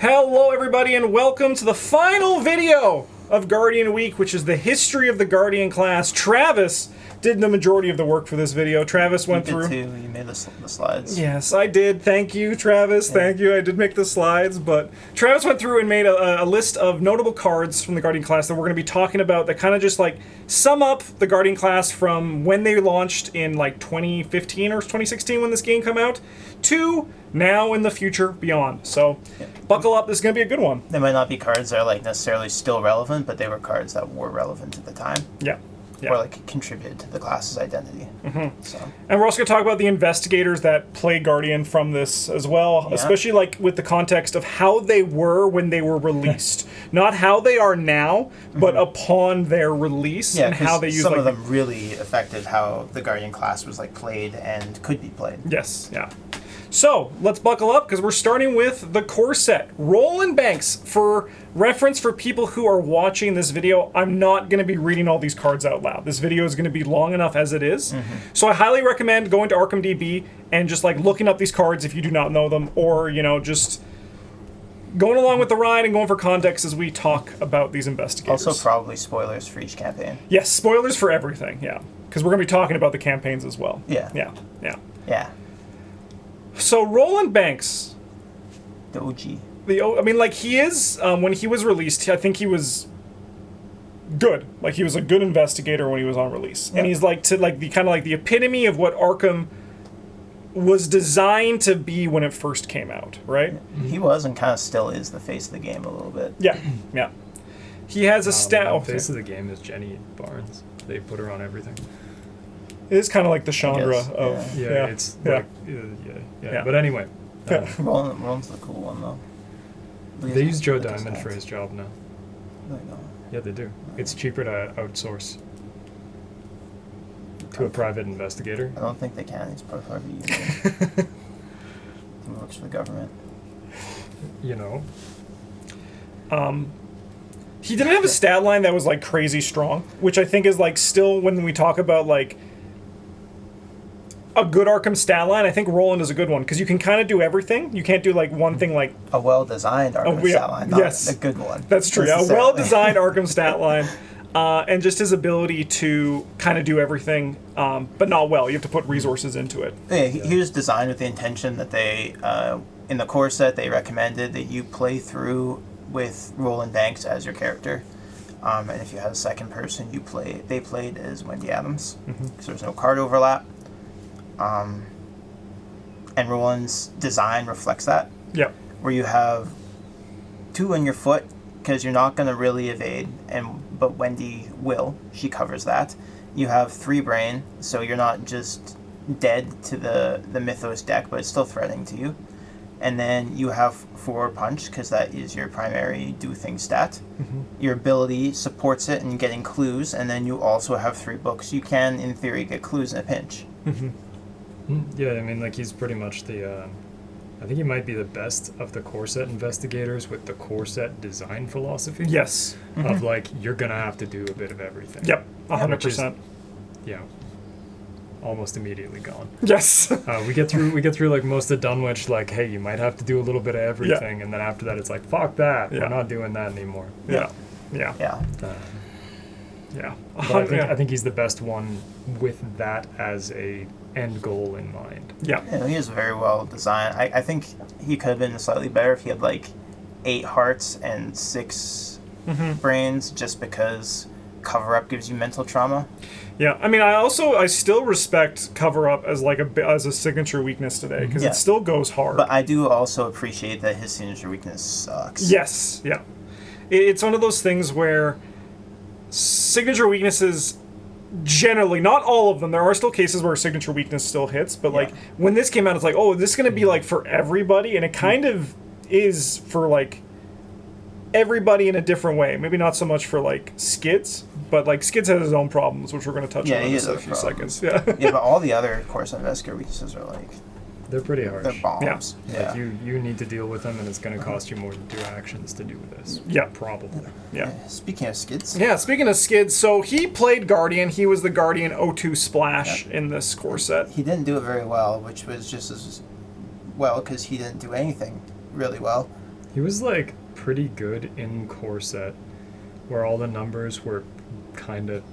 Hello everybody and welcome to the final video of Guardian Week, which is the history of the Guardian class. Travis did the majority of the work for this video. Travis went through... You did too. You made the slides. Yes, I did. Thank you, Travis. Yeah. Thank you. I did make the slides, but Travis went through and made a list of notable cards from the Guardian class that we're going to be talking about that kind of just like sum up the Guardian class from when they launched in like 2015 or 2016 when this game came out to now in the future beyond. So buckle up. This is going to be a good one. They might not be cards that are like necessarily still relevant, but they were cards that were relevant at the time. Yeah. Or like contributed to the class's identity. Mm-hmm. So. And we're also going to talk about the investigators that play Guardian from this as well, especially like with the context of how they were when they were released. Not how they are now, but upon their release and how they use some of them really affected how the Guardian class was like played and could be played. Yes, yeah. So, let's buckle up because we're starting with the core set. Roland Banks, for reference for people who are watching this video, I'm not going to be reading all these cards out loud. This video is going to be long enough as it is. So I highly recommend going to Arkham DB and just like looking up these cards if you do not know them, or, you know, just going along with the ride and going for context as we talk about these investigators. Also probably spoilers for each campaign. Yes, spoilers for everything, yeah. Because we're going to be talking about the campaigns as well. Yeah. Yeah, yeah. Yeah. So Roland Banks, the OG. I mean, like, he is, when he was released, I think he was good. Like, he was a good investigator when he was on release. Yep. And he's, like, the kind of like the epitome of what Arkham was designed to be when it first came out, right? He was and kind of still is the face of the game a little bit. Yeah, yeah. He has a The face of the game is Jenny Barnes. They put her on everything. It is kind of like the Chandra of... Yeah, it's like... Yeah. But anyway. Roland's the cool one, though. They use Joe Diamond for his job now. No, they don't. Yeah, they do. It's cheaper to outsource to a private investigator. I don't think they can. It's probably private user. He works for the government. You know. He didn't have a stat line that was, like, crazy strong, which I think is, like, still, when we talk about, like, a good Arkham stat line, I think Roland is a good one, because you can kind of do everything. You can't do, like, one thing, like... A well-designed Arkham stat line, not a good one. That's true, a well-designed Arkham stat line, and just his ability to kind of do everything, but not well. You have to put resources into it. Yeah, he was designed with the intention that they, in the core set, they recommended that you play through with Roland Banks as your character. And if you had a second person, they played as Wendy Adams. Because there's no card overlap. And Roland's design reflects that. Yeah. Where you have 2 on your foot, because you're not going to really evade, but Wendy will. She covers that. You have 3 brain, so you're not just dead to the Mythos deck, but it's still threatening to you. And then you have 4 punch, because that is your primary do things stat. Your ability supports it in getting clues, and then you also have 3 books. You can, in theory, get clues in a pinch. Yeah, I mean, like, he's pretty much the, I think he might be the best of the core set investigators with the core set design philosophy. Yes. Of, like, you're gonna have to do a bit of everything. Yep, 100%. Yeah. Almost immediately gone. Yes. We get through like most of Dunwich, like, hey, you might have to do a little bit of everything, and then after that it's like, fuck that, we're not doing that anymore. Yeah. I think he's the best one with that as a end goal in mind. Yeah, he is very well designed. I think he could have been slightly better if he had like 8 hearts and 6 brains, just because cover up gives you mental trauma. Yeah, I mean, I still respect cover up as like as a signature weakness today, because it still goes hard. But I do also appreciate that his signature weakness sucks. Yes, yeah. It's one of those things where signature weaknesses, generally, not all of them, there are still cases where signature weakness still hits, but like when this came out, it's like, oh, this is going to be like for everybody, and it kind of is for like everybody in a different way. Maybe not so much for like Skids, but like Skids has his own problems, which we're going to touch on in a few seconds. Yeah, but all the other course investigator weaknesses are like... They're pretty harsh. They're bombs. Yeah. Like you need to deal with them, and it's going to cost you more than 2 actions to do this. Yeah. Probably. Yeah. Speaking of Skids. Yeah, speaking of Skids, so he played Guardian. He was the Guardian O2 Splash in this core set. He didn't do it very well, which was just as well because he didn't do anything really well. He was like pretty good in core set, where all the numbers were kind of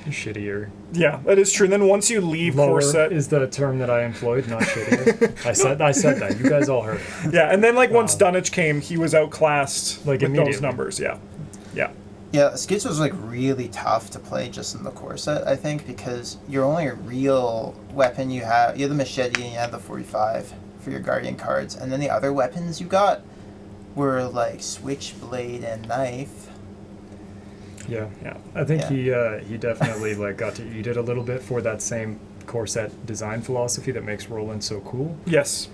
shittier. Yeah, that is true. And then once you leave Lower core set, is the term that I employed, not shittier. I said that. You guys all heard it. yeah, and then like once Dunnage came, he was outclassed Like, with those immediately. numbers. Yeah, yeah, Yeah, Skids was like really tough to play just in the core set, I think, because your only real weapon you have the machete and you have the 45 for your guardian cards, and then the other weapons you got were like switchblade and knife. Yeah, yeah. I think Yeah. he definitely like got to eat it a little bit for that same core set design philosophy that makes Roland so cool. Yes.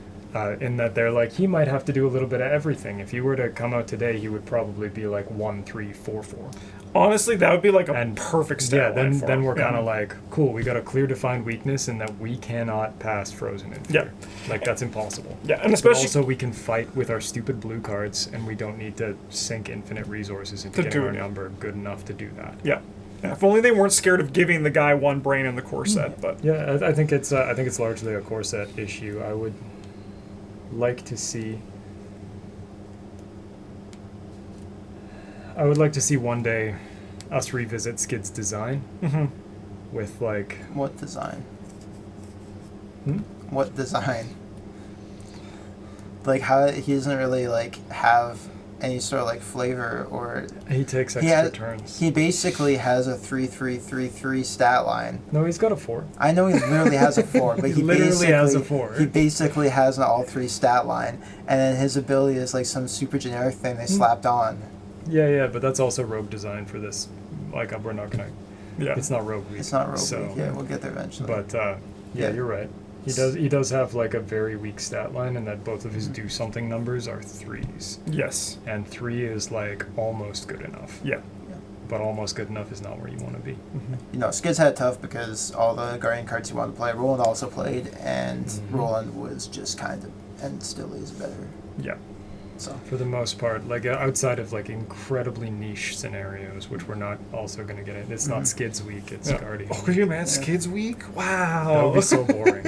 In that they're like, he might have to do a little bit of everything. If he were to come out today, he would probably be like 1-3-4-4. Honestly, that would be like a And perfect Yeah, stat line for then him. we're Yeah. kind of like, cool, we got a clear defined weakness in that we cannot pass Frozen in fear. Like, that's impossible. Yeah, and But especially also we can fight with our stupid blue cards, and we don't need to sink infinite resources into To getting do our it. number good enough to do that. yeah. Yeah, if only they weren't scared of giving the guy one brain in the core set, but Yeah, I think it's largely a core set issue. I would like to see. I would like to see one day us revisit Skid's design with like. What design? Hmm? What design? Like how he doesn't really like have any sort of like flavor or He takes he extra has, turns. he basically has a 3-3-3-3 stat line. No, he's got a 4. I know he literally has a 4, but He he literally basically has a 4. He basically has an all 3 stat line, and then his ability is like some super generic thing they slapped on. Yeah, but that's also rogue design for this. Like, we're not gonna. yeah. It's not rogue week. It's not real so, weak. Yeah, we'll get there eventually. But yeah, Yeah. you're right. He does have like a very weak stat line, and that both of his do something numbers are 3s, Yes. and 3 is like almost good enough. Yeah. But almost good enough is not where you want to be. You know, Skids had it tough because all the Guardian cards he wanted to play, Roland also played, and Roland was just kind of, and still is better. Yeah. So For the most part, like outside of like incredibly niche scenarios, which we're not also going to get in. It's not Skids week, it's Yeah. Guardian. Oh, could you imagine Skids Week? Wow. That would be so boring.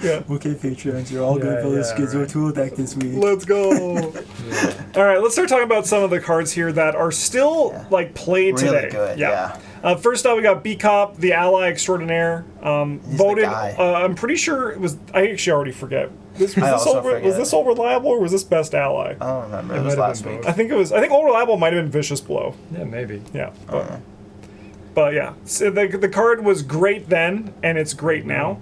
yeah. okay, Patreons, you're all Yeah, good for the yeah, Skids right. tool deck this week. Let's go. Yeah. All right, let's start talking about some of the cards here that are still Yeah. like played Really today. good, yeah. First up, we got B Cop, the ally extraordinaire. He's Voted. the guy. I'm pretty sure it was. I actually already forget. Was I also was forget. this all reliable or was this best ally? I don't remember. It It was might have last been week. both. I think it was. I think all reliable might have been vicious blow. Yeah, maybe. Yeah. I don't know. But yeah, so the card was great then, and it's great now.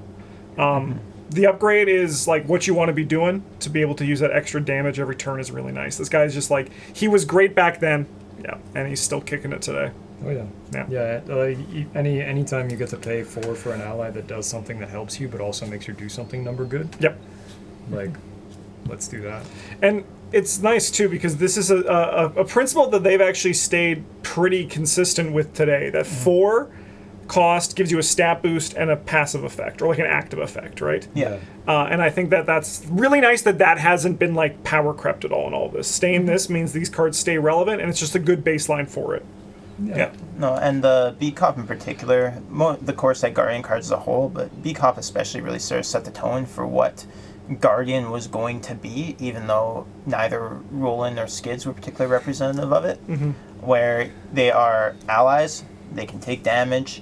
The upgrade is like what you want to be doing to be able to use that extra damage every turn is really nice. This guy's just like, he was great back then, yeah, and he's still kicking it today. Oh yeah. Yeah. Yeah. Anytime you get to pay 4 for an ally that does something that helps you, but also makes your do something number good. Yep. Like, let's do that. And it's nice too because this is a principle that they've actually stayed pretty consistent with today. That 4 cost gives you a stat boost and a passive effect, or like an active effect, right? Yeah. And I think that that's really nice that that hasn't been like power crept at all in all this. Staying this means these cards stay relevant, and it's just a good baseline for it. Yeah. No, and the B-Cop in particular, the core set Guardian cards as a whole, but B-Cop especially really sort of set the tone for what Guardian was going to be, even though neither Roland or Skids were particularly representative of it. Where they are allies, they can take damage,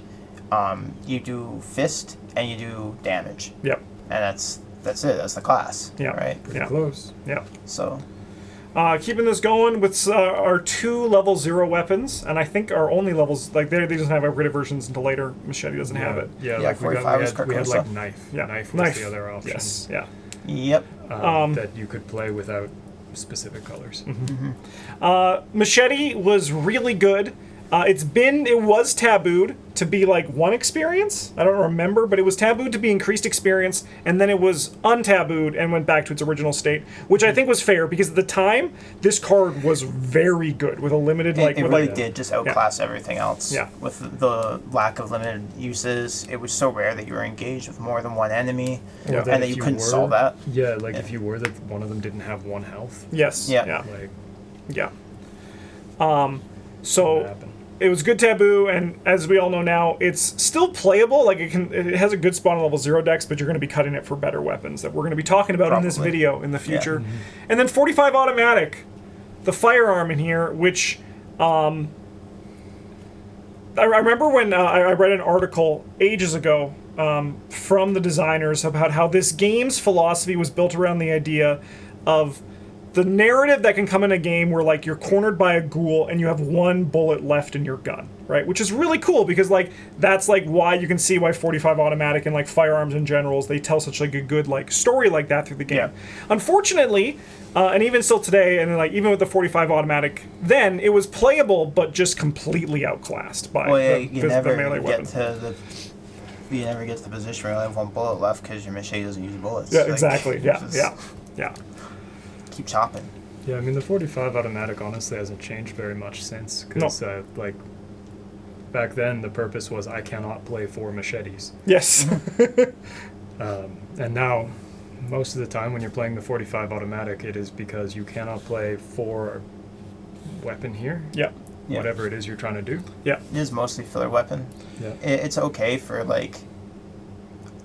you do fist, and you do damage. Yep. And that's it, that's the class. Yeah. Right? Pretty Yeah. close. Yeah. So, Keeping this going with our 2 level 0 weapons, and I think our only levels, like they doesn't have upgraded versions until later. Machete doesn't have it. Yeah, Yeah, like 45 is we had like Carcosa. knife. Yeah. Knife was the other option. Yes. Yeah. yep. That you could play without specific colors. Machete was really good. It was tabooed to be like 1 experience. I don't remember, but it was tabooed to be increased experience, and then it was untabooed and went back to its original state, which I think was fair because at the time this card was very good with a limited It with really like, did just outclass everything else. Yeah. With the lack of limited uses, it was so rare that you were engaged with more than one enemy, Yeah. Or that and that if you couldn't were- solve that. Yeah, like if you were that one of them didn't have 1 health. Yes. Yeah. Yeah. Like, Yeah. what So happened? it was good taboo, and as we all know now, it's still playable. Like it has a good spawn on level 0 decks, but you're going to be cutting it for better weapons that we're going to be talking about in this video in the future. Yeah. And then 45 automatic, the firearm in here, which I remember when I read an article ages ago from the designers about how this game's philosophy was built around the idea of the narrative that can come in a game where, like, you're cornered by a ghoul and you have one bullet left in your gun, right? Which is really cool because, like, that's, like, why you can see why 45 automatic and, like, firearms in general, they tell such, like, a good, like, story like that through the game. Yeah. Unfortunately, and even still today, and, like, even with the 45 automatic, then, it was playable, but just completely outclassed by the melee weapon. You never get to the position where you only have one bullet left because your machete doesn't use bullets. Yeah, like, exactly. Yeah. Keep chopping. Yeah, I mean, the 45 automatic honestly hasn't changed very much since. Because, like, back then, the purpose was I cannot play 4 machetes. Yes. And now, most of the time when you're playing the 45 automatic, it is because you cannot play 4 weapon here. Yeah. Whatever it is you're trying to do. Yeah. It is mostly filler weapon. Yeah. It's okay for, like,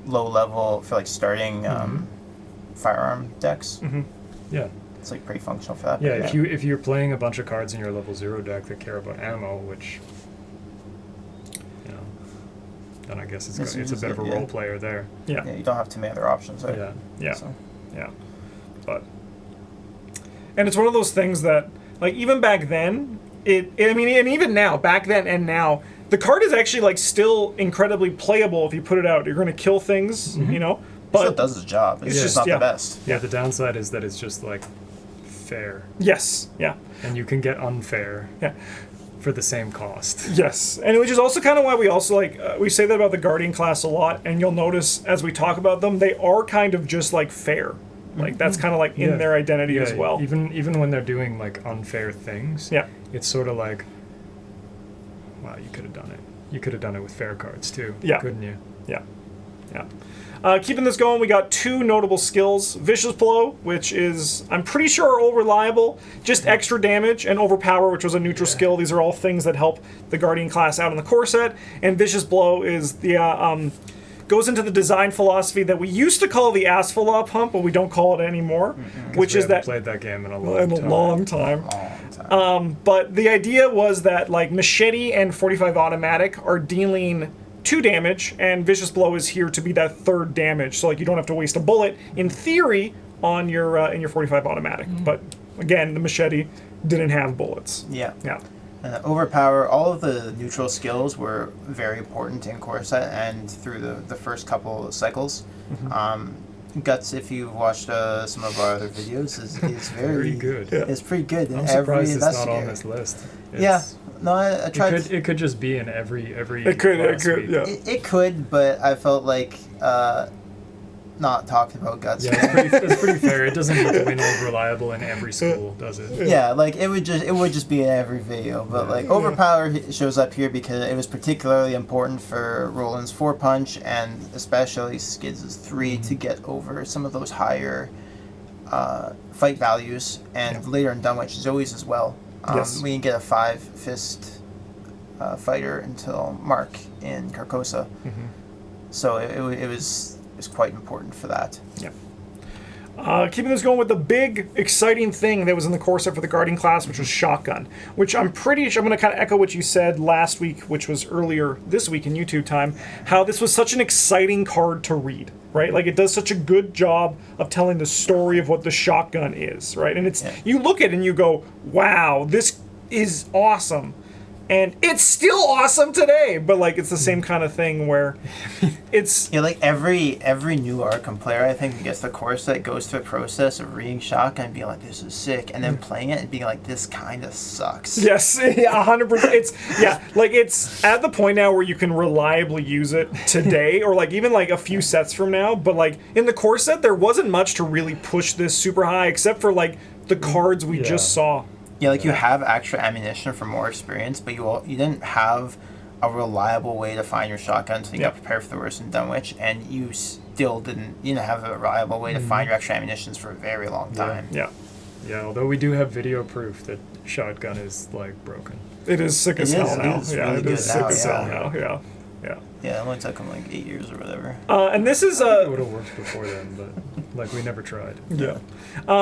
low level, for, like, starting firearm decks. Mm-hmm. Yeah. It's, like, pretty functional for that. Yeah, if you're playing a bunch of cards in your level 0 deck that care about ammo, which, you know, then I guess it's a bit of a role player there. Yeah, you don't have too many other options there. Yeah. But, and it's one of those things that, like, even back then, I mean, and even now, back then and now, the card is actually, like, still incredibly playable if you put it out. You're going to kill things, you know, but... It still does its job. It's just not the best. Yeah, the downside is that it's just, like, fair. Yes, yeah. And you can get unfair for the same cost. Yes, and which is also kind of why we also, like, we say that about the Guardian class a lot, and you'll notice as we talk about them, they are kind of just, like, fair. Like, that's kind of, like, in their identity as well. Even when they're doing, like, unfair things, it's sort of like, wow, you could have done it. You could have done it with fair cards, too, couldn't you? Yeah. Keeping this going, we got 2 notable skills. Vicious Blow, which is, I'm pretty sure, are all reliable. Just extra damage, and Overpower, which was a neutral skill. These are all things that help the Guardian class out in the core set. And Vicious Blow is the... goes into the design philosophy that we used to call the Asphalon pump, but we don't call it anymore, which is that... played that game in a long time. But the idea was that, like, Machete and 45 automatic are dealing 2 damage, and Vicious Blow is here to be that 3rd damage, so, like, you don't have to waste a bullet, in theory, on your in your 45 automatic. But, again, the Machete didn't have bullets. Yeah. Overpower, all of the neutral skills were very important in core set and through the first couple of cycles. Guts, if you've watched some of our other videos, is very good. It's pretty good. I'm surprised it's not on this list. I tried. It could just be in every. It could. It could, but I felt like not talking about Guts. Yeah, it's pretty fair. It doesn't need to win over reliable in every school, does it? Yeah, like it would just be in every video. But like Overpower shows up here because it was particularly important for Roland's 4-punch and especially Skids' 3 to get over some of those higher fight values, and later in Dunwich Zoe's as well. We didn't get a 5-fist fighter until Mark in Carcosa, so it was quite important for that. Yeah. Keeping this going with the big, exciting thing that was in the core set for the Guardian class, which was Shotgun, which I'm pretty sure, I'm going to kind of echo what you said last week, which was earlier this week in YouTube time, how this was such an exciting card to read, right? Like, it does such a good job of telling the story of what the Shotgun is, right? And it's, you look at it and you go, wow, this is awesome. And it's still awesome today, but, like, it's the same kind of thing where it's... Yeah, like, every new Arkham player, I think, that gets the core set goes through a process of reading Shotgun and being like, this is sick, and then playing it and being like, this kind of sucks. Yes, 100%. It's at the point now where you can reliably use it today, or, like, even, like, a few sets from now, but, like, in the core set, there wasn't much to really push this super high, except for, like, the cards we just saw. Yeah, like, you have extra ammunition for more experience, but you didn't have a reliable way to find your shotgun, so you got prepared for the worst in Dunwich, and you didn't have a reliable way to find your extra ammunitions for a very long time. Yeah. Yeah, although we do have video proof that shotgun is like broken. It is sick as hell now. It's Yeah, really it is good sick now, as hell yeah. now. Yeah. Yeah. Yeah, it only took them like 8 years or whatever. And this is It would have worked before then, but like we never tried. yeah.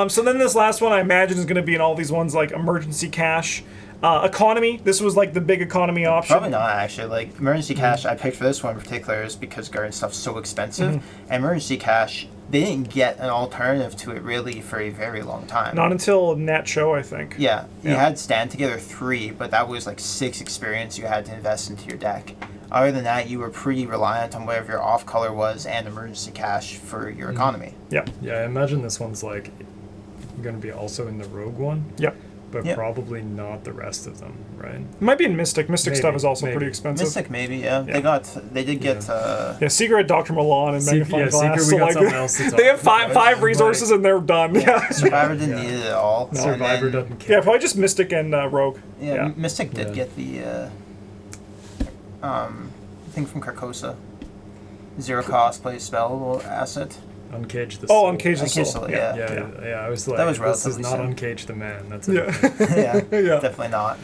So then this last one I imagine is going to be in all these ones like emergency cash, economy. This was like the big economy option. Probably not actually. Like emergency cash, I picked for this one in particular is because guardian stuff's so expensive. And emergency cash, they didn't get an alternative to it really for a very long time. Not until Nat Show, I think. Yeah, you Yeah. had Stand Together 3, but that was like 6 experience you had to invest into your deck. Other than that, you were pretty reliant on whatever your off color was and emergency cash for your economy. Yeah. Yeah, I imagine this one's like going to be also in the Rogue one, Yep. but Yeah. probably not the rest of them, right? It might be in Mystic. Mystic Maybe, stuff is also maybe. pretty expensive. Mystic maybe, yeah. Yeah. They did get Yeah, Secret had Dr. Milan and Magnifying Glass. Secret, we so got like, something else to talk they have about. five resources and they're done. Yeah. Survivor didn't Yeah. need it at all. And Survivor then- doesn't care. Yeah, probably just Mystic and Rogue. Yeah, Yeah. Mystic did Yeah. get the thing from Carcosa. 0 cost, play spell asset. Uncage the Oh, Soul. Uncage the Uncage Soul. Soul, Yeah. Yeah, I was like, That was this is relatively not soon. Uncage the Man. That's Yeah. Yeah, Yeah. definitely not.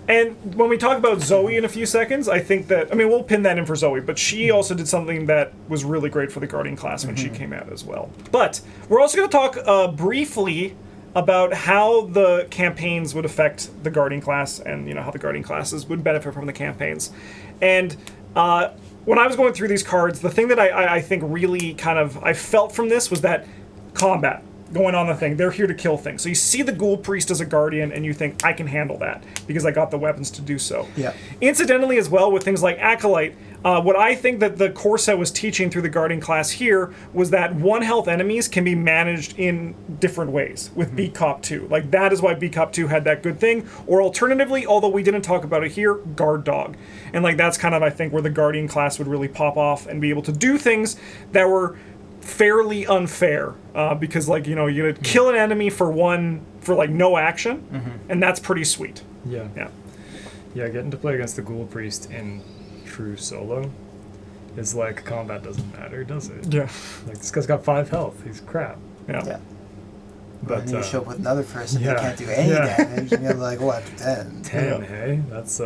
And when we talk about Zoe in a few seconds, I think that, I mean, we'll pin that in for Zoe, but she also did something that was really great for the Guardian class when she came out as well. But we're also going to talk briefly about how the campaigns would affect the Guardian class and, you know, how the Guardian classes would benefit from the campaigns. And when I was going through these cards, the thing that I think really kind of, I felt from this was that combat going on the thing. They're here to kill things. So you see the Ghoul Priest as a Guardian, and you think, I can handle that, because I got the weapons to do so. Yeah. Incidentally, as well, with things like Acolyte, what I think that the core set was teaching through the Guardian class here was that 1 health enemies can be managed in different ways with Beat Cop 2. Like, that is why Beat Cop 2 had that good thing. Or alternatively, although we didn't talk about it here, Guard Dog. And like that's kind of, I think, where the Guardian class would really pop off and be able to do things that were fairly unfair, because like, you know, you're gonna kill an enemy for like no action, and that's pretty sweet. Yeah. Yeah, getting to play against the Ghoul Priest in true solo is like combat doesn't matter, does it? Yeah. Like this guy's got 5 health. He's crap. Yeah. Yeah. But And then you show up with another person yeah. that can't do any Yeah. damage, and you're like, what, 10? 10, Yeah. hey? That's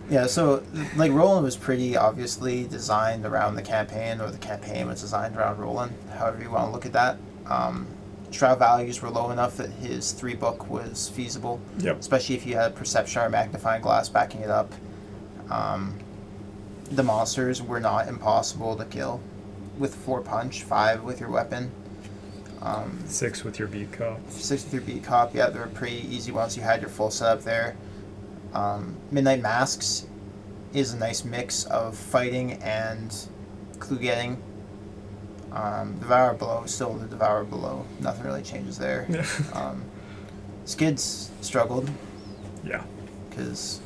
Yeah, so like Roland was pretty obviously designed around the campaign, or the campaign was designed around Roland, however you want to look at that. Shroud values were low enough that his 3-book was feasible, Yep. especially if you had Perception or Magnifying Glass backing it up. The monsters were not impossible to kill with 4 punch, 5 with your weapon. 6 with your beat cop. 6 with your beat cop, yeah, they were pretty easy once you had your full setup there. Midnight Masks is a nice mix of fighting and clue getting. Devour Below is still the Devour Below. Nothing really changes there. Yeah. Skids struggled Yeah. because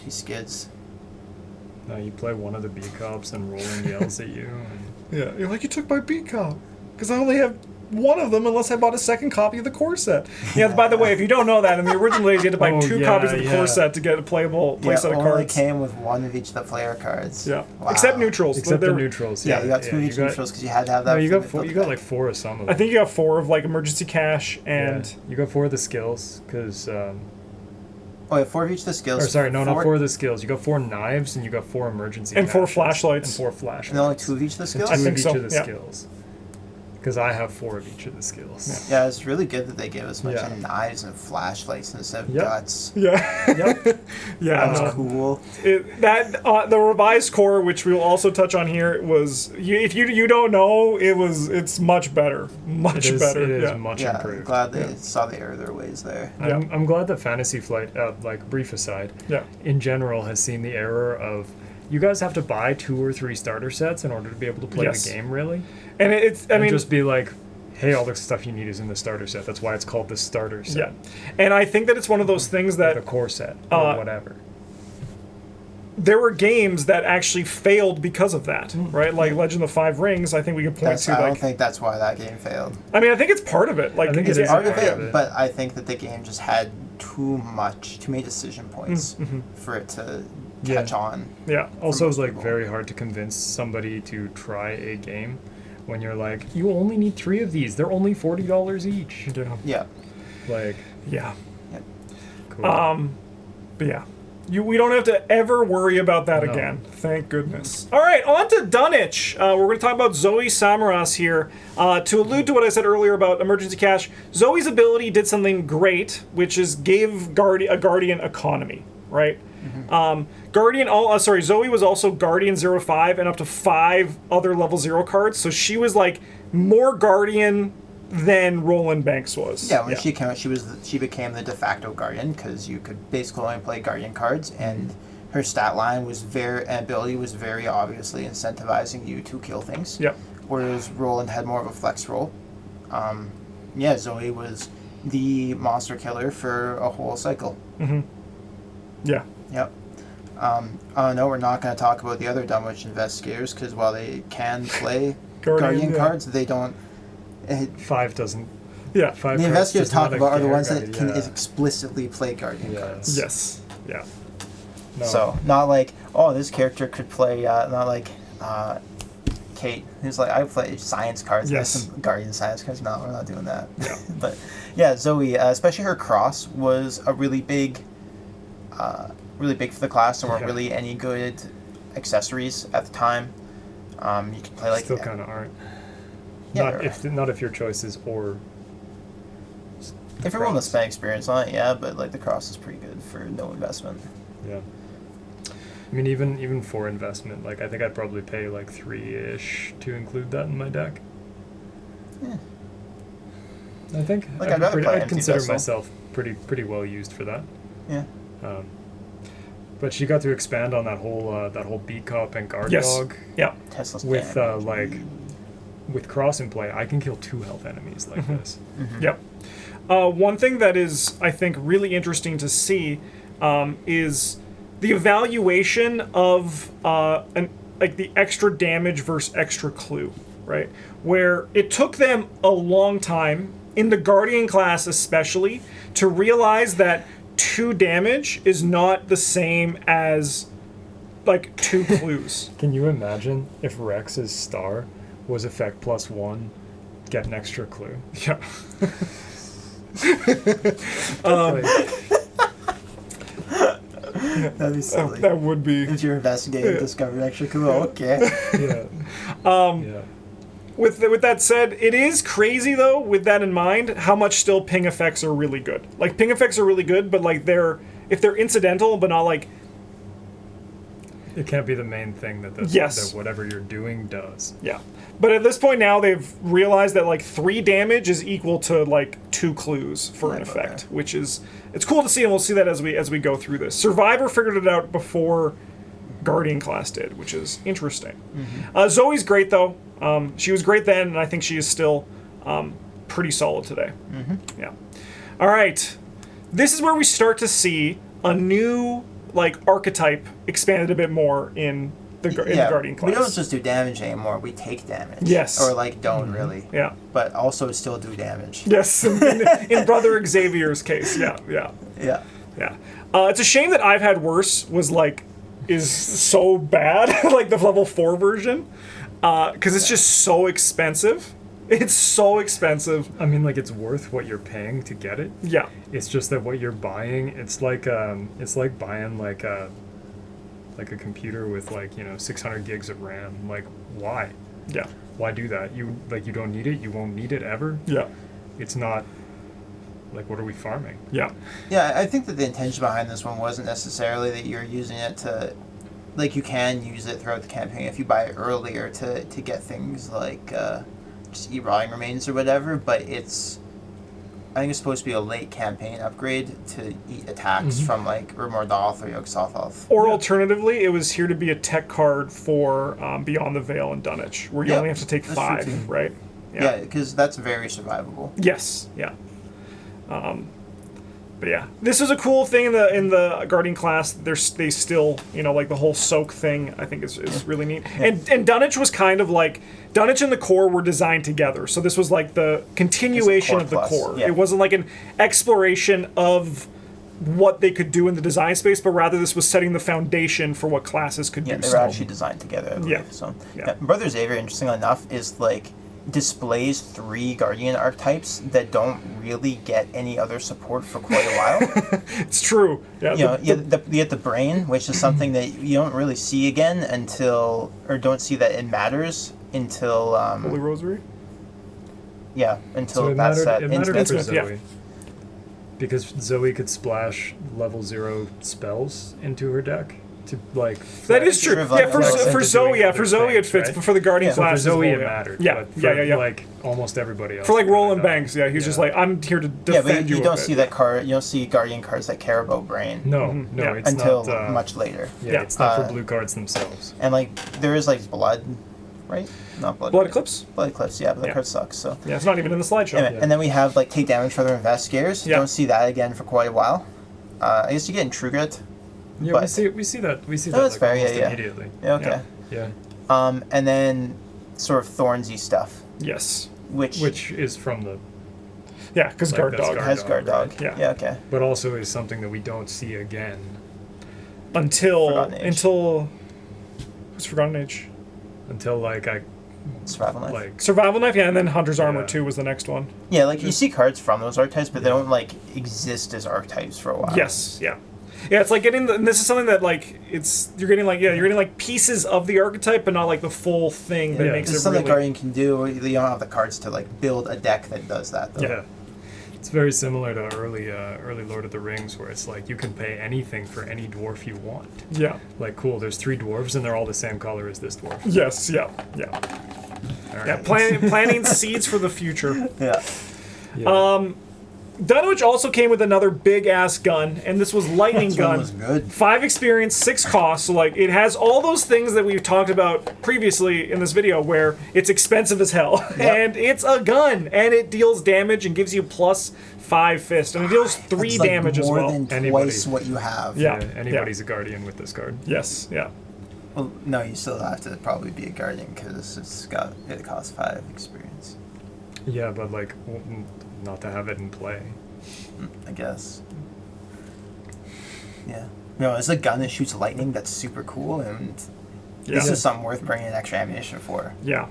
he skids. Now you play one of the beat cops and Roland yells at you. And Yeah. You're like, you took my beat cop because I only have one of them unless I bought a second copy of the core set. Yeah, by the way, if you don't know that, in the original days you had to buy Oh, 2 yeah, copies of the core yeah. set to get a playable play Yeah, set of only cards. came with 1 of each of the player cards. Yeah. Wow. Except neutrals. except They're- the neutrals. Yeah, you got 2 of you each got- neutrals because you had to have that. No, you for got the 4. You build got like deck. 4 of some of them. I think you got 4 of like emergency cash and you got 4 of the skills because. Oh, yeah, 4 of each of the skills. Or sorry, no, not 4 of the skills. You got 4 knives and you got 4 emergency. And 4 dashes flashlights. And 4 flashlights. And only 2 of each of the And skills? 2 I think of so, each of the yeah. skills. Because I have 4 of each of the skills. Yeah, it's really good that they gave us a bunch Yeah. of knives and flashlights instead of Yep. guts. yeah. Yep. Yeah. That was no. cool. The revised core, which we will also touch on here, was if you don't know, it's much better, much better. It is yeah. much Yeah, improved. glad they saw the error of their ways there. I'm glad that Fantasy Flight, like brief aside, Yeah. in general has seen the error of you guys have to buy 2 or 3 starter sets in order to be able to play Yes. the game, really. And I mean, just be like, hey, all the stuff you need is in the starter set. That's why it's called the starter set. yeah. And I think that it's one of those things The that core set or whatever. there were games that actually failed because of that, right? Like Legend of the Five Rings. I think we can point to I don't like. think that's why that game failed. I mean, I think it's part of it. Like, I think it is Part of part it, of it. but I think that the game just had too many decision points Mm-hmm. for it to Yeah. catch on. Yeah. Also, it's like people. very hard to convince somebody to try a game when you're like, you only need 3 of these. They're only $40 each. Yeah. Like, Yeah. Yep. But yeah. We don't have to ever worry about that No. again. Thank goodness. All right, on to Dunwich. We're going to talk about Zoe Samaras here. To allude to what I said earlier about emergency cash, Zoe's ability did something great, which is gave a Guardian economy, right? Zoe was also Guardian 05 and up to 5 other level 0 cards, so she was like more Guardian than Roland Banks was. Yeah, when she came out, she became the de facto Guardian because you could basically only play Guardian cards, and her stat line ability was very obviously incentivizing you to kill things. Yep. Whereas Roland had more of a flex role. Zoe was the monster killer for a whole cycle. Yeah. Yep. No, we're not going to talk about the other Dunwich investigators because while they can play Guardian cards, they don't. 5 doesn't. Yeah. 5 The cards investigators does not talk about are the ones that guardian, can explicitly play Guardian Yeah. cards. Yes. Yeah. No. So, not like, oh, this character could play, not like Kate, who's like, I play science cards, Yes. some Guardian science cards. No, we're not doing that. Yeah. But, yeah, Zoe, especially her cross, was a really big for the class, and weren't Yeah. really any good accessories at the time. You could play, like... Still kind of aren't. Yeah, Not if your choice is or. if you're willing to spend experience on it, yeah, but, like, the cross is pretty good for no investment. Yeah. I mean, even for investment, like I think I'd probably pay like 3-ish to include that in my deck. Yeah. I think Like, I'd rather play I'd empty consider vessel. myself pretty well used for that. Yeah. But she got to expand on that whole beat cop and guard Yes. dog Yeah. Tesla's with damage. with cross in play. I can kill 2 health enemies like this. Yep. One thing that is, I think, really interesting to see is the evaluation of the extra damage versus extra clue, right? Where it took them a long time, in the Guardian class especially, to realize that 2 damage is not the same as, like, 2 clues. Can you imagine if Rex's star was effect +1, get an extra clue? Yeah. Like, That'd be silly. That would be. If you're investigating, discover extra cool. Okay. yeah. Yeah. With that said, it is crazy though, with that in mind, how much still ping effects are really good. Like, ping effects are really good, but like if they're incidental but not like... It can't be the main thing that Yes. that whatever you're doing does. Yeah. But at this point now, they've realized that like 3 damage is equal to like 2 clues for an effect, which is... It's cool to see, and we'll see that as we go through this. Survivor figured it out before Guardian class did, which is interesting. Zoe's great though. She was great then, and I think she is still pretty solid today. Yeah. All right. This is where we start to see a new like archetype expanded a bit more in the Guardian class. We don't just do damage anymore. We take damage. Yes. Or like don't really. Yeah. But also still do damage. Yes. In Brother Xavier's case. Yeah. Yeah. Yeah. Yeah. It's a shame that I've Had Worse is so bad, like the level 4 version, because it's just so expensive. It's so expensive. I mean, like, it's worth what you're paying to get it. Yeah. It's just that what you're buying, it's like buying like a computer with 600 gigs of RAM. Like, why? Yeah. Why do that? You don't need it. You won't need it ever. Yeah. It's not. Like, what are we farming? Yeah. Yeah, I think that the intention behind this one wasn't necessarily that you're using it to, like, you can use it throughout the campaign if you buy it earlier to get things like just eat rotting remains or whatever, but I think it's supposed to be a late campaign upgrade to eat attacks from, like, Remordoth or Yog-Sothoth. Or alternatively, it was here to be a tech card for Beyond the Veil and Dunwich, where you only have to take that's 5, true too. right? Yeah, because that's very survivable. Yes. Yeah. But yeah, this is a cool thing in the Guardian class. They still, like the whole soak thing, I think is really neat. And Dunwich was kind of like, Dunwich and the core were designed together. So this was like the continuation of the core. Yeah. It wasn't like an exploration of what they could do in the design space, but rather this was setting the foundation for what classes could Yeah, do. they were actually designed together. I believe. Yeah. So Yeah. Brother Xavier, interestingly enough, is like displays 3 Guardian archetypes that don't really get any other support for quite a while. It's true. Yeah. You know, you get the Brain, which is something that you don't really see again until, or don't see that it matters until, Holy Rosary. until So it that's mattered, that it mattered instant. for Instant, Zoe. yeah. Because Zoe could splash level 0 spells into her deck to like. That is true. Sure, Yeah, like, for, like, for into Zoe, doing yeah, other for Zoe it things, fits, right? but for the Guardian Yeah. So for class, Zoe as it well, mattered. Yeah, but for, yeah. Like almost everybody else. For like it Roland kinda Banks, yeah, he's just yeah. like, I'm here to Yeah, defend but you. you a don't bit. see that card. You don't see Guardian cards that care about Brain No, Yeah. it's until not, much later. Yeah, Yeah. it's not for blue cards themselves. And like there is like Blood, right? Not Blood. Blood right? Eclipse. Blood Eclipse. Yeah, but that Yeah. card sucks. So. Yeah, it's not even in the slideshow. And then we have like take damage for the investigators. Yeah. Don't see that again for quite a while. I guess you get in True Grit. Yeah, But- we see that Oh, that's like, fair, yeah, almost yeah. immediately. Yeah, okay. Yeah, And then sort of Thornsy stuff, Yes. which is from the, Yeah, because Like, Guard that's Dog. Guard has Dog, Guard Dog. right? Yeah. Yeah, okay. but also is something that we don't see again. Until Forgotten Age. who's Forgotten Age? Until like Survival Knife. like Survival Knife, yeah, and then Hunter's Armor Yeah. 2 was the next one. Yeah, like you see cards from those archetypes, but they don't like exist as archetypes for a while. Yes, yeah. Yeah, it's like getting and this is something that like you're getting like pieces of the archetype, but not like the full thing that Yeah. makes This is it something really. Guardian can do. You don't have the cards to like build a deck that does that though. yeah. It's very similar to early Lord of the Rings, where it's like you can pay anything for any dwarf you want. Yeah. Like, cool, there's 3 dwarves and they're all the same color as this dwarf. Yes. Yeah. Yeah. All Yeah. right. Planting seeds for the future. Yeah. Yeah. Dunwich also came with another big ass gun, and this was lightning This one gun. was good. 5 experience, 6 cost. So like it has all those things that we've talked about previously in this video, where it's expensive as hell, and it's a gun, and it deals damage and gives you +5 fist, and it deals 3 It's, like, damage as more well. than Anybody. twice what you have. Yeah. Anybody's a guardian with this card. Yes. Yeah. Well, no, you still have to probably be a Guardian because it costs 5 experience. Yeah, but like, not to have it in play. I guess. Yeah. No, it's a gun that shoots lightning that's super cool, and this Yeah. is something worth bringing extra ammunition for. Yeah.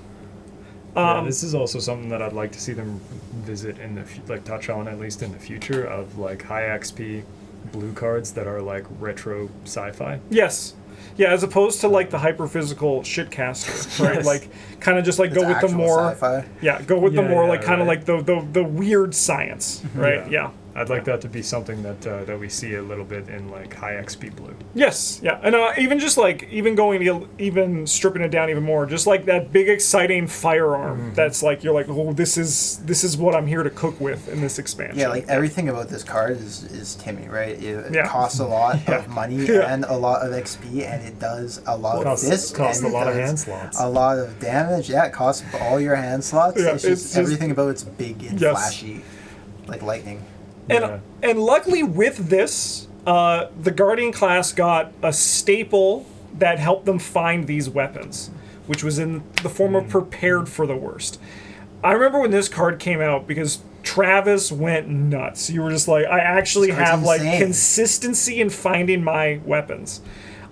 Yeah, this is also something that I'd like to see them visit in the like touch on at least in the future of like high XP blue cards that are like retro sci-fi. Yes. Yeah, as opposed to like the hyper-physical shitcaster, right? Yes. Like, kind of just like go It's with the actual more, sci-fi. yeah, go with the Yeah, more yeah, like kind of right. like the weird science, right? Yeah. I'd like that to be something that that we see a little bit in like high XP blue. Yes, yeah, and even just like even stripping it down even more, just like that big exciting firearm. That's like you're like, oh, this is what I'm here to cook with in this expansion. Yeah, like everything about this card is Timmy, right? It Yeah. costs a lot Yeah. of money Yeah. and a lot of XP, and it does a lot of Costs this. a and it lot of does hand slots. A lot of damage. Yeah, it costs all your hand slots. Yeah, it's it's just just- everything about it's big and Yes. flashy, like lightning. And Yeah. and luckily with this, the Guardian class got a staple that helped them find these weapons, which was in the form of prepared for the worst. I remember when this card came out because Travis went nuts. You were just like, I actually This card's have like insane. consistency in finding my weapons.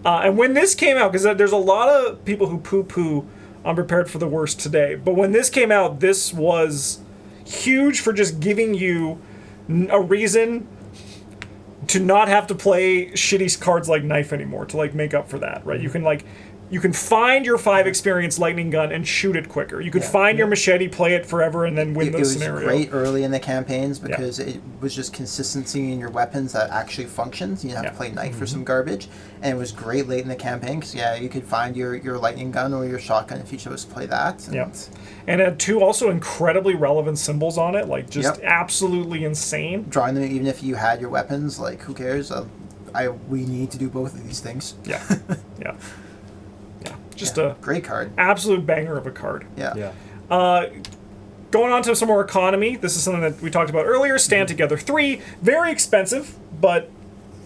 And when this came out, because there's a lot of people who poo-poo on prepared for the worst today, but when this came out, this was huge for just giving you a reason to not have to play shitty cards like Knife anymore to like make up for that, right? You can find your 5 experience lightning gun and shoot it quicker. You could Yeah. find your machete, play it forever, and then win It the was scenario. great early in the campaigns because it was just consistency in your weapons that actually functions. You didn't have Yeah. to play knife for some garbage, and it was great late in the campaign because you could find your lightning gun or your shotgun if you chose to play that. And Yeah. And it had 2 also incredibly relevant symbols on it, like just Yep. absolutely insane. drawing them, even if you had your weapons, like who cares? We need to do both of these things. Yeah. Yeah. Yeah. Just Yeah. a Great card. absolute banger of a card. Yeah. Yeah. Going on to some more economy, this is something that we talked about earlier. Stand Together 3, very expensive, but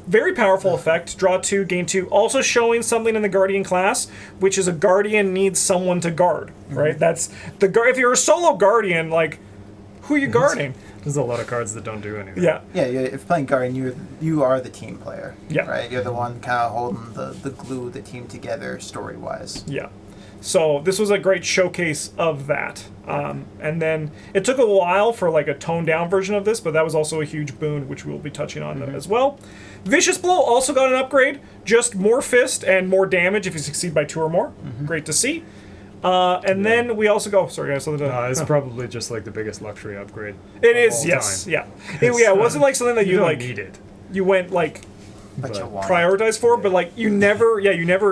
very powerful effect. Draw 2, gain 2. Also showing something in the Guardian class, which is a Guardian needs someone to guard, right? That's the if you're a solo Guardian, like, who are you guarding? There's a lot of cards that don't do anything. Yeah. Yeah, if you're playing Guardian, you are the team player. Yeah. Right? You're the one kind of holding the glue of the team together story-wise. Yeah. So this was a great showcase of that. And then it took a while for like a toned down version of this, but that was also a huge boon, which we'll be touching on as well. Vicious Blow also got an upgrade, just more fist and more damage if you succeed by 2 or more. Great to see. And then we also go. Sorry, guys. It's probably just like the biggest luxury upgrade. It of is, all yes, time. yeah. It wasn't like something that you don't like. need it. You went like But you want prioritize for, but like you never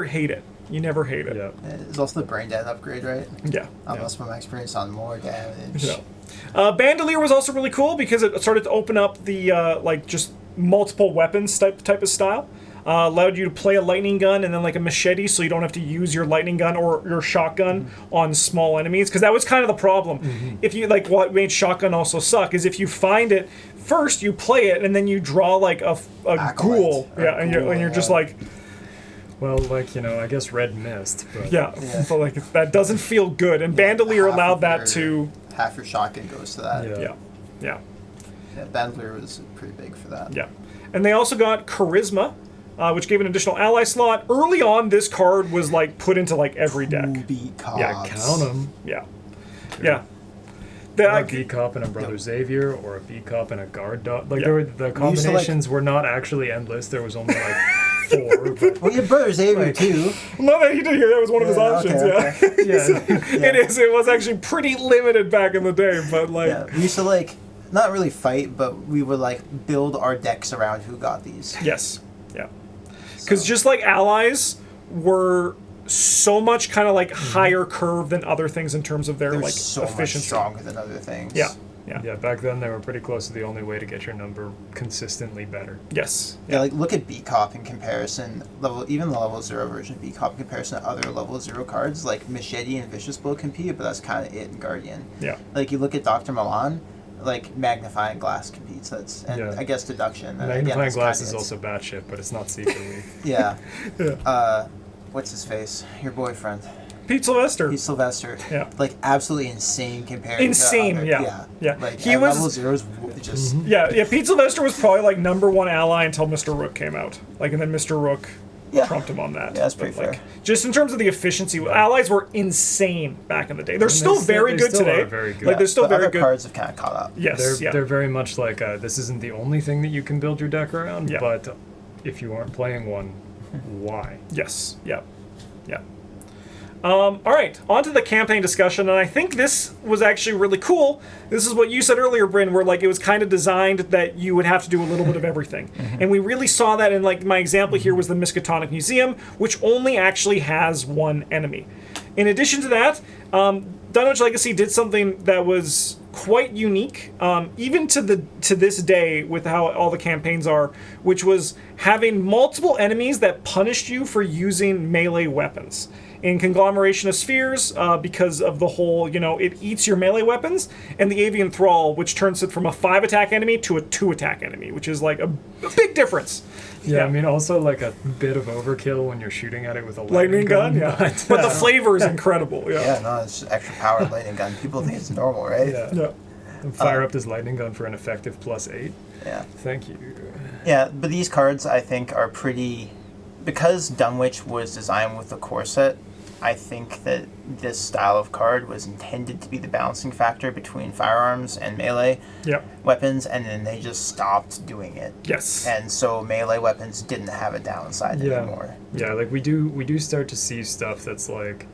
hate it. You never hate it. Yeah. It's also the Brain Dead upgrade, right? Yeah. Almost from my experience on more damage. Yeah. Bandolier was also really cool because it started to open up the like just multiple weapons type of style. Allowed you to play a lightning gun and then like a machete, so you don't have to use your lightning gun or your shotgun on small enemies, because that was kind of the problem. If you like, what made shotgun also suck is if you find it first, you play it and then you draw like a ghoul, and you're just like, well, like, you know, I guess Red Mist, but but like that doesn't feel good. And Bandolier allowed that to half your shotgun goes to that. yeah. Bandolier was pretty big for that. Yeah. And they also got Charisma, which gave an additional ally slot. Early on, this card was like put into like every deck. Beat cops. yeah, count them. Yeah. Yeah. A B cop and a Brother Xavier, or a B cop and a guard dog. Like the combinations were not actually endless. There was only like 4. But Well, your Brother Xavier too. No, that he did here. That was one of his options. Okay. It is. It was actually pretty limited back in the day, but like. We used to like not really fight, but we would like build our decks around who got these. Yes. Yeah. Because just like allies were so much kind of like higher curve than other things in terms of their They're like so efficiency. much stronger than other things. yeah, back then they were pretty close to the only way to get your number consistently better. Yes. Yeah, like look at B Cop in comparison, even the level 0 version of B Cop in comparison to other level 0 cards, like Machete and Vicious Blow compete, but that's kind of it in Guardian. Yeah. Like you look at Dr. Milan, like Magnifying Glass competes, I guess Deduction. Magnifying Glass is also batshit, but it's not secretly. Yeah. What's his face? Your boyfriend. Pete Sylvester. Pete Sylvester. Yeah. Like absolutely insane compared Insane, to other, yeah. Like He at was- level 0 is just Yeah. Pete Sylvester was probably like #1 ally until Mr. Rook came out. Like, and then Mr. Rook trumped him on that. Yeah, that's pretty But, like, fair. just in terms of the efficiency, allies were insane back in the day. They're still they very good still today. are very good. Like, they're still but very other good. cards have kind of caught up. Yes. They're very much like this isn't the only thing that you can build your deck around, Yeah. but if you aren't playing one, why? Yes. Yeah. Yeah. All right, on to the campaign discussion, and I think this was actually really cool. This is what you said earlier, Bryn, where like it was kind of designed that you would have to do a little bit of everything, and we really saw that in like my example here was the Miskatonic Museum, which only actually has one enemy. In addition to that, Dunwich Legacy did something that was quite unique, even to this day with how all the campaigns are, which was having multiple enemies that punished you for using melee weapons. In Conglomeration of Spheres, because of the whole, it eats your melee weapons, and the Avian Thrall, which turns it from a 5-attack enemy to a 2-attack enemy, which is like a big difference. Yeah, I mean, also like a bit of overkill when you're shooting at it with a Lightning gun, yeah. But the flavor is incredible, Yeah, no, it's extra powered lightning gun. People think it's normal, right? Yeah. And fire up this lightning gun for an effective +8. Yeah. Thank you. Yeah, but these cards I think are pretty, because Dunwich was designed with the core set. I think that this style of card was intended to be the balancing factor between firearms and melee weapons, and then they just stopped doing it. Yes. And so melee weapons didn't have a downside anymore. Yeah, like we do start to see stuff that's like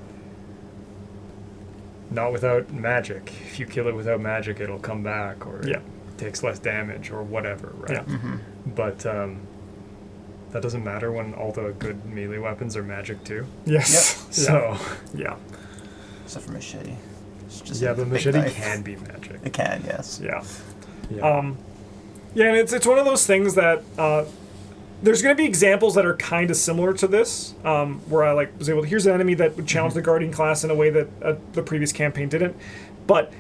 not without magic. If you kill it without magic, it'll come back, or it takes less damage, or whatever, right? Yeah. But that doesn't matter when all the good melee weapons are magic too. Yes. So yeah. Except for machete. It's just yeah, like a but big machete knife. can be magic. It can, yes. Yeah. Yeah. Yeah, and it's one of those things that there's going to be examples that are kind of similar to this, where I was able to, here's an enemy that would challenge the Guardian class in a way that the previous campaign didn't, but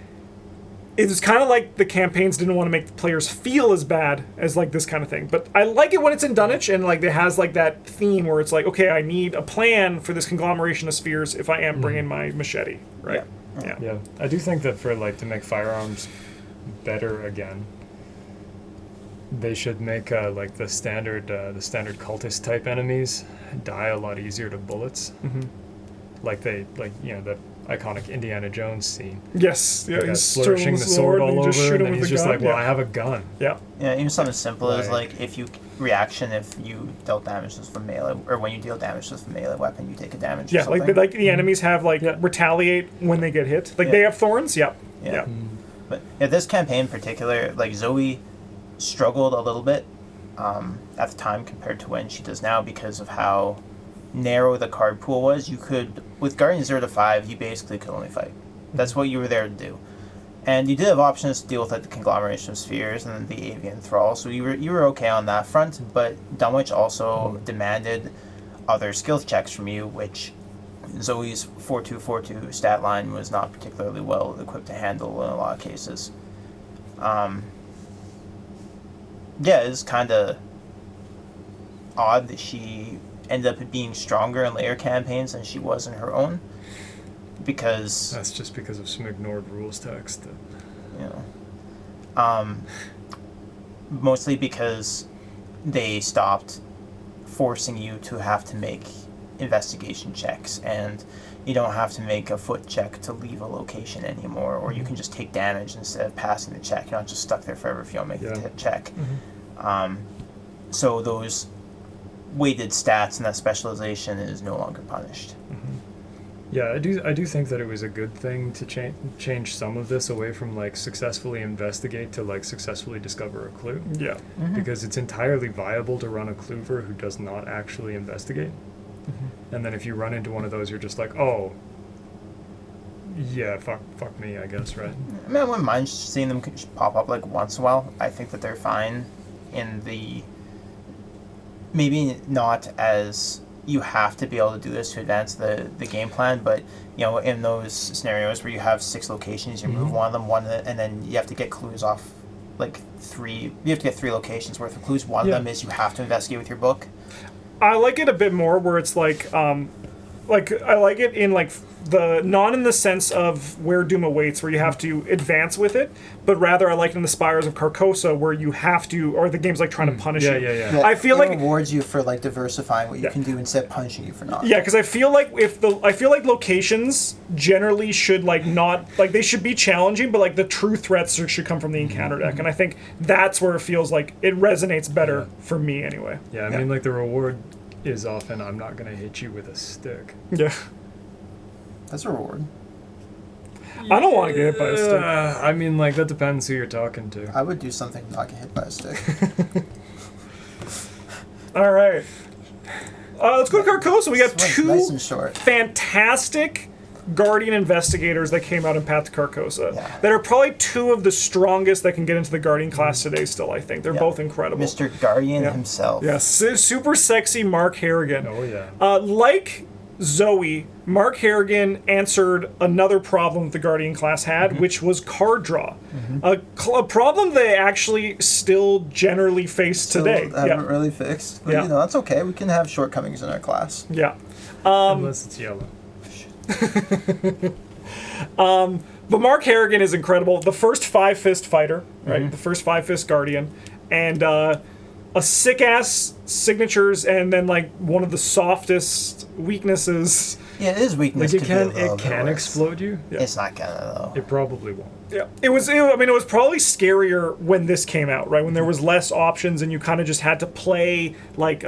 it was kind of like the campaigns didn't want to make the players feel as bad as like this kind of thing. But I like it when it's in Dunwich and like it has like that theme where it's like, okay, I need a plan for this conglomeration of spheres if I am bringing my machete, right? Yeah. Yeah, I do think that for like to make firearms better again, they should make like the standard cultist type enemies die a lot easier to bullets. Like the iconic Indiana Jones scene. Yes, yeah, He's he's flourishing the sword all over, shoot and him then with he's the just gun. like, well, Yeah. I have a gun. Yeah. Yeah, even something simple as Like- like if you dealt damage just from melee, or when you deal damage just from melee weapon, you take a damage. Or Yeah, something. like the enemies have like retaliate when they get hit. Like they Yeah. have thorns. Yep. Yeah. Yeah. But yeah, this campaign in particular, like Zoe struggled a little bit at the time compared to when she does now because of how narrow the card pool was. You could, with Guardian 0 to 5, you basically could only fight. That's what you were there to do. And you did have options to deal with like the conglomeration of spheres and the avian thrall, so you were okay on that front. But Dunwich also demanded other skills checks from you, which Zoe's 4-2-4-2 stat line was not particularly well equipped to handle in a lot of cases. Yeah, it's kind of odd that she ended up being stronger in later campaigns than she was in her own, because That's just because of some ignored rules text. you know, mostly because they stopped forcing you to have to make investigation checks, and you don't have to make a foot check to leave a location anymore, or you can just take damage instead of passing the check. You're not just stuck there forever if you don't make the check. So those weighted stats and that specialization is no longer punished. Yeah, I do think that it was a good thing to change some of this away from like successfully investigate to like successfully discover a clue, Yeah. because it's entirely viable to run a cluever who does not actually investigate. And then if you run into one of those, you're just like, oh, yeah, fuck me, I guess, right? I mean, I wouldn't mind seeing them pop up like once in a while. I think that they're fine in the... Maybe not as you have to be able to do this to advance the game plan, but you know, in those scenarios where you have 6 locations, you move one of them, and then you have to get clues off like 3. You have to get 3 locations worth of clues. One of them is you have to investigate with your book. I like it a bit more where it's like I like it in like the not in the sense of where Doom awaits, where you have to advance with it, but rather I like it in the Spires of Carcosa where you have to, or the game's like trying to punish you. Yeah. I feel it like rewards you for like diversifying what you can do instead of punishing you for not. yeah, because I feel like locations generally should like not like they should be challenging, but like the true threats should come from the encounter deck, and I think that's where it feels like it resonates better for me anyway. Yeah, I mean, like the reward is often I'm not gonna hit you with a stick. Yeah, That's a reward. I don't want to get hit by a stick. I mean, like that depends who you're talking to. I would do something to not get hit by a stick. All right, let's go to Carcosa. We got This two one's nice and short. fantastic Guardian investigators that came out in Path to Carcosa Yeah. that are probably 2 of the strongest that can get into the Guardian class today still, I think. They're both incredible. Mr. Guardian Yeah. himself. Yeah, super sexy Mark Harrigan. Oh yeah. Like Zoe, Mark Harrigan answered another problem the Guardian class had, which was card draw. A problem they actually still generally face Still today. haven't really fixed. But Yeah. you know, that's okay. We can have shortcomings in our class. Yeah. Unless it's yellow. But Mark Harrigan is incredible. The first 5-fist fighter, right? The first 5-fist Guardian. And a sick-ass signatures, and then, like, one of the softest weaknesses. Yeah, it is weakness. Like it could be a can little bit worse. explode you. It's not gonna though. It probably won't. Yeah, it was probably scarier when this came out, right? When there was less options and you kind of just had to play like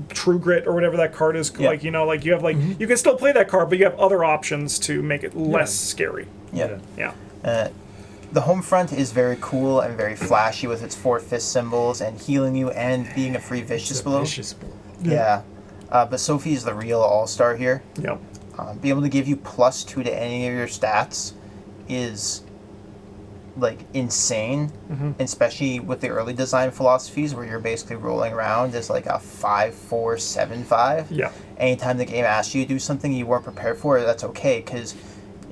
True Grit or whatever that card is. Yeah. Like, you know, like you have like you can still play that card, but you have other options to make it less scary. Yeah. Yeah. The home front is very cool and very flashy with its 4 fist symbols and healing you and being a free vicious blow. Vicious blow. Yeah. But Sophie's the real all-star here. Yeah. Being able to give you +2 to any of your stats is like insane, especially with the early design philosophies where you're basically rolling around as like a 5-4-7-5. Yeah. Anytime the game asks you to do something you weren't prepared for, that's okay, because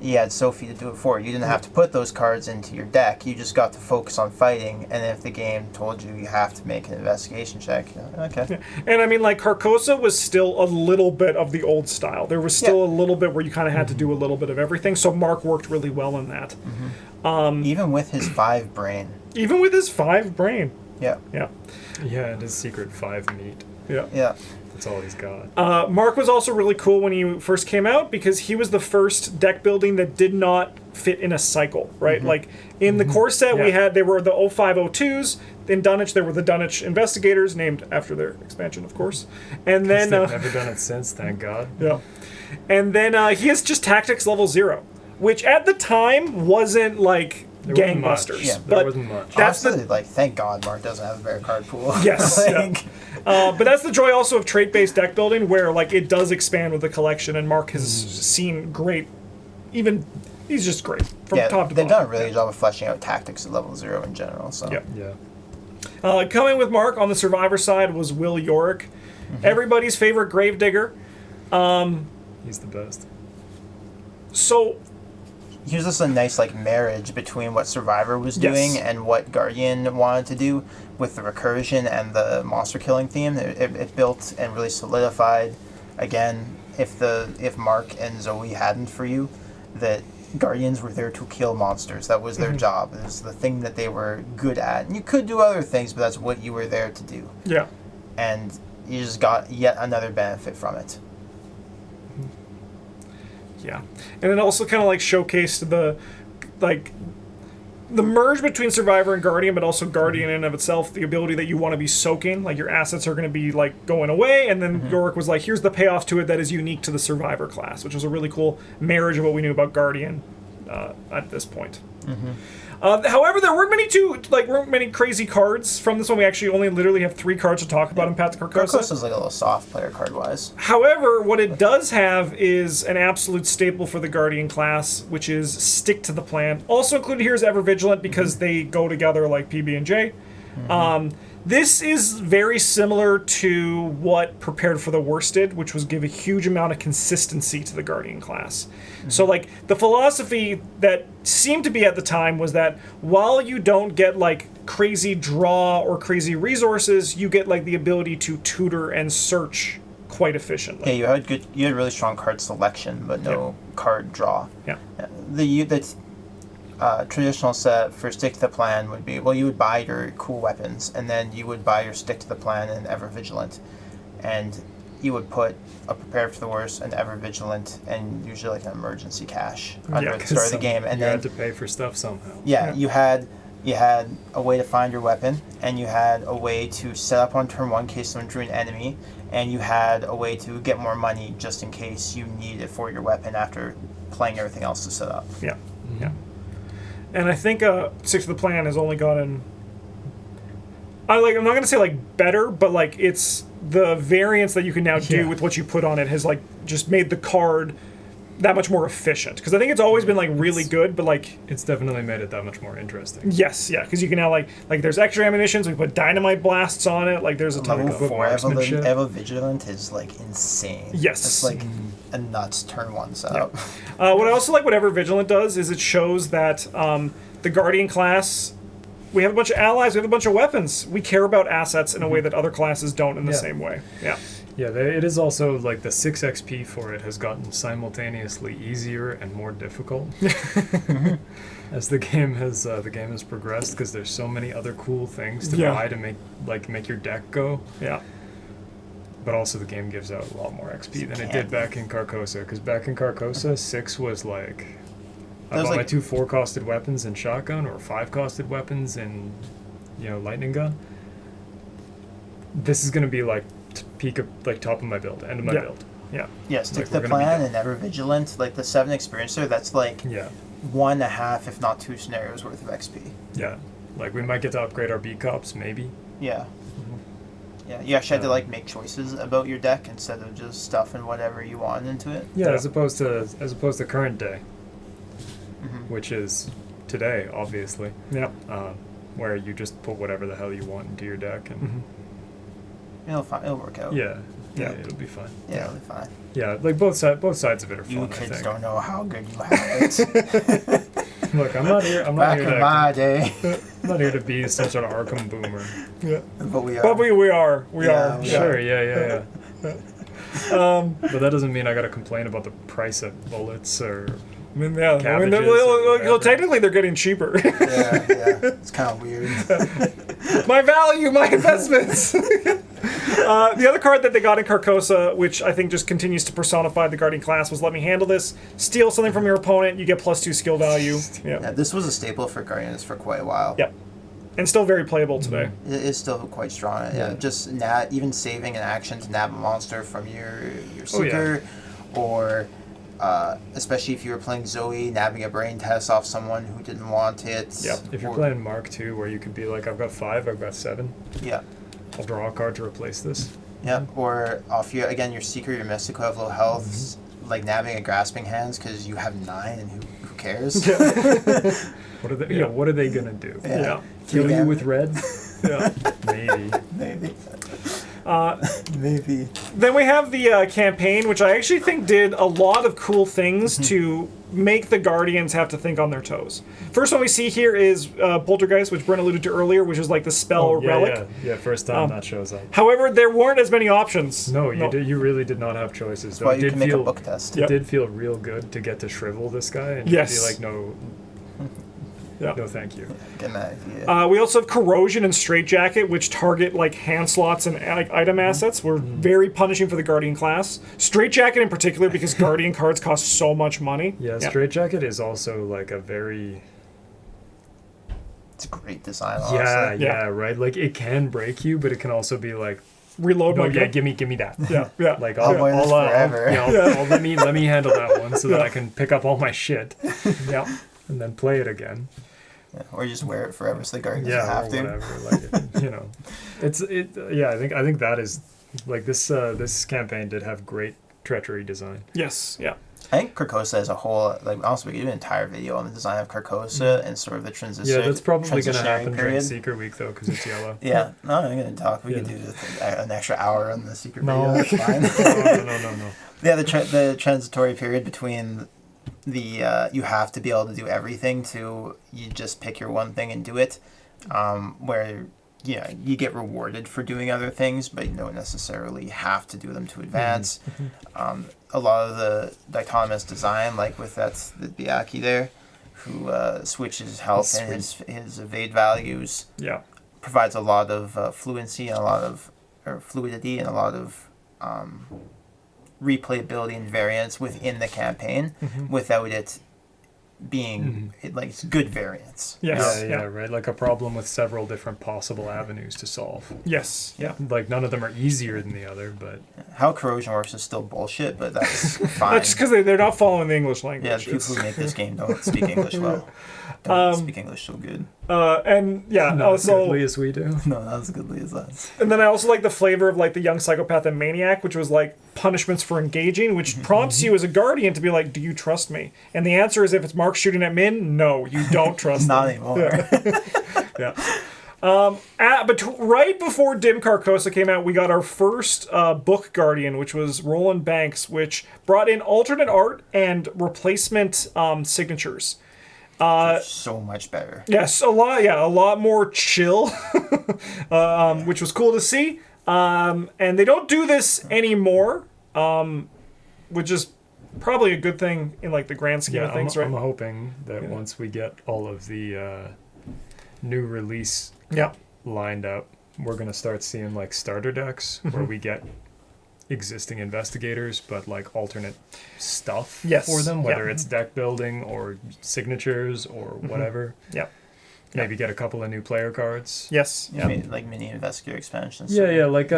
he had Sophie to do it for you. You didn't have to put those cards into your deck. You just got to focus on fighting, and if the game told you you have to make an investigation check, okay. Yeah. And I mean, like, Carcosa was still a little bit of the old style. There was still a little bit where you kind of had to do a little bit of everything, so Mark worked really well in that. Even with his 5 brain. Even with his 5 brain. Yeah. Yeah. Yeah, and his secret 5 meat. Yeah. Yeah. That's all he's got. Mark was also really cool when he first came out because he was the first deck building that did not fit in a cycle, right? Like in the core set, they were the 0502s. In Dunwich, there were the Dunwich Investigators, named after their expansion, of course. And then They've never done it since, thank God. yeah. And then he has just Tactics level 0, which at the time wasn't like There wasn't gangbusters. much. Yeah, There but wasn't much. that's Honestly, like, thank God Mark doesn't have a better card pool. Yes, Like, but that's the joy also of trait-based deck building, where like it does expand with the collection, and Mark has seen great. Even he's just great from yeah, top to they've bottom. done a really good job of fleshing out tactics at level 0 in general. So Yeah. Yeah. Coming with Mark on the Survivor side was Will Yorick, everybody's favorite Gravedigger. He's the best. So here's just a nice like marriage between what Survivor was Yes. doing and what Guardian wanted to do with the recursion and the monster killing theme. It built and really solidified. Again, if Mark and Zoe hadn't for you, that Guardians were there to kill monsters. That was their job. It was the thing that they were good at. And you could do other things, but that's what you were there to do. yeah. And you just got yet another benefit from it. Yeah, and it also kind of like showcased the merge between Survivor and Guardian, but also Guardian in and of itself, the ability that you want to be soaking, like your assets are going to be like going away, and then Yorick was like, here's the payoff to it that is unique to the Survivor class, which was a really cool marriage of what we knew about Guardian at this point. However, there weren't many crazy cards from this one. We actually only literally have 3 cards to talk about in Path to Carcosa. Carcosa's like a little soft player card-wise. However, what it does have is an absolute staple for the Guardian class, which is Stick to the Plan. Also included here is Ever Vigilant because they go together like PB and J. This is very similar to what Prepared for the Worst did, which was give a huge amount of consistency to the Guardian class. So, like, the philosophy that seemed to be at the time was that while you don't get, like, crazy draw or crazy resources, you get, like, the ability to tutor and search quite efficiently. Yeah, you had really strong card selection, but no card draw. Yeah. The traditional set for Stick to the Plan would be, well, you would buy your cool weapons, and then you would buy your Stick to the Plan and Ever Vigilant, and you would put a Prepared for the Worst, an Ever Vigilant, and usually like an emergency cache under the start of the game, and you then had to pay for stuff somehow. yeah, you had a way to find your weapon, and you had a way to set up on turn 1 in case someone drew an enemy, and you had a way to get more money just in case you need it for your weapon after playing everything else to set up. Yeah. Yeah. And I think Stick to the Plan has only gotten... I'm not going to say, like, better, but, like, it's the variance that you can now do with what you put on it has, like, just made the card that much more efficient. Because I think it's always been, like, really good, but, like... It's definitely made it that much more interesting. Yes, yeah, because you can now, like there's extra ammunitions, we put dynamite blasts on it, like, there's a ton of... marksmanship. Evo Vigilant is, like, insane. Yes. It's, like, a nuts turn 1 setup. What I also like whatever Vigilant does is it shows that the Guardian class, we have a bunch of allies, we have a bunch of weapons. We care about assets in a way that other classes don't in the same way. Yeah. Yeah, it is also like the 6 XP for it has gotten simultaneously easier and more difficult as the game has progressed, because there's so many other cool things to buy to make your deck go. Yeah. But also the game gives out a lot more XP than it did back in Carcosa, because back in Carcosa, 6 was like... I bought my 2 4-costed weapons in shotgun, or 5-costed weapons in, lightning gun. This is going to be like peak of, like, top of my build, end of my build. Yeah. Yeah, Stick Like, to the we're gonna be Plan done. and Ever Vigilant, like the 7 Experiencer, that's like 1.5, if not 2 scenarios worth of XP. Yeah. Like, we might get to upgrade our B-Cops, maybe. Yeah. Yeah, you actually had to like make choices about your deck instead of just stuffing whatever you want into it. Yeah, as opposed to current day, which is today, obviously. Yeah. Where you just put whatever the hell you want into your deck, and It'll work out. yeah, Yeah, it'll be fun. Yeah, it'll be fine. Yeah, like both sides of it are fun. You I kids think. don't know how good you have it. Look, I'm not here. I'm not Back here in my to. day. I'm not here to be some sort of Arkham boomer. Yeah. But we are. But we are. Yeah, we Sure. Yeah. But that doesn't mean I gotta complain about the price of bullets or. I mean, yeah. Cabbages or well, whatever. technically they're getting cheaper. Yeah. It's kind of weird. My value, my investments. The other card that they got in Carcosa, which I think just continues to personify the Guardian class, was let me handle this. Steal something from your opponent, you get +2 skill value. Yeah, this was a staple for Guardians for quite a while. Yep. And still very playable today. It is still quite strong. Yeah, just even saving an action to nab a monster from your Seeker, or especially if you were playing Zoe, nabbing a brain test off someone who didn't want it. Yep. If you're playing Mark II, where you could be like, I've got 5, I've got 7. Yeah. I'll draw a card to replace this. Yeah, or off your Seeker, your Mystic who have low health, like nabbing a Grasping Hands because you have 9 and who cares? What are they? What are they gonna do? Yeah. Kill you with red? Yeah. Maybe. Maybe. Then we have the campaign, which I actually think did a lot of cool things to make the Guardians have to think on their toes. First one we see here is Poltergeist, which Bryn alluded to earlier, which is like the spell relic. Yeah, first time that shows up. However, there weren't as many options. No, you really did not have choices. That's why you can make a book test. It did feel real good to get to shrivel this guy and be like, no, thank you. Get mad if you. We also have Corrosion and Straitjacket, which target like hand slots and item assets. Were very punishing for the Guardian class. Straitjacket in particular, because Guardian cards cost so much money. Yeah, Straitjacket is also like a very... It's a great design, honestly. Yeah, right? Like, it can break you, but it can also be like, Reload my gun. give me that. Yeah. Like, I'll wear this forever. let me handle that one so that I can pick up all my shit. Yeah. And then play it again. Yeah, or just wear it forever so the Guardian doesn't Yeah, have or to. whatever. Like, I think that is like this campaign did have great treachery design. Yes. Yeah. I think Carcosa as a whole, like honestly, we could do an entire video on the design of Carcosa and sort of the transition. Yeah, that's probably going to happen during period. Seeker Week though, because it's yellow. Yeah, no, I'm going to talk. We could do an extra hour on the Seeker No. video. That's fine. No. Yeah, the transitory period between the you have to be able to do everything to you just pick your one thing and do it, where you get rewarded for doing other things, but you don't necessarily have to do them to advance. A lot of the autonomous design, like with the Biaki there, who switches health and his evade values, provides a lot of fluency and a lot of fluidity and a lot of replayability and variance within the campaign without it being like it's good variance. Yes. Yeah, right. Like a problem with several different possible avenues to solve. Yes. Yeah. Like none of them are easier than the other, but How corrosion works is still bullshit, but that's fine. That's just because they're not following the English language. Yeah, the people who make this game don't speak English well. Don't speak English so good. not also, as goodly as we do. No, not as goodly as us. and then I also like the flavor of like the young psychopath and maniac, which was like punishments for engaging, which prompts you as a guardian to be like, do you trust me? And the answer is, if it's Mark shooting at Min, no, you don't trust Not them. anymore. But right before Dim Carcosa came out, we got our first book Guardian, which was Roland Banks, which brought in alternate art and replacement signatures. So much better. Yes, a lot more chill, which was cool to see. And they don't do this anymore, which is probably a good thing in like the grand scheme of things, right? I'm hoping that once we get all of the new release lined up, we're gonna start seeing like starter decks where we get existing investigators, but like alternate stuff for them, whether it's deck building or signatures or whatever. Maybe get a couple of new player cards. Yes. Like mini investigator expansions. Like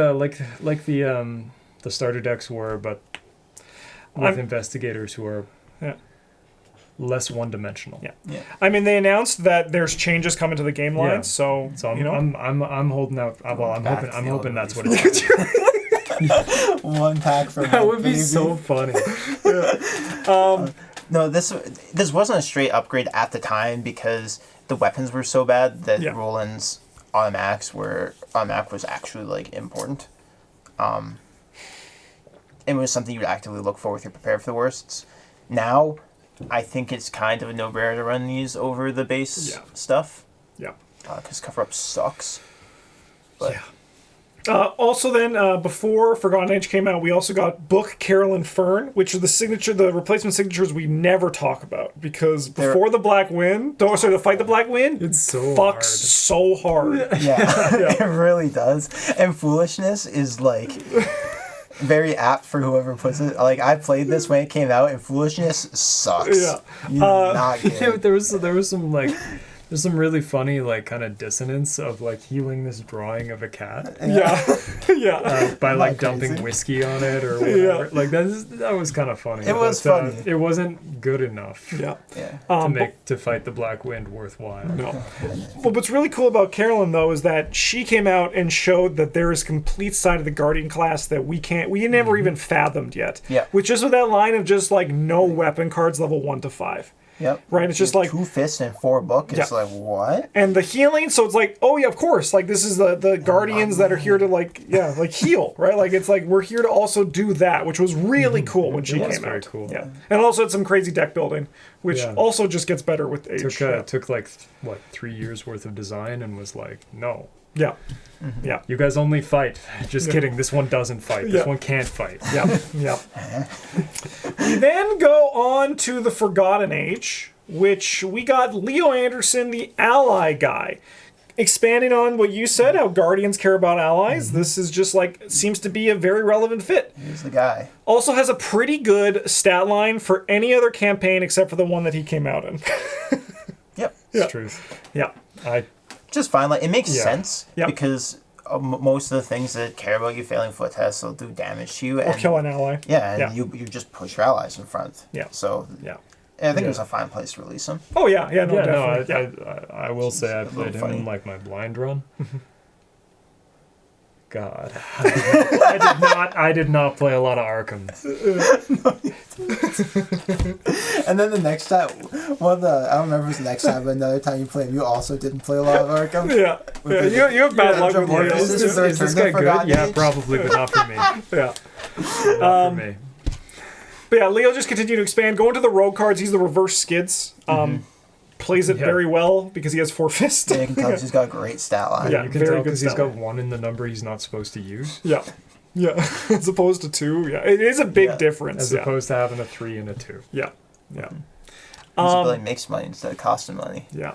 the starter decks were, but with investigators who are less one-dimensional. Yeah. I mean, they announced that there's changes coming to the game line, so I'm holding out. I'm hoping that's what it is. One pack for that would be so funny. No, this wasn't a straight upgrade at the time because the weapons were so bad that Roland's automatic was actually like important. it was something you would actively look for with your prepare for the worsts. Now, I think it's kind of a no-brainer to run these over the base stuff. Yeah. Because cover-up sucks. But Yeah. Also then, before Forgotten Age came out, we also got Book, Carolyn Fern, which are the replacement signatures we never talk about. Because before the Black Wind, the Fight the Black Wind, It's so fucks hard. so hard. yeah, it really does. And Foolishness is like very apt for whoever puts it. Like, I played this when it came out, and Foolishness sucks. Yeah. Not Yeah, good. there was some like there's some really funny like kind of dissonance of like healing this drawing of a cat Yeah. by like Not dumping crazy. whiskey on it or whatever. Like that was kind of funny. It was but, funny. It wasn't good enough Yeah. Yeah. to fight the Black Wind worthwhile. No. Well, what's really cool about Carolyn, though, is that she came out and showed that there is a complete side of the Guardian class that we never even fathomed yet. Yeah. Which is with that line of just like no weapon cards level 1 to 5. Yep. Right? It's just like 2 fists and 4 book. It's Yeah. like, what? and the healing, so it's like, oh yeah, of course, like this is the Guardians that are here to like heal, right? Like it's like we're here to also do that, which was really cool when she was came very out. cool. Yeah, and also had some crazy deck building, which Yeah. also just gets better with age. Took like 3 years worth of design and was like, no, Yeah, yeah, you guys only fight. Just kidding. This one doesn't fight. This Yeah. one can't fight. yeah, yeah. We then go on to the Forgotten Age, which we got Leo Anderson, the ally guy. Expanding on what you said, how Guardians care about allies, this is just like, seems to be a very relevant fit. He's the guy. Also has a pretty good stat line for any other campaign except for the one that he came out in. Yep. It's truth. Yeah. Just fine. Like, it makes Yeah. sense Yep. because most of the things that care about you failing foot tests will do damage to you. Or And, kill an ally. yeah, and Yeah. you just push your allies in front. Yeah. So Yeah. I think it Yeah. was a fine place to release him. Oh, yeah. Yeah, no, Yeah, definitely. I will say I a little played him funny. in like my blind run. God, I did not play a lot of Arkham. And then the next time, I don't remember if it was the next time, but another time you played him, you also didn't play a lot of Arkham. Yeah. Yeah, you have bad luck with Morpheus. Leos. This is the Is this Return guy to good? Forgotten Yeah, Age. probably, but not for me. Yeah. Not for me. But yeah, Leo just continued to expand. Going to the rogue cards, he's the reverse skids. Plays it Yeah. very well because he has 4 fists. Yeah, you can tell he's got a great stat line. Yeah. You can very tell good because he's style. got 1 in the number he's not supposed to use, Yeah. Yeah. As opposed to 2. Yeah. It is a big Yeah. difference. as Yeah. opposed to having a 3 and a 2. Yeah. Yeah. His ability makes money instead of costing money. Yeah.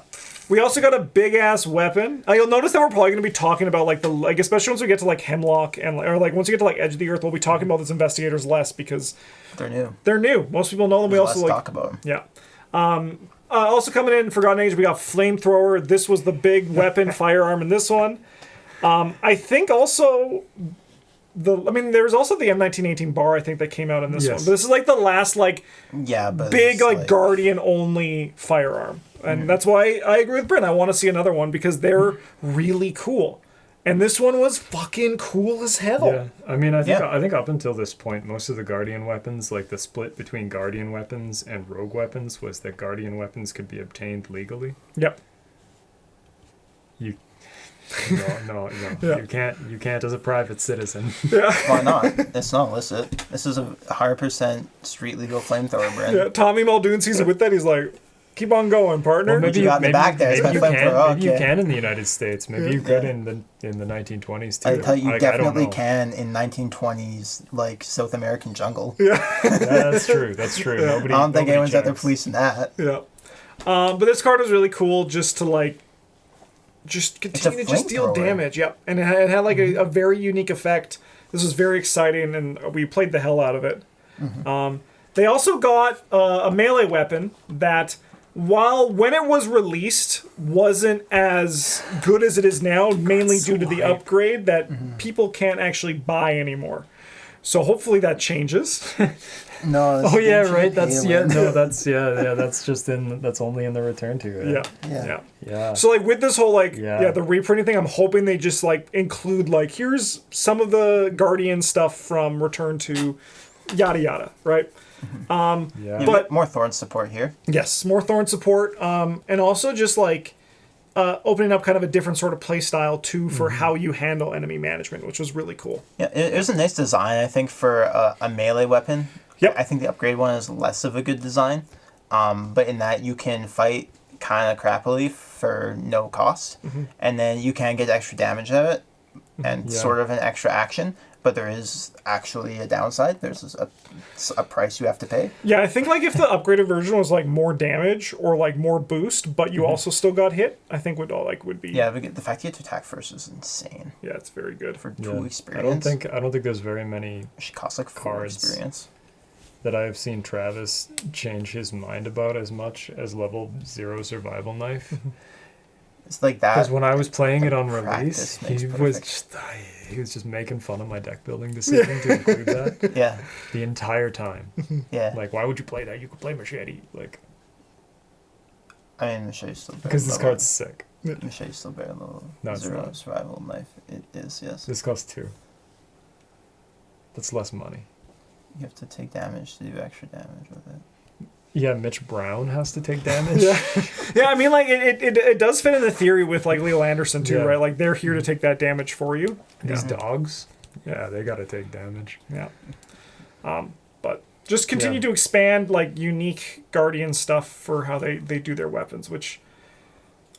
We also got a big ass weapon. You'll notice that we're probably going to be talking about especially once we get to like Hemlock and or like once you get to like Edge of the Earth, we'll be talking about those investigators less because They're new. they're new. Most people know them. We There's also less like talk about him. yeah. Also coming in Forgotten Age, we got Flamethrower. This was the big weapon firearm in this one. I think also there's also the M1918 bar I think that came out in this Yes. one. But this is like the last like Yeah, but big it's like Guardian only firearm. And that's why I agree with Bryn. I want to see another one because they're really cool. And this one was fucking cool as hell. Yeah, I mean, I Yeah. think up until this point, most of the Guardian weapons, like the split between Guardian weapons and Rogue weapons, was that Guardian weapons could be obtained legally. Yep. No, Yeah. you can't as a private citizen. Why not? It's not illicit. This is a 100% street legal flamethrower brand. Yeah. Tommy Muldoon sees it with that. He's like, keep on going, partner. What you got in the back there? It's maybe my you flamethrower. can. Maybe you Okay. can in the United States. Maybe you could in the 1920s too. I tell you, Like, definitely I don't know. can in 1920s, like South American jungle. Yeah, that's true. That's true. Nobody. I don't think nobody anyone's out there checks. policing that. Yeah. But this card was really cool just to like just a continue to just deal flamethrower. damage. Yep. And it had like a very unique effect. This was very exciting and we played the hell out of it. They also got a melee weapon that when it was released wasn't as good as it is now, mainly due to the upgrade that people can't actually buy anymore. So hopefully that changes. No. Oh yeah, right. That's That's only in the return to it. Yeah. Yeah. So like with this whole Yeah. the reprinting thing, I'm hoping they just like include like here's some of the Guardian stuff from Return to yada yada, right? Yeah. But- more Thorn support here. Yes, more Thorn support, and also just like opening up kind of a different sort of play style too for how you handle enemy management, which was really cool. Yeah, it was a nice design, I think, for a melee weapon. Yep. I think the upgrade one is less of a good design, but in that you can fight kind of crappily for no cost, and then you can get extra damage out of it, and sort of an extra action. But there is actually a downside. There's a price you have to pay. Yeah, I think like if the upgraded version was like more damage or like more boost, but you also still got hit, I think would be. Yeah, but the fact you get to attack first is insane. Yeah, it's very good. For 2 experience. I don't think there's very many it should cost like 4 cards experience. that I have seen Travis change his mind about as much as level 0 survival knife. It's like that. Because when I was playing it on practice release, makes he was just making fun of my deck building decision to include that Yeah, the entire time. yeah. Like, why would you play that? You could play Machete. Like, I mean, Machete's still better. because this card's sick. Machete's still better than No, it's 0 not. survival knife. It is, yes. This costs 2. That's less money. You have to take damage to do extra damage with it. Yeah, Mitch Brown has to take damage. Yeah, I mean, like it does fit in the theory with like Leo Anderson too, Yeah. right? Like they're here to take that damage for you. These dogs, yeah, they got to take damage. Yeah. But just continue to expand like unique Guardian stuff for how they do their weapons, which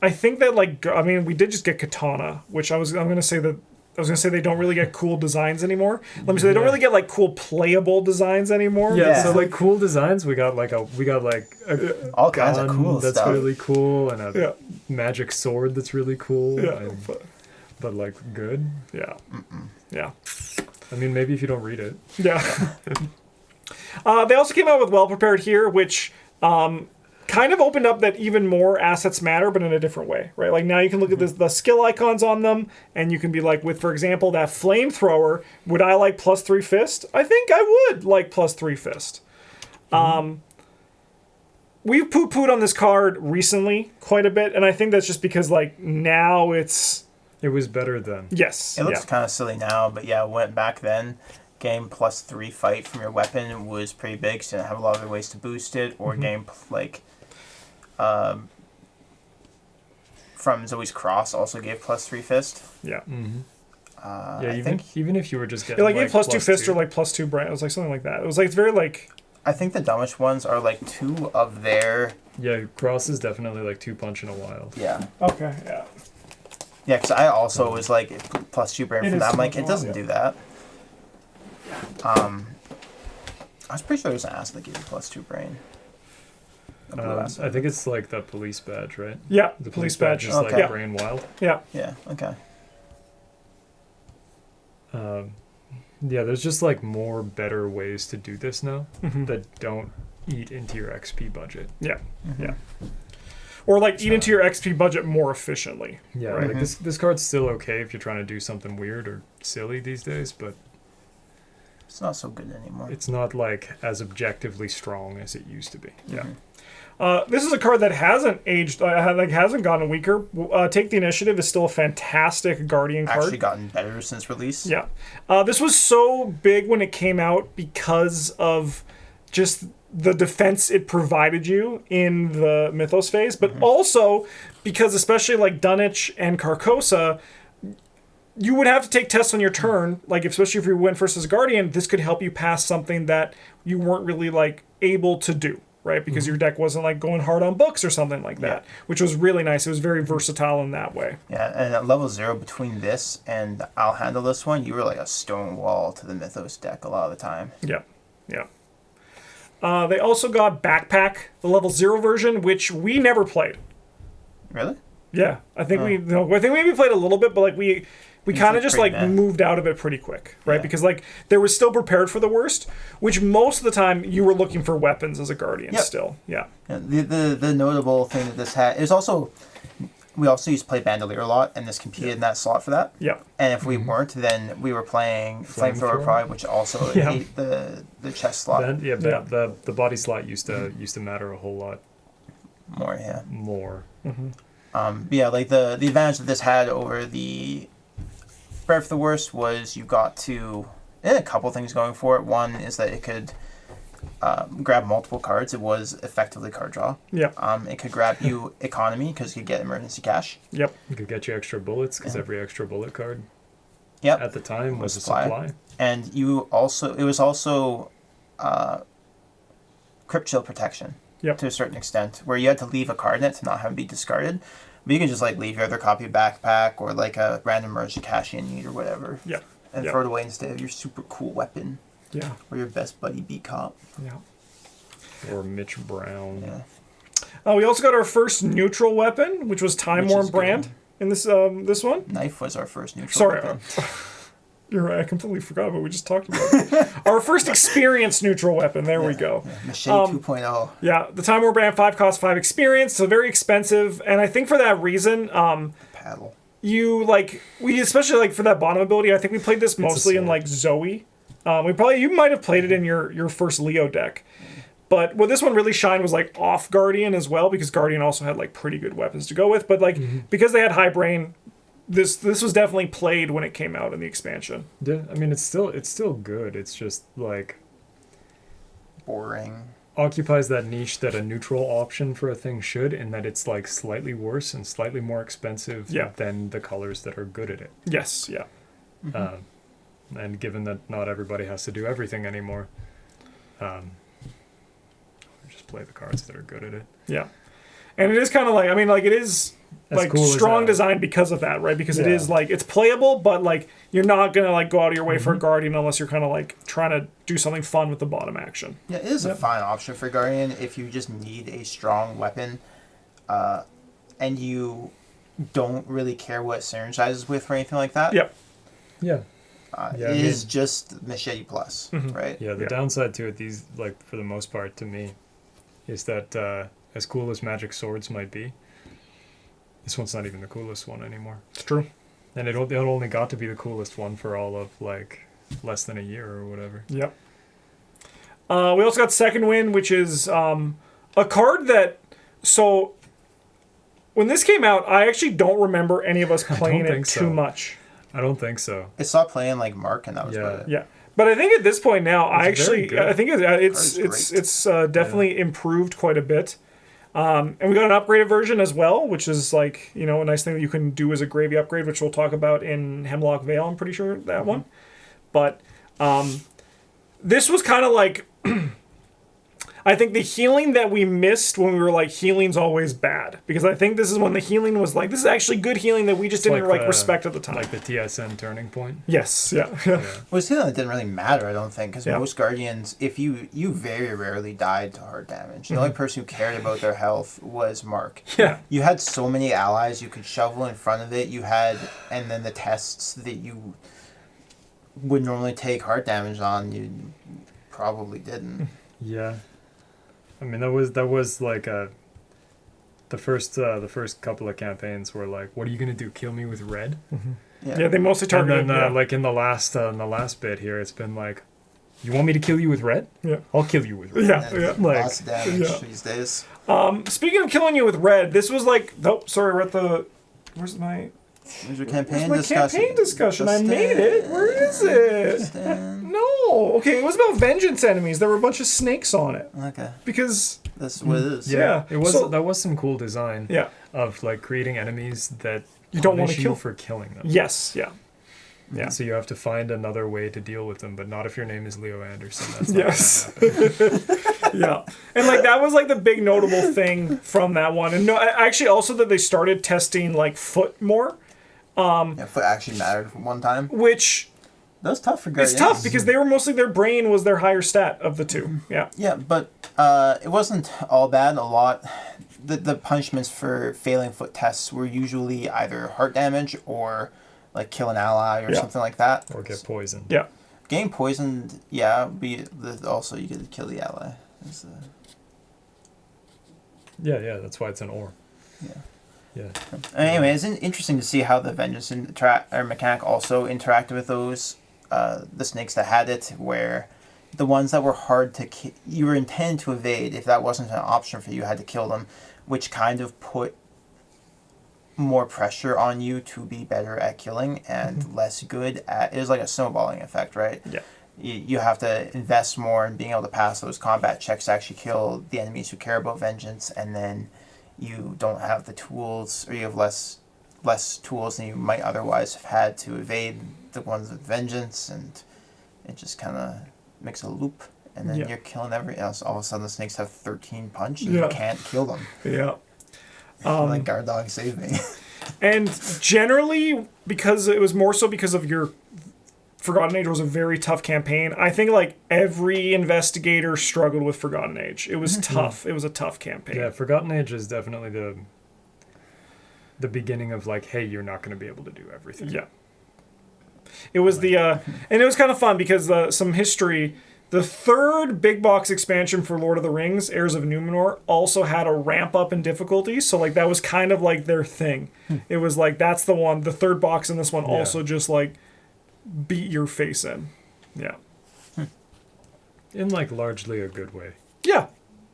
I think that like I mean we did just get Katana, which I'm gonna say they don't really get cool designs anymore. Let me say they don't really get like cool playable designs anymore. Yeah, Yeah. so like cool designs, we got like a All kinds of gun cool that's stuff. really cool, and a magic sword that's really cool. Yeah. But like good. Yeah. Yeah. I mean, maybe if you don't read it. Yeah. They also came out with Well Prepared here, which kind of opened up that even more assets matter, but in a different way, right? Like now you can look at the skill icons on them, and you can be like, with, for example, that flamethrower, would I like +3 fist? I think I would like +3 fist. We've poo-pooed on this card recently quite a bit, and I think that's just because like now it was better then. Yes. It looks kind of silly now, but yeah, went back then. Game +3 fight from your weapon was pretty big, so you didn't have a lot of ways to boost it, or game from Zoe's Cross also gave +3 fist. Yeah. Yeah, even if you were just Yeah, getting like like +2 fist or like +2 brand. It was like something like that. It was like it's very like. I think the dumbest ones are like 2 of their. Yeah, Cross is definitely like 2 punch in a while. Yeah. Okay. Yeah. Yeah, because I also was like +2 brain It from is that. I'm too like, much it doesn't more, do that. I was pretty sure there was an ass that gave you +2 brain. A blue ass. I think it's like the police badge, right? Yeah. The police badge. is Okay. like brain wild. Yeah. Yeah. Okay. Yeah, there's just like more better ways to do this now Mm-hmm. that don't eat into your XP budget. Yeah. Yeah. Or like eat into your XP budget more efficiently. Yeah, Right. like this card's still okay if you're trying to do something weird or silly these days, but It's not so good anymore. it's not like as objectively strong as it used to be. Yeah. This is a card that hasn't aged, hasn't gotten weaker. Take the Initiative is still a fantastic Guardian card. Actually gotten better since release. Yeah. This was so big when it came out because of just the defense it provided you in the Mythos phase, but also because especially like Dunwich and Carcosa, you would have to take tests on your turn, like especially if you went first as a Guardian, this could help you pass something that you weren't really like able to do, right? Because your deck wasn't like going hard on books or something like that, which was really nice. It was very versatile in that way. Yeah, and at level 0 between this and I'll handle this one, you were like a stone wall to the Mythos deck a lot of the time. Yeah. Yeah. They also got Backpack, the level 0 version, which we never played. Really? Yeah, I think we maybe played a little bit, but like we kind of just pretty like meh. moved out of it pretty quick, right? Yeah. Because like they were still prepared for the worst, which most of the time you were looking for weapons as a Guardian Yep. still. Yeah. Yeah, the notable thing that this had is also we also used to play Bandolier a lot, and this competed in that slot for that. Yeah. And if we weren't, then we were playing Flamethrower Pride, which also ate the chest slot The body slot used to matter a whole lot more. Yeah. more. But yeah, like the advantage that this had over the Prepared for the Worst was you got to. It had a couple things going for it. One is that it could grab multiple cards. It was effectively card draw. Yeah. It could grab you economy because you could get emergency cash. Yep. You could get you extra bullets because every extra bullet card Yep. at the time was a supply. And it was also crypt shield protection. Yep. To a certain extent, where you had to leave a card in it to not have it be discarded. But you can just like leave your other copy backpack or like a random emergency cash you need or whatever. Yeah. And throw it away instead of your super cool weapon. Yeah. Or your best buddy beat cop. Yeah. Or Mitch Brown. Yeah. We also got our first neutral weapon, which was Time Worn Brand in this one. Knife was our first neutral Sorry. weapon. You're right. I completely forgot what we just talked about. Our first experienced neutral weapon. There we go. Yeah. Machete 2.0. Yeah. The Time Worn Brand 5 cost 5 experience, so very expensive. And I think for that reason, Paddle. we especially like for that bottom ability, I think we played this mostly in like Zoe. You might have played it in your first Leo deck. But what this one really shined was like off Guardian as well, because Guardian also had like pretty good weapons to go with. But like because they had high brain, this was definitely played when it came out in the expansion. Yeah, I mean it's still good. It's just like Boring. occupies that niche that a neutral option for a thing should, in that it's like slightly worse and slightly more expensive than the colors that are good at it. Yes, yeah. And given that not everybody has to do everything anymore, just play the cards that are good at it. Yeah. And it is kind of like, I mean, like it is As like cool as strong that. design because of that, right? Because it is like, it's playable, but like you're not going to like go out of your way for a Guardian unless you're kind of like trying to do something fun with the bottom action. Yeah, it is a fine option for Guardian if you just need a strong weapon and you don't really care what it synergizes with or anything like that. Yep. Yeah. It is just Machete Plus, right? Yeah, the downside to it, these, like, for the most part, to me, is that as cool as Magic Swords might be, this one's not even the coolest one anymore. It's true. And it only got to be the coolest one for all of, like, less than a year or whatever. Yep. We also got Second Wind, which is a card that... So, when this came out, I actually don't remember any of us playing it too much. I don't think so. It stopped playing like Mark, and that was about it. Yeah. But I think at this point now, I think It's it's definitely improved quite a bit. And we got an upgraded version as well, which is like, you know, a nice thing that you can do as a gravy upgrade, which we'll talk about in Hemlock Vale, I'm pretty sure, that one. But this was kind of like... I think the healing that we missed when we were like, healing's always bad. Because I think this is when the healing was like, this is actually good healing that we just didn't like respect at the time. Like the TSN turning point? Yes, yeah. Well, it's healing that didn't really matter, I don't think, because most Guardians, if you very rarely died to hard damage. The only person who cared about their health was Mark. Yeah. You had so many allies you could shovel in front of it. You had, and then the tests that you would normally take hard damage on, you probably didn't. Yeah. I mean, that was like the first couple of campaigns were like, what are you gonna do? Kill me with red? Yeah, they mostly targeted. And then like in the last bit here, it's been like, you want me to kill you with red? Yeah, I'll kill you with red. Yeah. Like, lots of damage these days. Speaking of killing you with red, this was like, sorry, we're at the. Where's my your campaign discussion? I made it. Where is it? No. Okay, it was about vengeance enemies. There were a bunch of snakes on it. Okay. Because that's what it is. Yeah. It was that was some cool design. Yeah. Of like creating enemies that you don't want to kill kill for killing them. Yes. Yeah. Yeah. So you have to find another way to deal with them, but not if your name is Leo Anderson. That's not Yeah. And like that was like the big notable thing from that one. And no, actually also that they started testing like foot more. Foot actually mattered for one time. Which that was tough for Guardians. It's tough because they were mostly their brain was their higher stat of the two. Yeah. Yeah, but it wasn't all bad. A lot. The punishments for failing foot tests were usually either heart damage or like kill an ally or something like that. Or get poisoned. Yeah. Getting poisoned, also you get to kill the ally. Yeah, that's why it's an or. Yeah. Anyway, it's interesting to see how the vengeance mechanic also interacted with those the snakes that had it, where the ones that were hard to kill, you were intended to evade. If that wasn't an option for you, you had to kill them, which kind of put more pressure on you to be better at killing and less good at. It was like a snowballing effect, right? Yeah. you have to invest more in being able to pass those combat checks to actually kill the enemies who care about vengeance, and then you don't have the tools, or you have less tools than you might otherwise have had to evade the ones with vengeance, and it just kind of makes a loop, and then you're killing every else. All of a sudden the snakes have 13 punch, and you can't kill them. Yeah. Like, guard dog, save me. And generally, because it was more so because of your Forgotten Age was a very tough campaign. I think like every investigator struggled with Forgotten Age. It was tough. It was a tough campaign. Yeah, Forgotten Age is definitely the beginning of like, hey, you're not going to be able to do everything. Yeah. It was and it was kind of fun because some history. The third big box expansion for Lord of the Rings, Heirs of Numenor, also had a ramp up in difficulty. So like that was kind of like their thing. It was like that's the one. The third box in this one also just like beat your face in. Yeah. In like largely a good way. Yeah.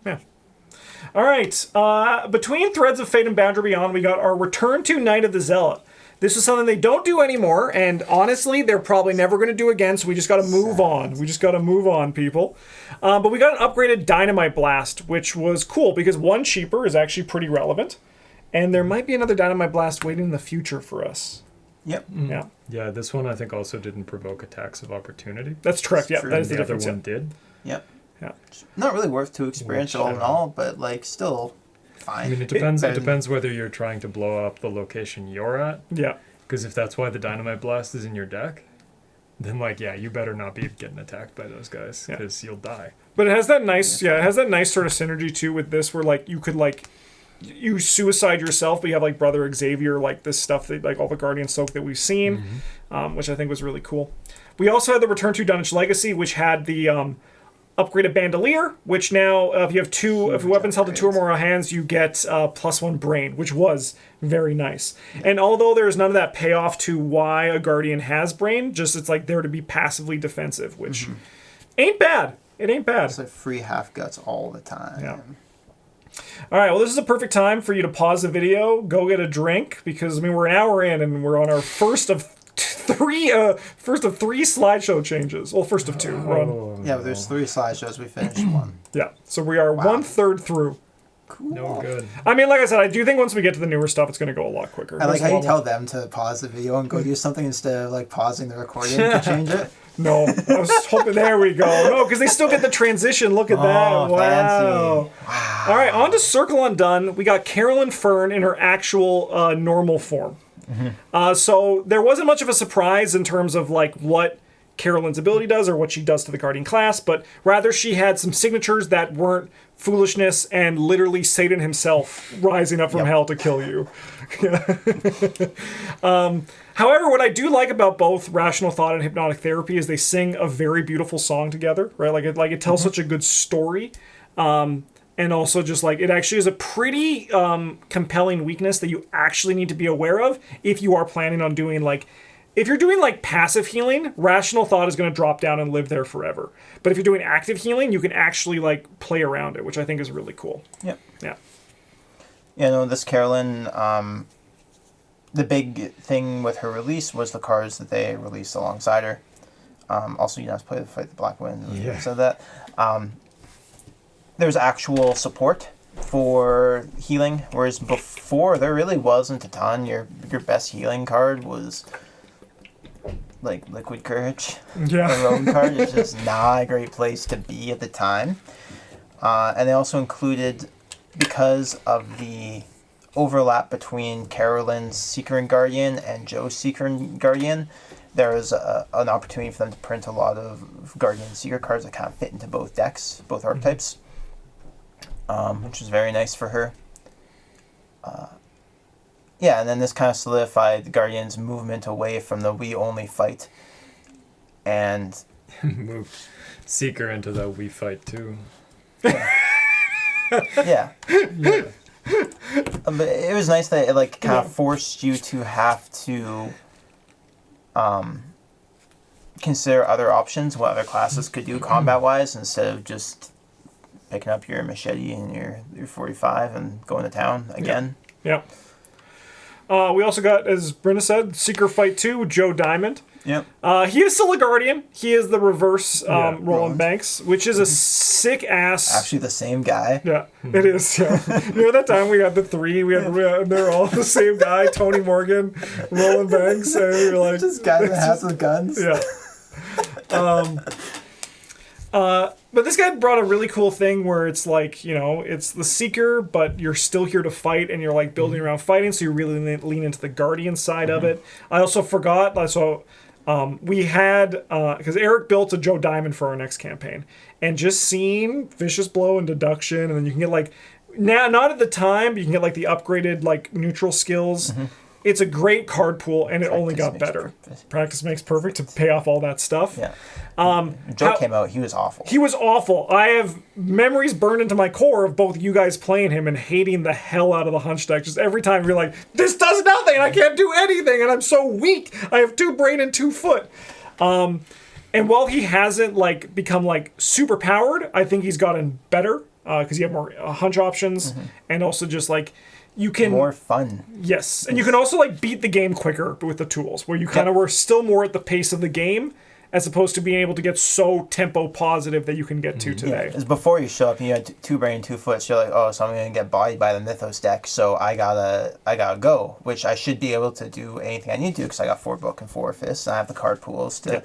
Yeah. All right. Between Threads of Fate and Boundary Beyond, we got our Return to Night of the Zealot. This is something they don't do anymore, and honestly, they're probably never going to do again, so we just got to move on. We just got to move on, people. But we got an upgraded Dynamite Blast, which was cool, because one cheaper is actually pretty relevant, and there might be another Dynamite Blast waiting in the future for us. Yep. Yeah. Yeah, this one I think also didn't provoke attacks of opportunity. That's correct, yeah. True. That is The the other difference. one did. Yep. Yeah. Not really worth 2 experience all in all, but like still fine. I mean, it depends. It depends whether you're trying to blow up the location you're at. Yeah. Because if that's why the Dynamite Blast is in your deck, then like, yeah, you better not be getting attacked by those guys, because you'll die. But it has that nice, it has that nice sort of synergy too with this, where like you could like, you suicide yourself, but you have like Brother Xavier, like this stuff that like all the Guardian Soak that we've seen, which I think was really cool. We also had the Return to Dunwich Legacy, which had the upgraded Bandolier, which now if you have if weapons held in 2 or more hands, you get +1 Brain, which was very nice. And although there's none of that payoff to why a Guardian has Brain, just it's like there to be passively defensive, which ain't bad. It ain't bad. It's like free half guts all the time. Yeah. All right, well, this is a perfect time for you to pause the video, go get a drink, because I mean we're an hour in and we're on our first of three slideshow changes. Well, first of 2. We're on, Yeah, but there's 3 slideshows. We finished 1. yeah, so we are 1/3 through. Cool. No good. I mean, like I said, I do think once we get to the newer stuff, it's going to go a lot quicker. I like There's how a you lot tell them to pause the video and go do something instead of like pausing the recording to change it. No, I was hoping. There we go. No, because they still get the transition. Look at that. Oh, Wow. fancy. Wow. All right, on to Circle Undone. We got Carolyn Fern in her actual normal form. So there wasn't much of a surprise in terms of like what Carolyn's ability does or what she does to the Guardian class, but rather she had some signatures that weren't foolishness and literally Satan himself rising up from hell to kill you. However, what I do like about both Rational Thought and Hypnotic Therapy is they sing a very beautiful song together, right? Like it tells such a good story. And also just like, it actually is a pretty compelling weakness that you actually need to be aware of if you are planning on doing like, if you're doing like passive healing, Rational Thought is going to drop down and live there forever. But if you're doing active healing, you can actually like play around it, which I think is really cool. Yep. Yeah. Yeah, no, this Carolyn, the big thing with her release was the cards that they released alongside her. Also, you know, to play the Fight the Black Wind. Yeah. So that there's actual support for healing, whereas before there really wasn't a ton. Your best healing card was like Liquid Courage. Yeah. The road card is just not a great place to be at the time. And they also included, because of the overlap between Carolyn's Seeker and Guardian and Joe's Seeker and Guardian, there was an opportunity for them to print a lot of Guardian and Seeker cards that kind of fit into both decks, both archetypes, which was very nice for her. Yeah, and then this kind of solidified the Guardian's movement away from the we only fight. And Moved Seeker into the we fight too. yeah. But it was nice that it like kind of forced you to have to consider other options, what other classes could do combat-wise, instead of just picking up your machete and your 45 and going to town again. Yeah. We also got, as Brynna said, Secret Fight 2 with Joe Diamond. Yep. He is still a Guardian. He is the reverse Roland Roland. Banks, which is a sick ass. Actually, the same guy. Yeah, it is. Yeah. Remember that time we had the three? They're all the same guy: Tony Morgan, Roland Banks, and we were like, Just guy that has with guns. yeah. But this guy brought a really cool thing where it's like, it's the Seeker, but you're still here to fight, and you're like building around fighting, so you really lean into the Guardian side of it. I also forgot, we had, because Eric built a Joe Diamond for our next campaign, and just seeing Vicious Blow and Deduction, and then you can get like, now, not at the time, but you can get like the upgraded like neutral skills. It's a great card pool, and it only got better. Practice makes perfect to pay off all that stuff. Yeah. Joe came out, he was awful. He was awful. I have memories burned into my core of both you guys playing him and hating the hell out of the Hunch deck. Just every time you're like, this does nothing, I can't do anything, and I'm so weak. I have 2 brain and 2 foot. And while he hasn't like become like super powered, I think he's gotten better because you have more Hunch options, and also just like, you can more fun. Yes, and you can also like beat the game quicker with the tools, where you kind of were still more at the pace of the game, as opposed to being able to get so tempo positive that you can get to today. Because before you show up, and you had 2 brain and 2 foot. So you're like, oh, so I'm gonna get bodied by the Mythos deck. So I gotta go, which I should be able to do anything I need to because I got 4 book and 4 fists, and I have the card pools to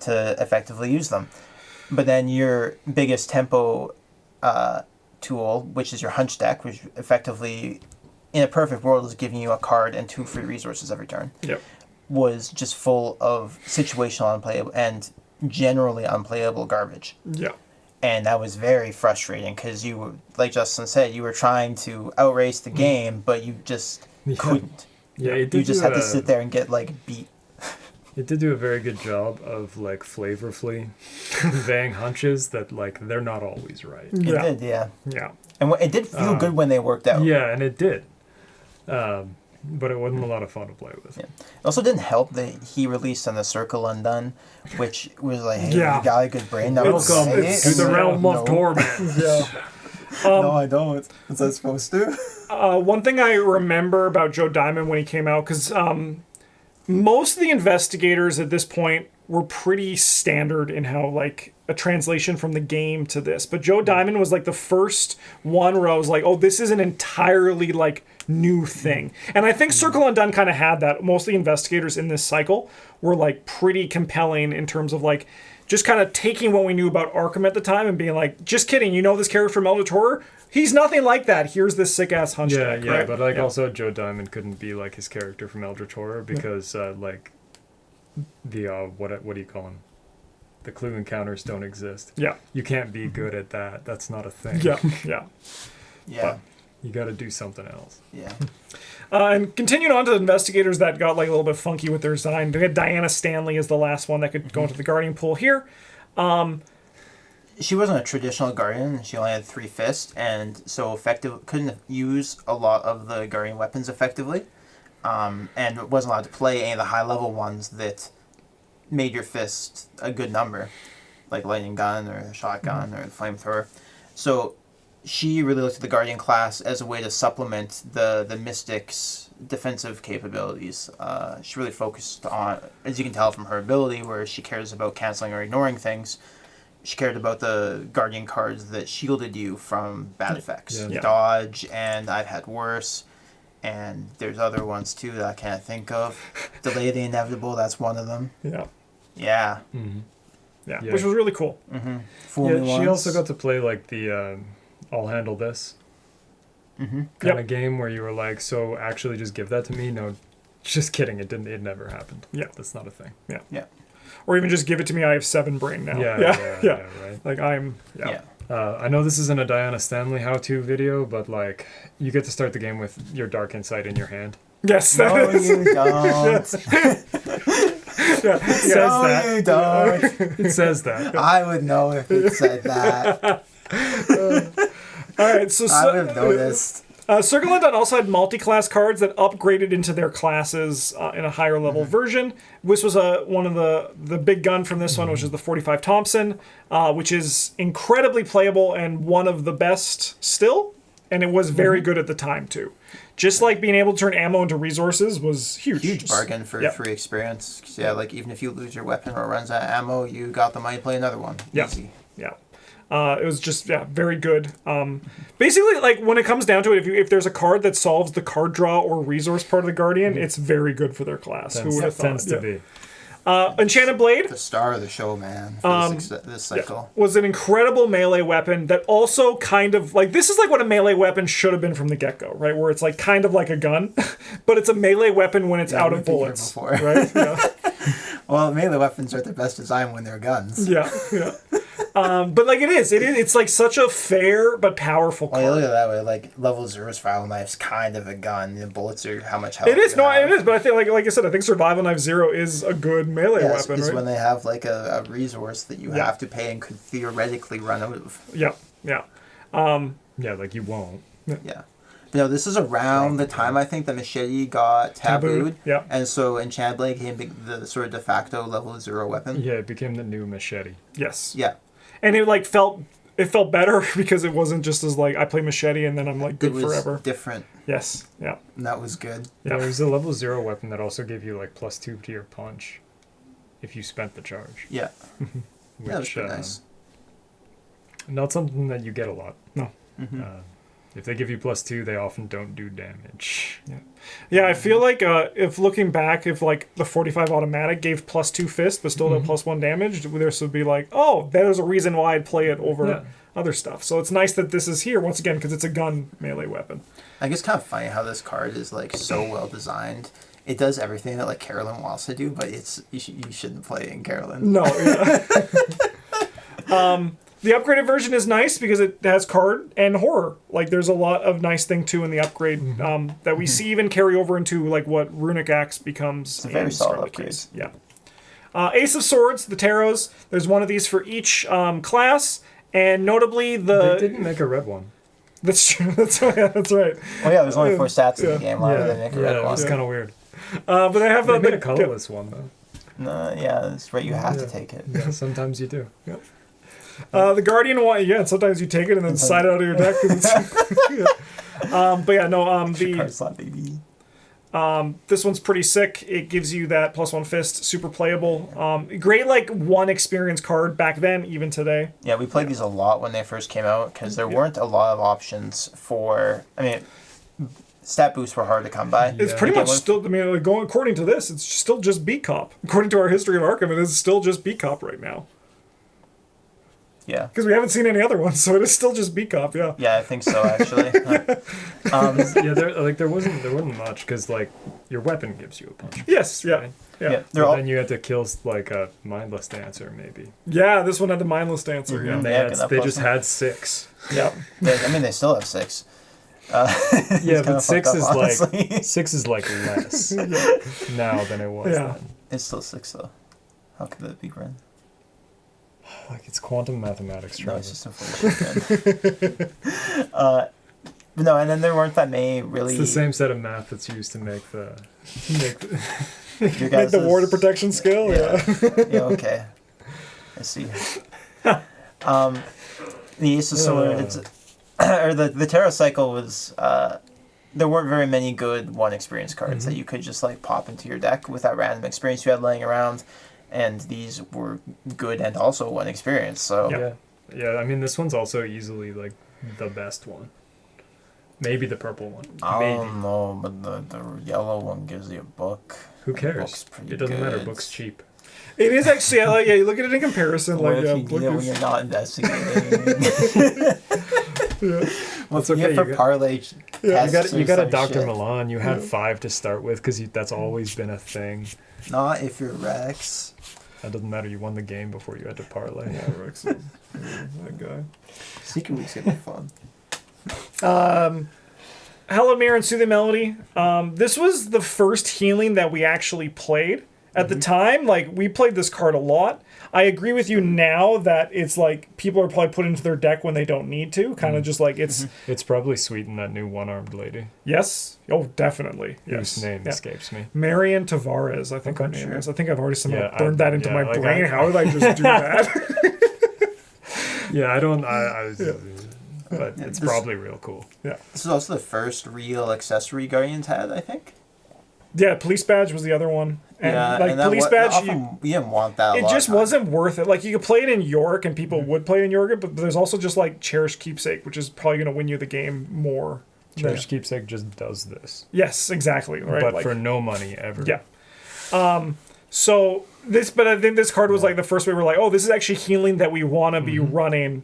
effectively use them. But then your biggest tempo tool, which is your Hunch deck, which effectively, in a perfect world, is giving you a card and 2 free resources every turn. Yep. Was just full of situational unplayable and generally unplayable garbage. Yeah. And that was very frustrating because you were, like Justin said, you were trying to outrace the game, but you just couldn't. Yeah, it did You just had to sit there and get like beat. It did do a very good job of like flavorfully conveying hunches that like they're not always right. It did, yeah. Yeah. And it did feel good when they worked out. Yeah, and it did. But it wasn't a lot of fun to play with. Yeah. It also didn't help that he released on the Circle Undone, which was like, hey, Yeah. you got a good brain. Now Welcome to the realm of torment. Yeah. No, I don't. Was I supposed to? One thing I remember about Joe Diamond when he came out, because most of the investigators at this point were pretty standard in how like a translation from the game to this. But Joe Diamond was like the first one where I was like, oh, this is an entirely like new thing. And I think Circle Undone kind of had that. Most of the investigators in this cycle were like pretty compelling in terms of like just kind of taking what we knew about Arkham at the time and being like, just kidding, you know this character from Eldritch Horror? He's nothing like that. Here's this sick ass hunch deck. Yeah, right? but like also Joe Diamond couldn't be like his character from Eldritch Horror because like the what do you call him? The clue encounters don't exist. Yeah. You can't be good at that. That's not a thing. Yeah. Yeah. Yeah. But you got to do something else. Yeah. And continuing on to the investigators that got like a little bit funky with their design. They had Diana Stanley as the last one that could go into the Guardian pool here. She wasn't a traditional Guardian. She only had 3 fists, and so couldn't use a lot of the Guardian weapons effectively, and wasn't allowed to play any of the high-level ones that made your fist a good number, like Lightning Gun or Shotgun or the Flamethrower. So she really looked at the Guardian class as a way to supplement the Mystic's defensive capabilities. She really focused on, as you can tell from her ability, where she cares about canceling or ignoring things. She cared about the Guardian cards that shielded you from bad effects. Yeah. Dodge, and I've had worse. And there's other ones too that I can't think of. Delay the Inevitable, that's one of them. Yeah. Yeah. Mm-hmm. Yeah. Yeah. Which was really cool. Fool Me Yeah, she Once. also got to play like the I'll handle this kind Yep. of game where you were like, so actually just give that to me? No, just kidding. It never happened. Yeah. That's not a thing. Yeah. Yeah. Or even just give it to me. I have 7 brain now. Yeah, right. Like I'm. Yeah. I know this isn't a Diana Stanley how-to video, but like you get to start the game with your Dark Insight in your hand. Yes. That No, is. you don't. Yeah. It says No, that. you don't. It says that. I would know if it said that. All right. So. I would have noticed. Circle Undone also had multi-class cards that upgraded into their classes in a higher level version. This was one of the big gun from this one, which is the 45 Thompson, which is incredibly playable and one of the best still. And it was very good at the time, too. Just like being able to turn ammo into resources was huge. Huge bargain for free experience. 'Cause, yeah, like even if you lose your weapon or it runs out of ammo, you got the money to play another one. Easy. Yeah. It was just, very good. Basically, like, when it comes down to it, if there's a card that solves the card draw or resource part of the Guardian, it's very good for their class. Who would have thought? Tends to be. Enchanted Blade. The star of the show, man, for this cycle. Was an incredible melee weapon that also kind of, like, this is like what a melee weapon should have been from the get-go, right? Where it's like kind of like a gun, but it's a melee weapon when it's out of bullets. Right? Yeah. Well, melee weapons are the best design when they're guns. Yeah. But like it's like such a fair but powerful card. Well, you look at it that way, like level 0's Survival Knife's kind of a gun. The bullets are how much health It is, you have. it is, but I think like I said, I think Survival Knife 0 is a good melee weapon, it's right? when they have like a resource that you have to pay and could theoretically run out of. Yeah. Yeah, like you won't. Yeah. No, this is around the time I think the machete got tabooed. Yeah. And so Enchanted Blade became the sort of de facto level 0 weapon. Yeah, it became the new machete. Yes. Yeah. And it like felt better because it wasn't just as like I play machete and then I'm like good it was forever. Different. Yes. Yeah. And that was good. Yeah, it was a level 0 weapon that also gave you like +2 to your punch if you spent the charge. Yeah. Which, that was pretty nice. Not something that you get a lot. No. If they give you +2, they often don't do damage. Yeah, I feel like if looking back, if like the 45 automatic gave +2 fist but still did +1 damage, this would be like, oh, there's a reason why I'd play it over other stuff. So it's nice that this is here once again because it's a gun melee weapon. I guess it's kind of funny how this card is like so well designed. It does everything that like Carolyn wants to do, but you shouldn't play in Carolyn. No. Yeah. The upgraded version is nice because it has card and horror. Like, there's a lot of nice thing, too, in the upgrade that we see even carry over into, like, what Runic Axe becomes. It's a very solid Scarlet upgrade. Keys. Yeah. Ace of Swords, the Taros. There's one of these for each class. And notably, They didn't make a red one. That's true. That's right. Oh, yeah, there's only 4 stats in the game. Why would they make a red it one? was kind of weird. But they have They made a colorless one, though. No, yeah, that's right. You have to take it. Yeah, sometimes you do. Yep. The Guardian one, yeah, sometimes you take it and then slide it out of your deck. But yeah, no, Card slot, baby. This one's pretty sick. It gives you that +1 fist, super playable. Great, like, one experience card back then, even today. Yeah, we played these a lot when they first came out because there weren't a lot of options for. I mean, stat boosts were hard to come by. It's pretty much still, I mean, like, going according to this, it's still just beat cop. According to our history of Arkham, it is still just beat cop right now. Yeah. Because we haven't seen any other ones, so it is still just beat cop, yeah. Yeah, I think so, actually. There wasn't much because like your weapon gives you a punch. Yes, yeah. Right? Yeah. But then you had to kill like a mindless dancer maybe. Yeah, this one had the mindless dancer, And yeah. they just had 6. Yeah. I mean, they still have 6. Yeah, but 6 is honestly. like 6 is like less now than it was then. It's still 6, though. How could that be, Bryn? Like it's quantum mathematics. No, it's just inflation. No, and then there weren't that many really. It's the same set of math that's used to make the Make the water protection skill. Yeah. Okay. I see. The Ace of Swords, or the Terra cycle was. There weren't very many good one experience cards that you could just like pop into your deck with that random experience you had laying around, and these were good and also one experience. So yeah. I mean, this one's also easily like the best one. Maybe the purple one. Maybe. No, but the yellow one gives you a book. Who cares? It doesn't matter. Book's cheap. It is actually, yeah, you look at it in comparison. What like, if you get it when you're not investigating? Well, it's okay. For parlay You got a Dr. Milan. You had 5 to start with because that's always been a thing. Not if you're Rex. That doesn't matter. You won the game before you had to parlay. Yeah, Rex is that guy. Secret Week's gonna be fun. Hello Mirror and Soothing Melody. This was the first healing that we actually played. At the time, like, we played this card a lot. I agree with you now that it's like people are probably put into their deck when they don't need to. Kind of just like it's... It's probably sweet in that new one-armed lady. Yes. Oh, definitely. Yes. Whose name escapes me. Marian Tavares, I think her name is. I think I've already somehow Yeah, burned that into my brain. How did I just do that? Yeah, I don't... but it's probably real cool. Yeah. This is also the first real accessory Guardians had, I think. Yeah, police badge was the other one. And like and that police badge, often, you didn't want that. it just wasn't worth it. Like you could play it in York, and people would play it in York, but there's also just like cherished keepsake, which is probably going to win you the game more. Cherished keepsake just does this, Yes, exactly. Right, but like, for no money ever. Yeah. So this, but I think this card was like the first way we're like, oh, this is actually healing that we want to be running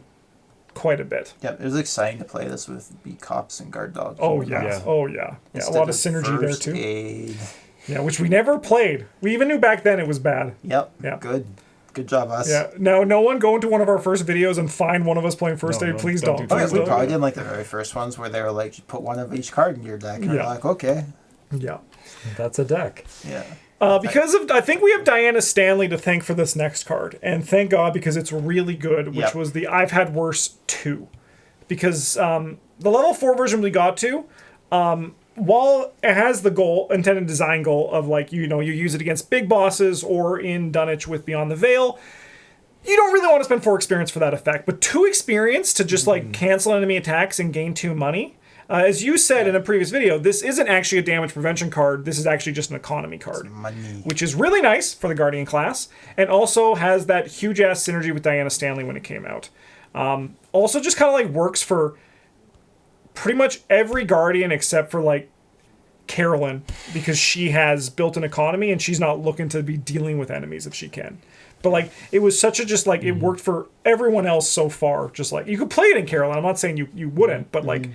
quite a bit. Yeah, it was exciting to play this with beat cops and guard dogs. Oh yeah. Yeah. Oh yeah. Yeah, a lot of synergy there too. Aid. Yeah, which we never played. We even knew back then it was bad. Yep. Yeah. Good job, us. Yeah. Now, no one go into one of our first videos and find one of us playing first aid. Please don't. Oh, yeah, Please we don't. probably did like the very first ones where they were like, you put one of each card in your deck. And you're like, okay. Yeah. That's a deck. Yeah. Because of, I think we have Diana Stanley to thank for this next card, and thank God because it's really good. Which was the I've Had Worse 2, because the level 4 version we got to, while it has the intended design goal of like you use it against big bosses or in Dunwich with Beyond the Veil, you don't really want to spend 4 experience for that effect, but 2 experience to just like cancel enemy attacks and gain 2 money. As you said in a previous video, this isn't actually a damage prevention card. This is actually just an economy card, which is really nice for the Guardian class, and also has that huge ass synergy with Diana Stanley when it came out. Also, just kind of like works for pretty much every Guardian except for like Carolyn, because she has built an economy and she's not looking to be dealing with enemies if she can. But like it was such a just like it worked for everyone else so far. Just like you could play it in Carolyn. I'm not saying you wouldn't, but like.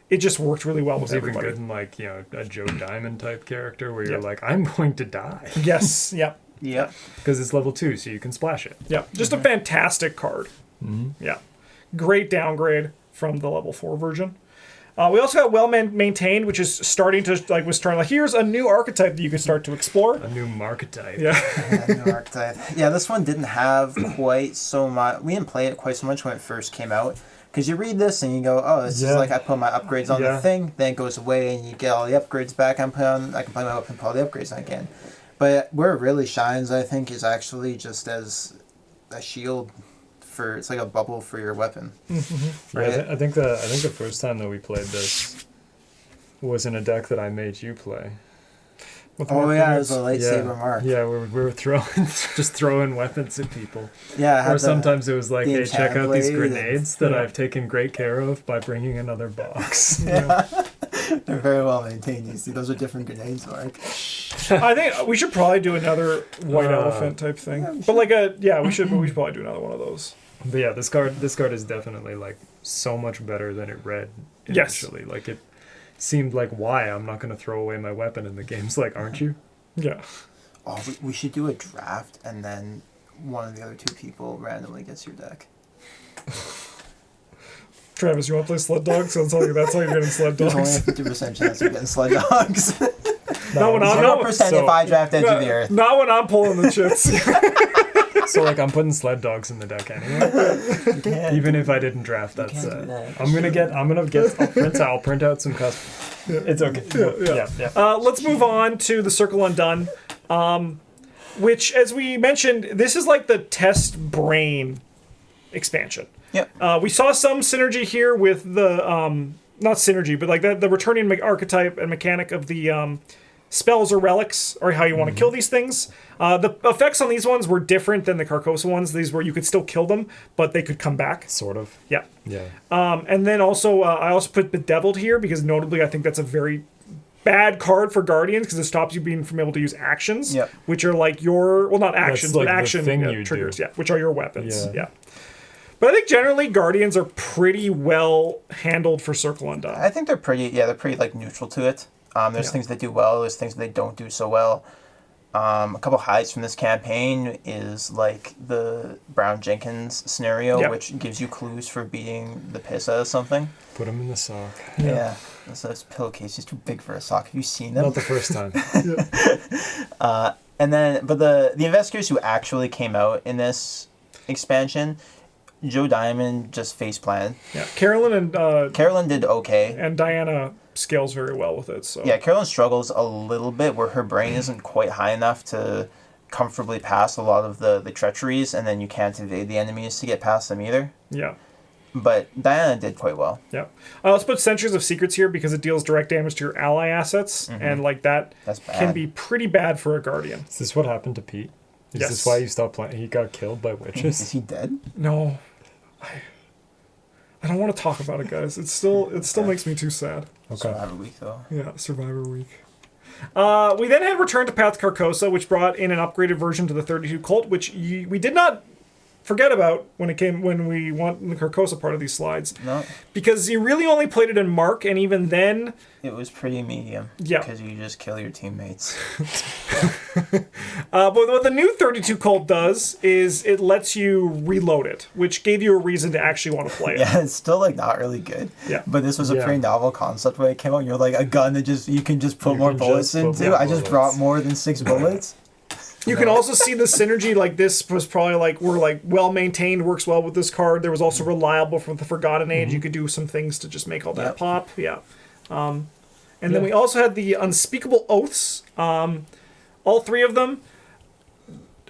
It just worked really well with everybody. Even good in like a Joe Diamond type character where you're like, I'm going to die. Yes. Yep. Yep. Because it's level 2, so you can splash it. Yeah. Just a fantastic card. Yeah. Great downgrade from the level 4 version. We also got Well Maintained, which is starting to here's a new archetype that you can start to explore. A new archetype. Yeah. New archetype. Yeah, this one didn't have quite so much. We didn't play it quite so much when it first came out. Because you read this and you go, oh, this is like I put my upgrades on the thing, then it goes away and you get all the upgrades back. I can play my weapon and put all the upgrades on again. But where it really shines, I think, is actually just as a shield for, it's like a bubble for your weapon. Right? Yeah, I think the first time that we played this was in a deck that I made you play. Oh yeah, it was a lightsaber mark. Yeah, we were throwing weapons at people. Yeah, or sometimes it was like, hey, check out these blade grenades that I've taken great care of by bringing another box. Yeah, they're very well maintained. You see, those are different grenades, Mark. I think we should probably do another white elephant type thing. Yeah, but like we should probably do another one of those. But yeah, this card is definitely like so much better than it read initially. Like it seemed like, why? I'm not going to throw away my weapon in the game's like, aren't you? Yeah. Oh, we should do a draft, and then one of the other 2 people randomly gets your deck. Travis, you want to play Sled Dogs? That's how you're getting Sled Dogs. There's only a 50% chance of getting Sled Dogs. Not when I'm 0% if I draft Edge of the Earth. Not when I'm pulling the chips. So like I'm putting Sled Dogs in the deck anyway. Even if I didn't draft, that's I'll print out some custom. It's okay. Yeah. Let's move on to the Circle Undone, which, as we mentioned, this is like the test Bryn expansion. Yep. We saw some synergy here with the not synergy, but like the returning archetype and mechanic of the spells or relics, or how you want to kill these things. The effects on these ones were different than the Carcosa ones. These were, you could still kill them, but they could come back. Sort of. Yeah. Yeah. And then also, I also put Bedeviled here, because notably I think that's a very bad card for Guardians, because it stops you being from able to use actions, which are like your, well, not actions, like but action triggers, which are your weapons. Yeah. But I think generally Guardians are pretty well handled for Circle Undone. I think they're pretty like neutral to it. There's things that do well, there's things that they don't do so well. A couple highlights from this campaign is like the Brown Jenkins scenario, which gives you clues for beating the piss out of something. Put them in the sock. Yeah. So this pillowcase is too big for a sock. Have you seen them? Not the first time. And then, but the investigators who actually came out in this expansion, Joe Diamond just face planted. Yeah, Carolyn did okay, and Diana scales very well with it. So yeah, Carolyn struggles a little bit where her brain isn't quite high enough to comfortably pass a lot of the treacheries, and then you can't evade the enemies to get past them either. Yeah. But Diana did quite well. Yeah. Let's put Centuries of Secrets here because it deals direct damage to your ally assets, and like that That's bad. can be pretty bad for a Guardian. Is this what happened to Pete? Is Yes. this why you stopped playing? He got killed by Is witches? he dead? No. I don't want to talk about it, guys. It still makes me too sad. Okay. Survivor Week, though. Yeah, Survivor Week. We then had Return to Path Carcosa, which brought in an upgraded version to the 32 Colt, which we did not forget about when we went in the Carcosa part of these slides. No, Because you really only played it in Mark, and even then, it was pretty medium. Yeah. Because you just kill your teammates. but what the new 32 Colt does is it lets you reload it, which gave you a reason to actually want to play it. Yeah, it's still like not really good. Yeah. But this was a Yeah. pretty novel concept when it came out. You're like a gun that you can just put You more can bullets just put into. more I just bullets. brought more than 6 bullets. You can also see the synergy, like this was probably well maintained, works well with this card. There was also reliable from the Forgotten Age. You could do some things to just make all that Yep. pop. Yeah. And then we also had the Unspeakable Oaths. All 3 of them.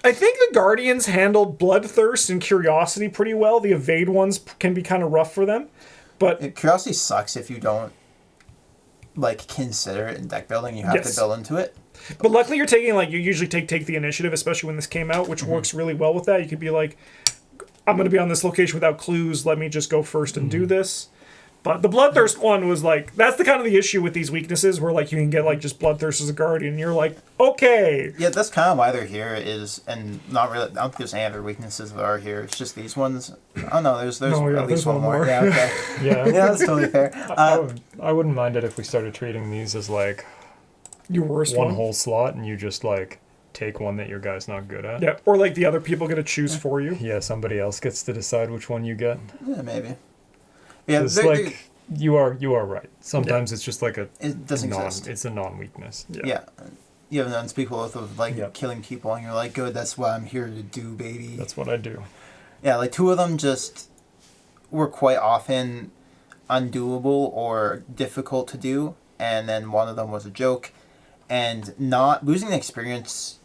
I think the Guardians handled Bloodthirst and Curiosity pretty well. The Evade ones can be kind of rough for them. But Curiosity sucks if you don't like consider it in deck building. You have Yes. to build into it. But luckily you're taking, you usually take the initiative, especially when this came out, which works really well with that. You could be like, I'm going to be on this location without clues. Let me just go first and do this. But the Bloodthirst one was that's the kind of the issue with these weaknesses where you can get just Bloodthirst as a Guardian. And you're like, okay. Yeah, that's kind of why they're here and not really. I don't think there's any other weaknesses that are here. It's just these ones. Oh no, there's at there's least one one more. more. Yeah, okay. Yeah. Yeah, that's totally fair. I wouldn't mind it if we started treating these as Your worst one one. whole slot and you just take one that your guy's not good at. Yeah, or the other people get to choose for you. Yeah, somebody else gets to decide which one you get. Yeah, maybe. Yeah, It's you are right. Sometimes it's just it doesn't exist. it's a non-weakness. Yeah. You have an unspeakable oath of Yep. killing people, and you're like, good, that's what I'm here to do, baby. That's what I do. Yeah, 2 of them just were quite often undoable or difficult to do, and then one of them was a joke. And not losing the experience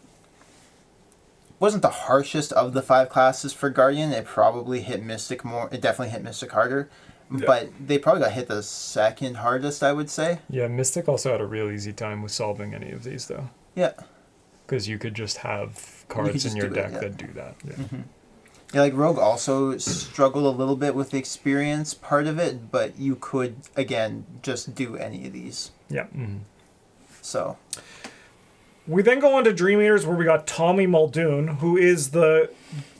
wasn't the harshest of the 5 classes for Guardian. It probably hit Mystic more. It definitely hit Mystic harder. Yeah. But they probably got hit the second hardest, I would say. Yeah, Mystic also had a real easy time with solving any of these though. Yeah. Because you could just have You cards could in just your do it, deck yeah. that do that. Yeah. Yeah, Rogue also struggled a little bit with the experience part of it, but you could, again, just do any of these. Yeah. Mhm. So, We then go on to Dream Eaters, where we got Tommy Muldoon, who is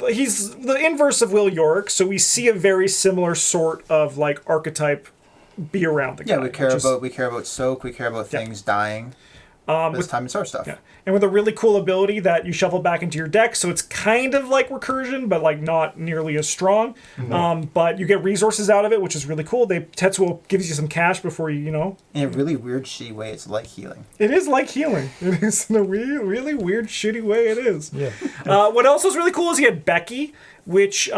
he's the inverse of Will York, so we see a very similar sort of archetype be around the guy. yeah, we care which is- about soak, we care about things dying. This time it's our stuff. Yeah, and with a really cool ability that you shuffle back into your deck, so it's kind of like recursion, but not nearly as strong. But you get resources out of it, which is really cool. Tetsuo gives you some cash before you. In a really weird, shitty way, it's like healing. It is like healing. It is in a really, really weird, shitty way. It is. Yeah. What else was really cool is he had Becky, which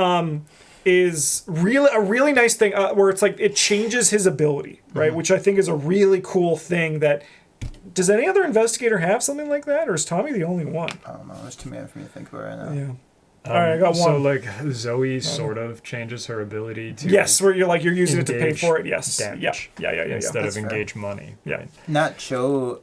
is really a really nice thing where it's it changes his ability, right? Which I think is a really cool thing that. Does any other investigator have something like that, or is Tommy the only one? I don't know. There's too many for me to think about right now. Yeah. All right, I got So one. Zoe sort of changes her ability to Yes, where you're using it to pay engage for it. Yes. damage Yeah. instead That's of fair. engage money. Yeah. Right? Nacho,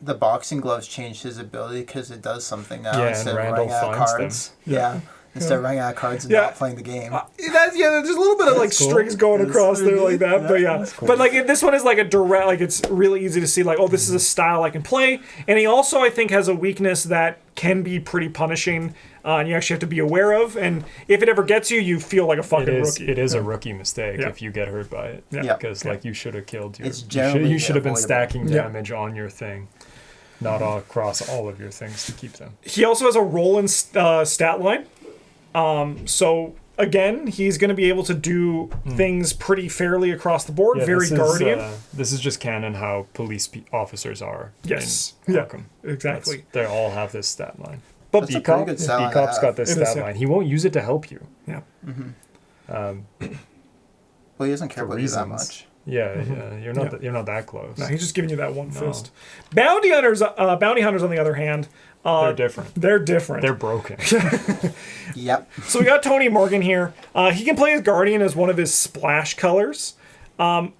the boxing gloves changed his ability because it does something now Yeah, instead and of Randall running out of finds them. cards. Yeah. Instead of running out of cards and Yeah. not playing the game. There's a little bit of That's cool. strings going That's across there pretty like that, neat. but Yeah, yeah. that's cool. But this one is a direct, it's really easy to see this is a style I can play. And he also, I think, has a weakness that can be pretty punishing, and you actually have to be aware of. And if it ever gets you, you feel like a fucking rookie. It is a rookie mistake Yeah. if you get hurt by it. Yeah. Because you should have killed your. It's generally you should have been avoidable. stacking Yeah. damage on your thing, not all across all of your things to keep them. He also has a roll in stat line. So again, he's going to be able to do things pretty fairly across the board. Yeah, Very Guardian. This is just canon how police officers are. Yes. In Yeah. Arkham. Exactly. They all have this stat line. But That's a pretty good stat line to Decop's have. got this It is, stat yeah. line. He won't use it to help you. yeah. Well, he doesn't care For about you that reasons. much. Yeah, you're not that close. No, he's just giving you that one fist. Bounty hunters, on the other hand, they're different. They're different. They're broken. Yep. So we got Tony Morgan here. He can play his Guardian as one of his splash colors.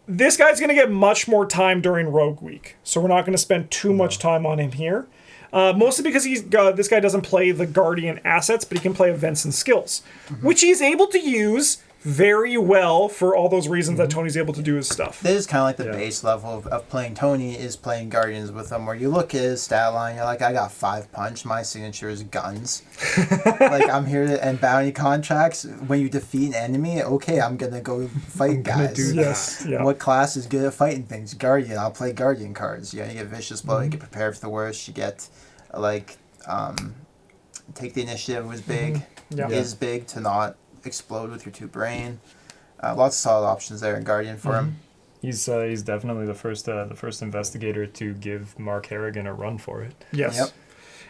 This guy's going to get much more time during Rogue Week, so we're not going to spend too much time on him here. Mostly because this guy doesn't play the Guardian assets, but he can play events and skills, which he's able to use very well for all those reasons that Tony's able to do his stuff. This is kind of like the base level of playing Tony is playing Guardians with him, where you look at his stat line, you're like, I got 5 punch, my signature is guns. Like, I'm here to, and bounty contracts, when you defeat an enemy, okay, I'm gonna go fight guys. do Yes, yeah. What class is good at fighting things? Guardian, I'll play Guardian cards. Yeah, you get Vicious Blow, you get Prepared for the Worst, you get, like, Take the Initiative was big, Yeah. is big to not explode with your 2 brain. Lots of solid options there in Guardian for him. He's definitely the first investigator to give Mark Harrigan a run for it. Yes. Yep.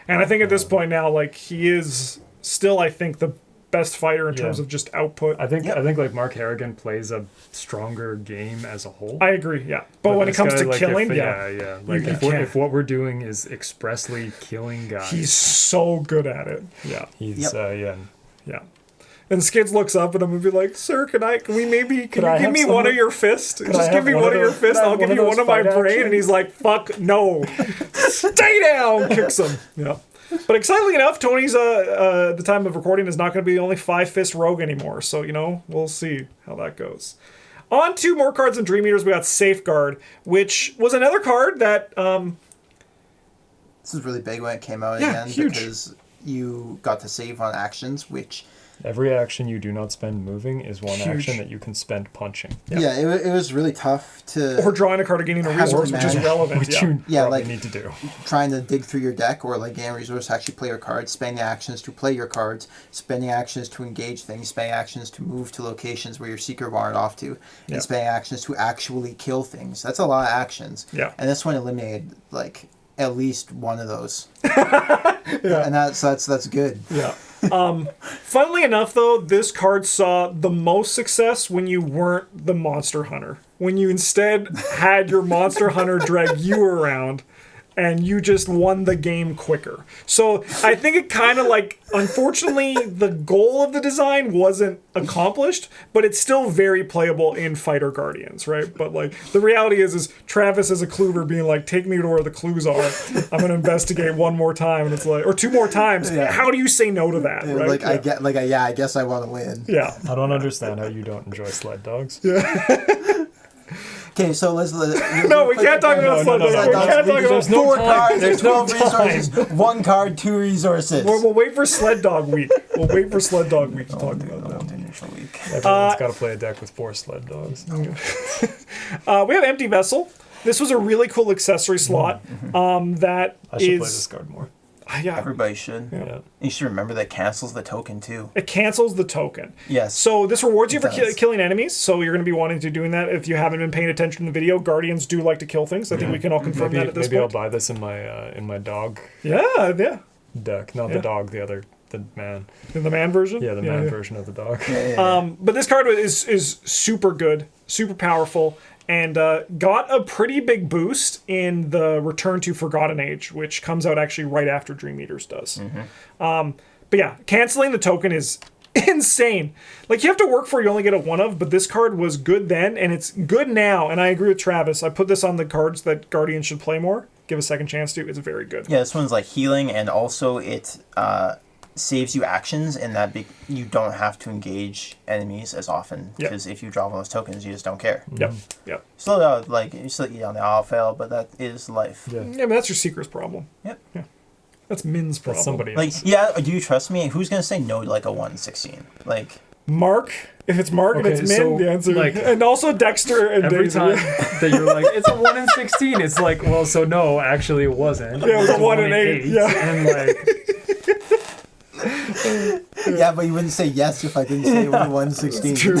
And I think at this point now, like, he is still, I think, the best fighter in terms of just output. I think like Mark Harrigan plays a stronger game as a whole. I agree, yeah. But when it this comes guy, to like, killing, Like You if what we're doing is expressly killing guys, he's so good at it. Yeah. he's Yep. Yeah. And Skids looks up at him and be like, "Sir, can you I give me have one some of of- your fists? I Just give have me one one of of your those- fists. can I I'll have give one you of one those of my fight brain." actions? And he's like, "Fuck no, stay down." Kicks him. Yeah. But excitingly enough, Tony's the time of recording is not going to be the only 5-fist rogue anymore. So we'll see how that goes. On to more cards in Dream Eaters. We got Safeguard, which was another card that This was really big when it came out Yeah, again huge. because you got to save on actions, which Every action you do not spend moving is one Huge. action that you can spend punching. it was really tough to or drawing a card or gaining a Have to resource, which is manage- relevant. Which Yeah. you Yeah, probably like- need to do. trying to dig through your deck or like gain a resource to actually play your cards, spending actions to play your cards, spending actions to engage things, spending actions to move to locations where your seeker wandered off to, Yeah. and spending actions to actually kill things. That's a lot of actions. Yeah. And this one eliminated like at least one of those. And that's good. Yeah. Funnily enough, though, this card saw the most success when you weren't the Monster Hunter. When you instead had your Monster Hunter drag you around and you just won the game quicker. So I think it kind of like, unfortunately, the goal of the design wasn't accomplished, but it's still very playable in Fighter Guardians, right? But like, the reality is Travis as a Kluver being like, take me to where the clues are. I'm going to investigate one more time. And it's like, or 2 more times. Yeah. How do you say no to that, right? Like Yeah. I guess I want to win. Yeah. I don't understand how you don't enjoy sled dogs. Okay, so let's No, we can't talk about No, Sled no, Dogs. no, We no. can't talk about There's no 4 time. cards, There's no 12 resources, 1 card, 2 resources. We'll wait for Sled Dog Week. We'll wait for Sled Dog Week to talk about that. Initial week. Everyone's got to play a deck with 4 sled dogs. We have Empty Vessel. This was a really cool accessory slot. That I should is play this card more. yeah. Everybody should. Yeah. You should remember that cancels the token too. It cancels the token. Yes. So this rewards you for does. killing enemies. So you're going to be wanting to doing that. If you haven't been paying attention to the video, Guardians do like to kill things. I think we can all confirm Maybe, that at this maybe I'll point. buy this in my dog Yeah. deck. Not Yeah. the dog, the man. In the man version. Yeah, the man version of the dog. But this card is super good, super powerful, and got a pretty big boost in the Return to Forgotten Age, which comes out actually right after Dream Eaters does. But yeah, canceling the token is insane. Like, you have to work for it, you only get a 1 of, but this card was good then, and it's good now, and I agree with Travis. I put this on the cards that Guardians should play more. Give a second chance to. It's very good. Yeah, this one's like healing, and also it saves you actions in that you don't have to engage enemies as often because if you draw one of those tokens, you just don't care. Yep. Still, you still eat on the auto fail, but that is life. Yeah. Yeah, but that's your Seeker's problem. Yep. That's Min's problem. That's somebody Like, else. yeah, do you trust me? Who's gonna say no to like a 1/16? Like, Mark. If it's Mark and Okay, it's Min, so, the answer. like, and also Dexter and Every Daisy. time that you're like, it's a 1 in 16, it's like, well, so no, actually it wasn't. Yeah, it was a 1 in 8. Yeah. And like, yeah, but you wouldn't say yes if I didn't say 1/16. True.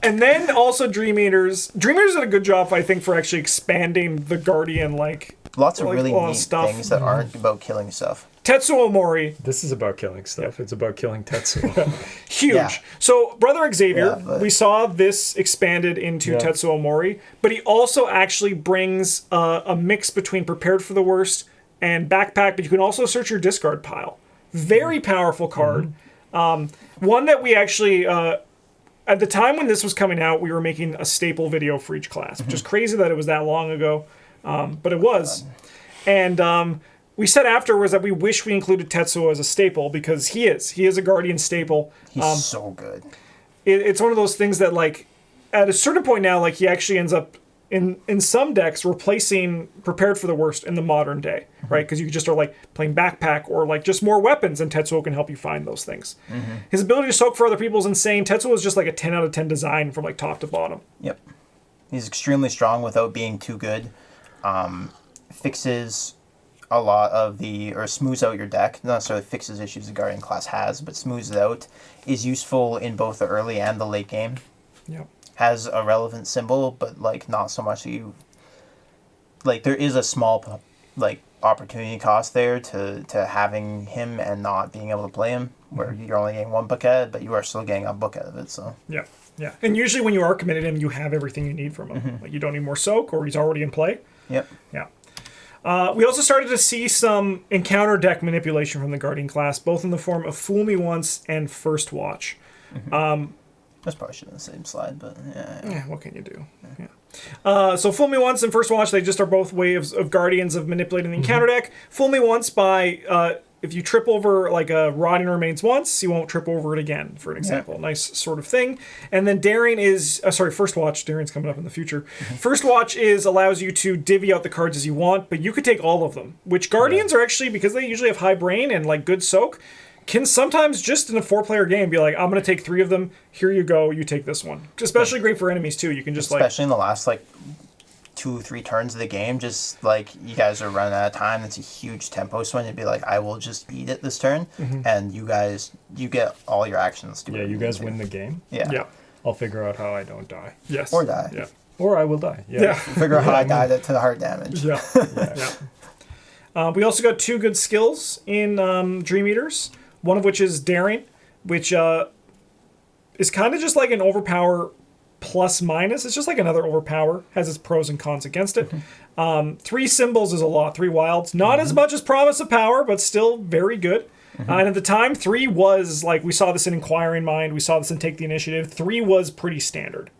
And And then also Dream Eaters. Dream Eaters did a good job, I think, for actually expanding the Guardian, Lots of like, really a lot of neat stuff. things that aren't about killing stuff. Tetsuo Mori, This is about killing stuff. It's about killing Tetsuo. huge. Yeah. So Brother Xavier, Yeah, but- we saw this expanded into Yeah. Tetsuo Mori, but he also actually brings a mix between Prepared for the Worst and Backpack, but you can also search your discard pile. Very powerful card. One that we actually, at the time when this was coming out, we were making a staple video for each class, which is crazy that it was that long ago, but it was. And we said afterwards that we wish we included Tetsuo as a staple because he is a Guardian staple. He's so good. It's one of those things that, like, at a certain point now, like, he actually ends up in some decks replacing Prepared for the Worst in the modern day, right? Because you just are like playing Backpack or like just more weapons, and Tetsuo can help you find those things. His ability to soak for other people is insane. Tetsuo is just like a 10 out of 10 design from like top to bottom. Yep. He's extremely strong without being too good. Fixes a lot of or smooths out your deck. Not necessarily fixes issues the Guardian class has, but smooths it out. Is useful in both the early and the late game. Yeah. Has a relevant symbol, but like not so much that you... Like there is a small like opportunity cost there to having him and not being able to play him, where you're only getting one book at it, but you are still getting a book out of it, so... Yeah. Yeah. And usually when you are committed to him, you have everything you need from him. Like, you don't need more soak, or he's already in play. Yep. Yeah. We also started to see some encounter deck manipulation from the Guardian class, both in the form of Fool Me Once and First Watch. That's probably should have been the same slide, but yeah. Yeah, what can you do? Yeah. So Fool Me Once and First Watch, they just are both ways of Guardians of manipulating the encounter deck. Fool Me Once by... if you trip over like a Rotting Remains once, you won't trip over it again, for an example. Yeah. Nice sort of thing. And then Daring is, First Watch. Daring's coming up in the future. First Watch allows you to divvy out the cards as you want, but you could take all of them, which Guardians are actually, because they usually have high brain and like good soak, can sometimes just in a 4-player game be like, I'm going to take 3 of them. Here you go. You take this one. Especially great for enemies too. You can just Especially in the last like 2-3 turns of the game, just like you guys are running out of time, it's a huge tempo swing. You'd be like, I will just eat it this turn, and you get all your actions. Yeah, you guys win the game. Yeah. Yeah. I'll figure out how I don't die. Yes. Or die. Yeah. Or I will die. Yeah. Yeah. Figure out how I died to the heart damage. Yeah. Yeah. We also got 2 good skills in Dream Eaters. One of which is Daring, which is kind of just like an overpower plus minus. It's just like another overpower. Has its pros and cons against it. 3 symbols is a lot. 3 wilds. Not as much as Promise of Power, but still very good. And at the time, 3 was like, we saw this in Inquiring Mind. We saw this in Take the Initiative. 3 was pretty standard.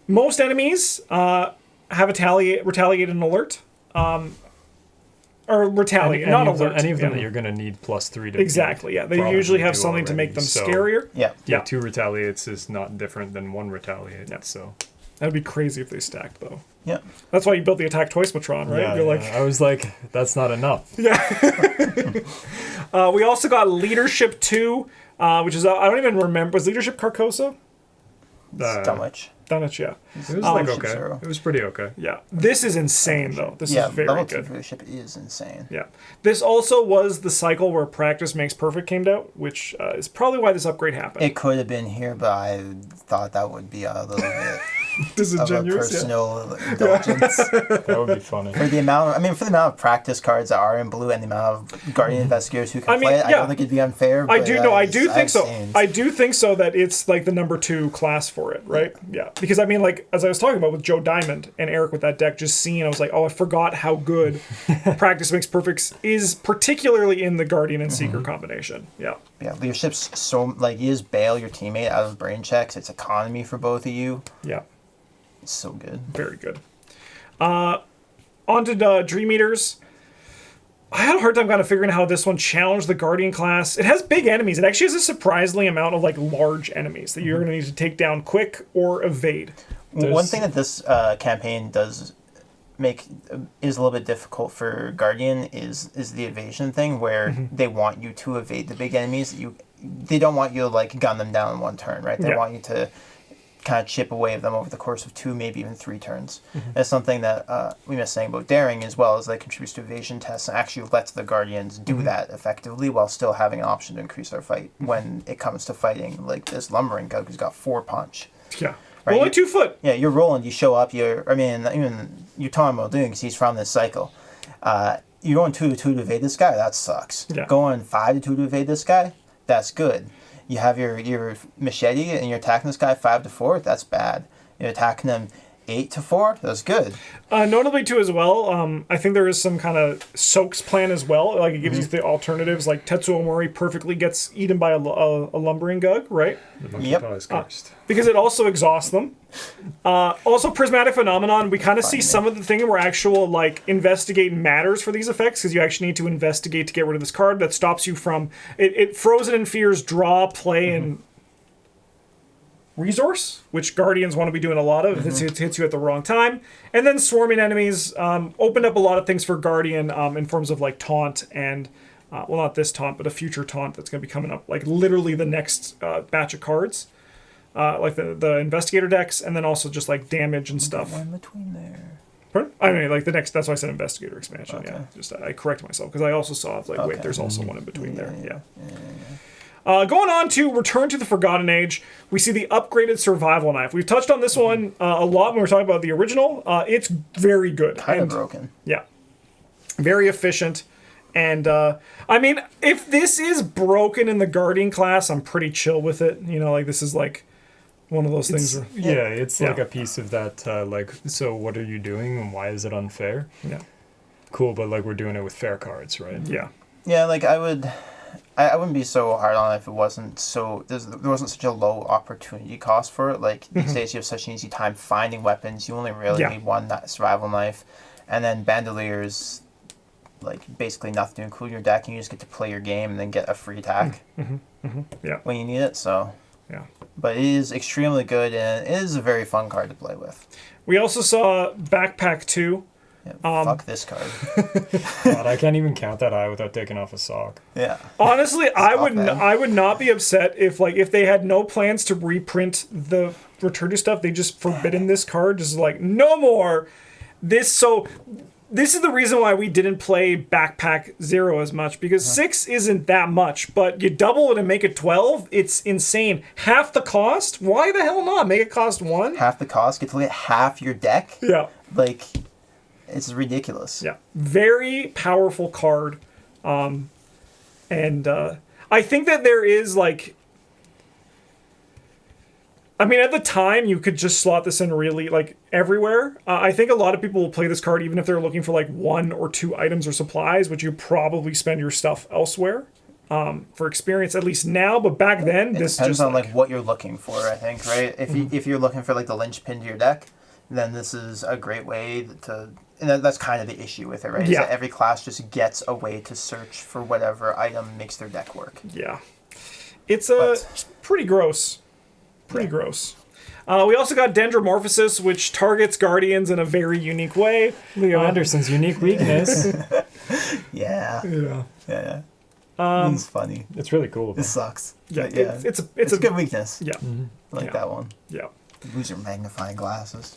Most enemies have retaliate and alert. Or retaliate, not alert. Any of them that you're going to need +3 to exactly, yeah. They probably usually have do something to make already, them so- scarier. Yeah. Yeah, 2 retaliates is not different than 1 retaliate. Yeah. So That'd be crazy if they stacked, though. Yeah. That's why you built the Attack Toysmatron, right? yeah, You're like, I was like, that's not enough. we also got Leadership 2, which is, I don't even remember. Was Leadership Carcosa? Dunwich. Dunwich, yeah. It was like Leadership okay. 0. It was pretty okay. Yeah. This is insane, though. This Yeah, is very level 2 good. leadership is insane. Yeah. This also was the cycle where Practice Makes Perfect came out, which is probably why this upgrade happened. It could have been here, but I thought that would be a little bit of a Disingenuous, yeah. personal indulgence. That would be funny. For the amount of practice cards that are in blue and the amount of Guardian Investigators who can play it, I yeah. don't think it'd be unfair. I but do think I've so. seen- I do think so that it's like the number 2 class for it, right? Yeah. Because I mean, like, as I was talking about with Joe Diamond and Eric with that deck, just seeing, I was like, oh, I forgot how good Practice Makes Perfect is, particularly in the Guardian and Seeker combination. Yeah. Yeah, leadership's so like you just bail your teammate out of brain checks. It's economy for both of you. Yeah. It's so good. Very good. On to Dream Eaters. I had a hard time kind of figuring out how this one challenged the Guardian class. It has big enemies. It actually has a surprisingly amount of like large enemies that you're going to need to take down quick or evade. One thing that this campaign does make is a little bit difficult for Guardian is the evasion thing, where they want you to evade the big enemies. They don't want you to like gun them down in one turn, right? They Yeah. want you to kind of chip away at them over the course of 2, maybe even 3 turns. That's something that we missed saying about daring as well, as that contributes to evasion tests and actually lets the Guardians do that effectively while still having an option to increase their fight when it comes to fighting like this Lumbering Gug who's got 4 punch. Yeah. Right? Only 2 foot. Yeah, you're rolling, you show up, even you're talking about doing because he's from this cycle. You're going 2 to 2 to evade this guy, that sucks. Yeah. Going 5 to 2 to evade this guy, that's good. You have your machete and you're attacking this guy 5 to 4, that's bad. You're attacking him 8 to 4, that's good. Notably too as well, I think there is some kind of soaks plan as well. Like it gives you the alternatives. Like Tetsuo Mori perfectly gets eaten by a Lumbering Gug, right? The monkey Yep. paw is cursed. Because it also exhausts them. Also, Prismatic Phenomenon, we kind of see some of the thing where actual, like, investigate matters for these effects, because you actually need to investigate to get rid of this card that stops you from... It Frozen in Fears, draw, play, and resource, which Guardians want to be doing a lot of. It hits you at the wrong time. And then Swarming Enemies opened up a lot of things for Guardian in forms of, like, taunt and... well, not this taunt, but a future taunt that's going to be coming up. Like, literally the next batch of cards. Like the investigator decks, and then also just like damage and stuff. One between there. Pardon? I mean, like the next. That's why I said investigator expansion. Okay. Yeah, just I corrected myself because I also saw like wait, Okay. there's also one in between there. Yeah. Going on to Return to the Forgotten Age, we see the upgraded survival knife. We've touched on this one a lot when we were talking about the original. It's very good. Kind of And- broken. Yeah. Very efficient. And, I mean, if this is broken in the Guardian class, I'm pretty chill with it. You know, like, this is, like, one of those things. Yeah, it's like Yeah. a piece of that, like, so what are you doing and why is it unfair? Yeah. Cool, but, like, we're doing it with fair cards, right? Yeah. Yeah, like I wouldn't be so hard on it if it wasn't so there wasn't such a low opportunity cost for it. Like these days, you have such an easy time finding weapons. You only really Yeah. need one survival knife, and then Bandoliers, like basically nothing to include in your deck. And you just get to play your game and then get a free attack Yeah. when you need it. So, Yeah. but it is extremely good and it is a very fun card to play with. We also saw Backpack 2. Yeah, fuck this card. God, I can't even count that high without taking off a sock. Yeah. Honestly, I would man. I would not be upset if they had no plans to reprint the Return to stuff. They just forbidden this card, just like no more. This is the reason why we didn't play Backpack 0 as much, because 6 isn't that much, but you double it and make it 12, it's insane. Half the cost? Why the hell not? Make it cost 1? Half the cost, get to get half your deck. Yeah. Like, it's ridiculous. Yeah. Very powerful card. And I think that there is, like... I mean, at the time, you could just slot this in really, like, everywhere. I think a lot of people will play this card even if they're looking for, like, 1 or 2 items or supplies, which you probably spend your stuff elsewhere for experience, at least now. But back then, It this depends just... on like what you're looking for, I think, right? If you're looking for like the linchpin to your deck, then this is a great way to. And that's kind of the issue with it, right? Is Yeah. that every class just gets a way to search for whatever item makes their deck work. Yeah. It's But- pretty gross. Pretty gross. We also got Dendromorphosis, which targets Guardians in a very unique way. Leo Anderson's unique weakness. Yeah. Yeah. Yeah. It's funny. It's really cool. This sucks. Yeah, But yeah. it's a good weakness. Yeah. I like Yeah. that one. Yeah. Lose your magnifying glasses.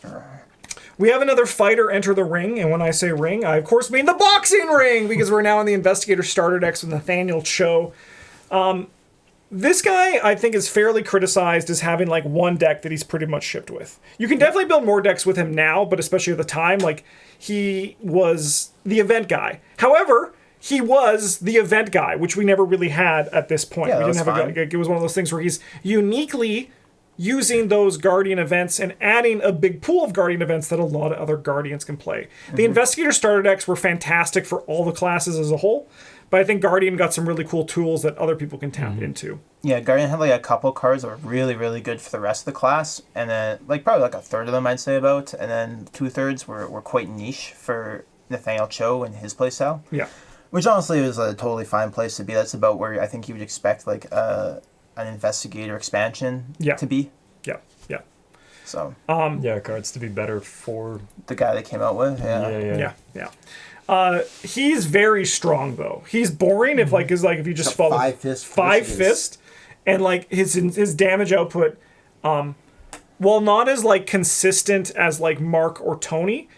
We have another fighter enter the ring, and when I say ring, I of course mean the boxing ring, because we're now in the Investigator starter decks with Nathaniel Cho. This guy, I think, is fairly criticized as having, like, one deck that he's pretty much shipped with. You can definitely build more decks with him now, but especially at the time, like, he was the event guy. However, he was the event guy, which we never really had at this point. Yeah, We that didn't was have fine. it was one of those things where he's uniquely using those Guardian events and adding a big pool of Guardian events that a lot of other Guardians can play. The Investigator starter decks were fantastic for all the classes as a whole, but I think Guardian got some really cool tools that other people can tap into. Yeah, Guardian had like a couple cards that were really, really good for the rest of the class, and then like probably like a third of them I'd say about, and then 2/3 were quite niche for Nathaniel Cho and his playstyle. Yeah. Which honestly was a totally fine place to be. That's about where I think you would expect like an investigator expansion Yeah. to be. Yeah. Yeah. So Yeah, cards to be better for. the guy they came out with, Yeah. Yeah. He's very strong though. He's boring if if you just a follow five fist five versus- fist, and like his damage output while not as like consistent as like Mark or Tony,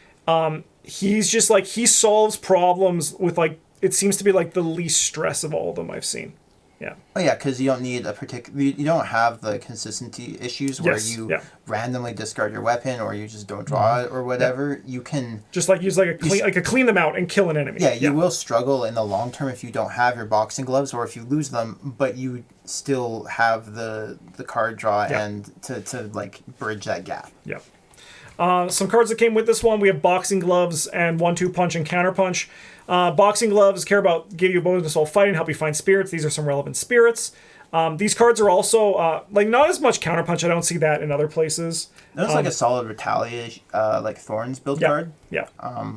he's just like, he solves problems with like, it seems to be like the least stress of all of them I've seen. Yeah. Oh yeah, because you don't need a particular. You don't have the consistency issues where you randomly discard your weapon or you just don't draw it or whatever. You can just like use like a clean them out and kill an enemy. Yeah, you will struggle in the long term if you don't have your boxing gloves or if you lose them, but you still have the card draw and to like bridge that gap. Yeah. Some cards that came with this one, we have boxing gloves and 1/2 punch and counter punch. Boxing gloves care about give you a bonus while fighting, help you find spirits. These are some relevant spirits. These cards are also like not as much counter punch. I don't see that in other places. That's like a solid retaliation, like Thorns build card. Yeah.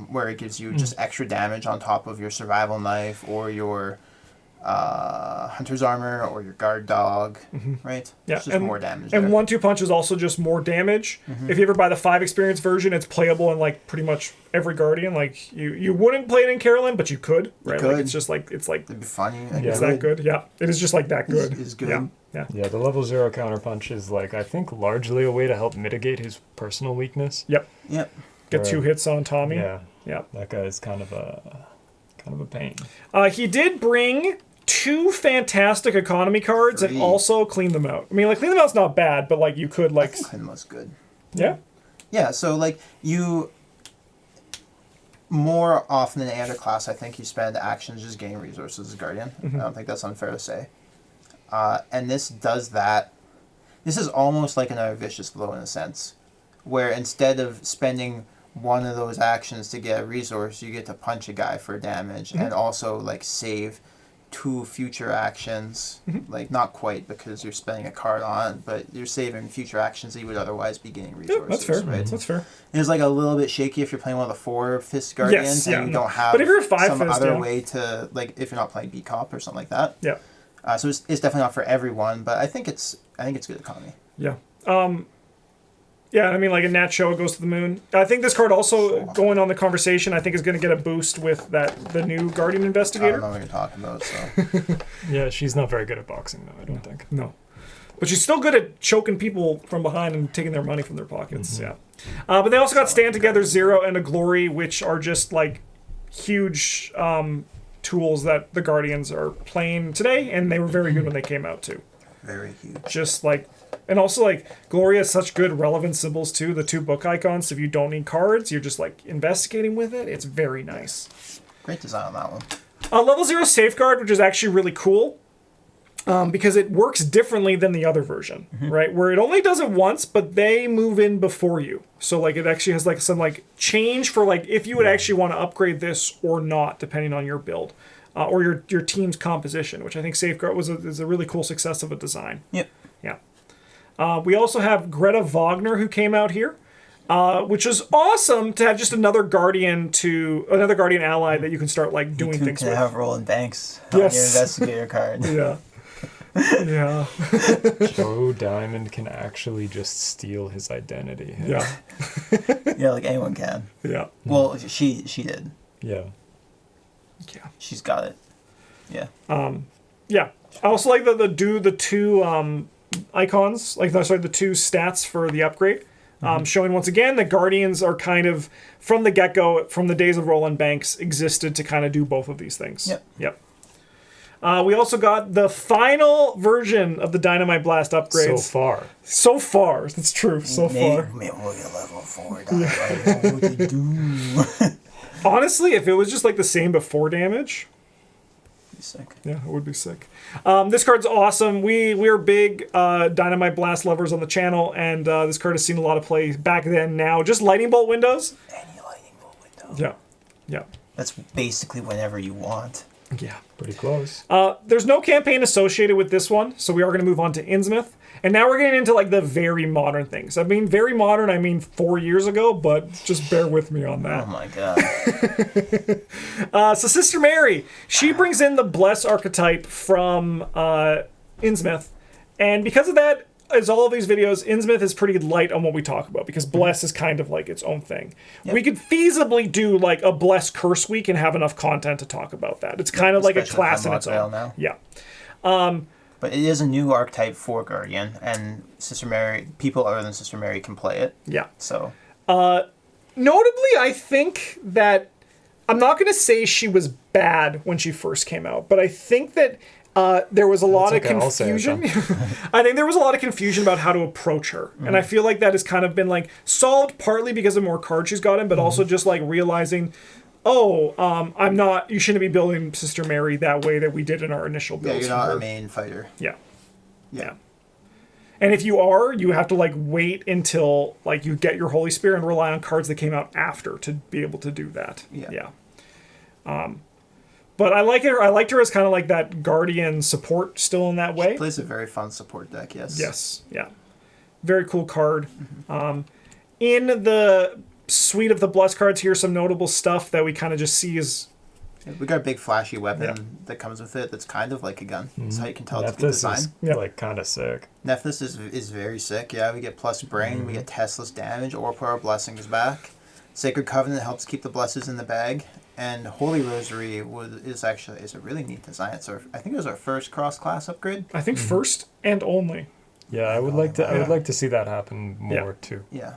Where it gives you just extra damage on top of your survival knife or your hunter's armor or your guard dog, right? Yeah, it's just more damage. And 1/2 punch is also just more damage. If you ever buy the 5 experience version, it's playable in like pretty much every Guardian. Like you wouldn't play it in Carolyn, but you could, right? Like it's just like it'd be funny. It's that good. Yeah, it is just like that good. It's good. Yeah, the level 0 counter punch is like I think largely a way to help mitigate his personal weakness. Yep. Get 2 hits on Tommy. Yeah. That guy is kind of a pain. He did bring 2 fantastic economy cards and also clean them out. I mean, like, clean them out's not bad, but, like, you could, like... I think clean them out's good. Yeah? Yeah, so, like, you... More often in any other class, I think you spend actions just getting resources as Guardian. I don't think that's unfair to say. And this does that. This is almost like another Vicious Blow in a sense, where instead of spending one of those actions to get a resource, you get to punch a guy for damage and also, like, save 2 future actions, like not quite because you're spending a card on it, but you're saving future actions that you would otherwise be getting resources. That's fair. Right? That's fair. It's like a little bit shaky if you're playing one of the 4 fist Guardians and you don't have but if you're a 5 some fist, other way to, like, if you're not playing B-Cop or something like that. Yeah. So it's definitely not for everyone, but I think it's good economy. Yeah. Yeah, I mean, like, a Nat Show goes to the moon. I think this card also, going on the conversation, I think is going to get a boost with the new Guardian Investigator. I don't know what you're talking about, so... Yeah, she's not very good at boxing, though, I don't think. No. But she's still good at choking people from behind and taking their money from their pockets, but they also got Stand Together, Zero, and a Glory, which are just, like, huge tools that the Guardians are playing today, and they were very good when they came out, too. Very huge. Just, like... And also, like, Glory has such good relevant symbols, too. The 2 book icons, so if you don't need cards, you're just, like, investigating with it. It's very nice. Great design on that one. Level 0 Safeguard, which is actually really cool, because it works differently than the other version, right? Where it only does it once, but they move in before you. So, like, it actually has, like, some, like, change for, like, if you would actually want to upgrade this or not, depending on your build. Or your team's composition, which I think Safeguard is a really cool success of a design. Yep. Yeah. We also have Greta Wagner, who came out here, which is awesome to have just another Guardian ally that you can start like doing things with. You can have Roland Banks on your investigator card. Yeah. Yeah. Joe Diamond can actually just steal his identity. Yeah. Yeah, like anyone can. Yeah. Well, she did. Yeah. Yeah. She's got it. Yeah. Yeah. I also like the 2 icons, like the 2 stats for the upgrade, showing once again that Guardians are kind of from the get-go, from the days of Roland Banks, existed to kind of do both of these things. Yep. We also got the final version of the Dynamite Blast upgrades. So far, that's true. So far. Maybe we'll get level 4. What would you do? Honestly, if it was just like the same before damage. Sick. Yeah, it would be sick. This card's awesome. We're big Dynamite Blast lovers on the channel, and this card has seen a lot of play back then. Now, just lightning bolt windows. Any lightning bolt window. Yeah. That's basically whenever you want. Yeah. Pretty close. There's no campaign associated with this one, so we are going to move on to Innsmouth. And now we're getting into like the very modern things. I mean, very modern, I mean 4 years ago, but just bear with me on that. Oh my god. So Sister Mary, she brings in the Bless archetype from Innsmouth. And because of that, as all of these videos, Innsmouth is pretty light on what we talk about because Bless is kind of like its own thing. Yep. We could feasibly do like a Bless Curse Week and have enough content to talk about that. It's kind of like a class in its own. Now. Yeah. But it is a new archetype for Guardian, and Sister Mary, people other than Sister Mary can play it. Yeah. So. Notably, I think that I'm not going to say she was bad when she first came out, but I think that there was a lot of confusion. I think there was a lot of confusion about how to approach her. And I feel like that has kind of been like solved partly because of more cards she's gotten, but also just like realizing, I'm not, you shouldn't be building Sister Mary that way that we did in our initial builds. Yeah, you're not a main fighter. Yeah. And if you are, you have to like wait until like you get your Holy Spear and rely on cards that came out after to be able to do that. Yeah. But I like her. I liked her as kind of like that Guardian support still in that way. She plays a very fun support deck. Yes. Yes. Yeah. Very cool card. In the suite of the Bless cards, here's some notable stuff that we kind of just see as. We got a big flashy weapon that comes with it that's kind of like a gun. That's how you can tell it's a good design. Is like kind of sick. Nephthys is very sick. Yeah, we get plus Bryn, we get Tesla's damage, or put our blessings back. Sacred Covenant helps keep the blesses in the bag, and Holy Rosary is a really neat design. I think it was our first cross class upgrade. I think first and only. Yeah, I would like to see that happen more too. Yeah.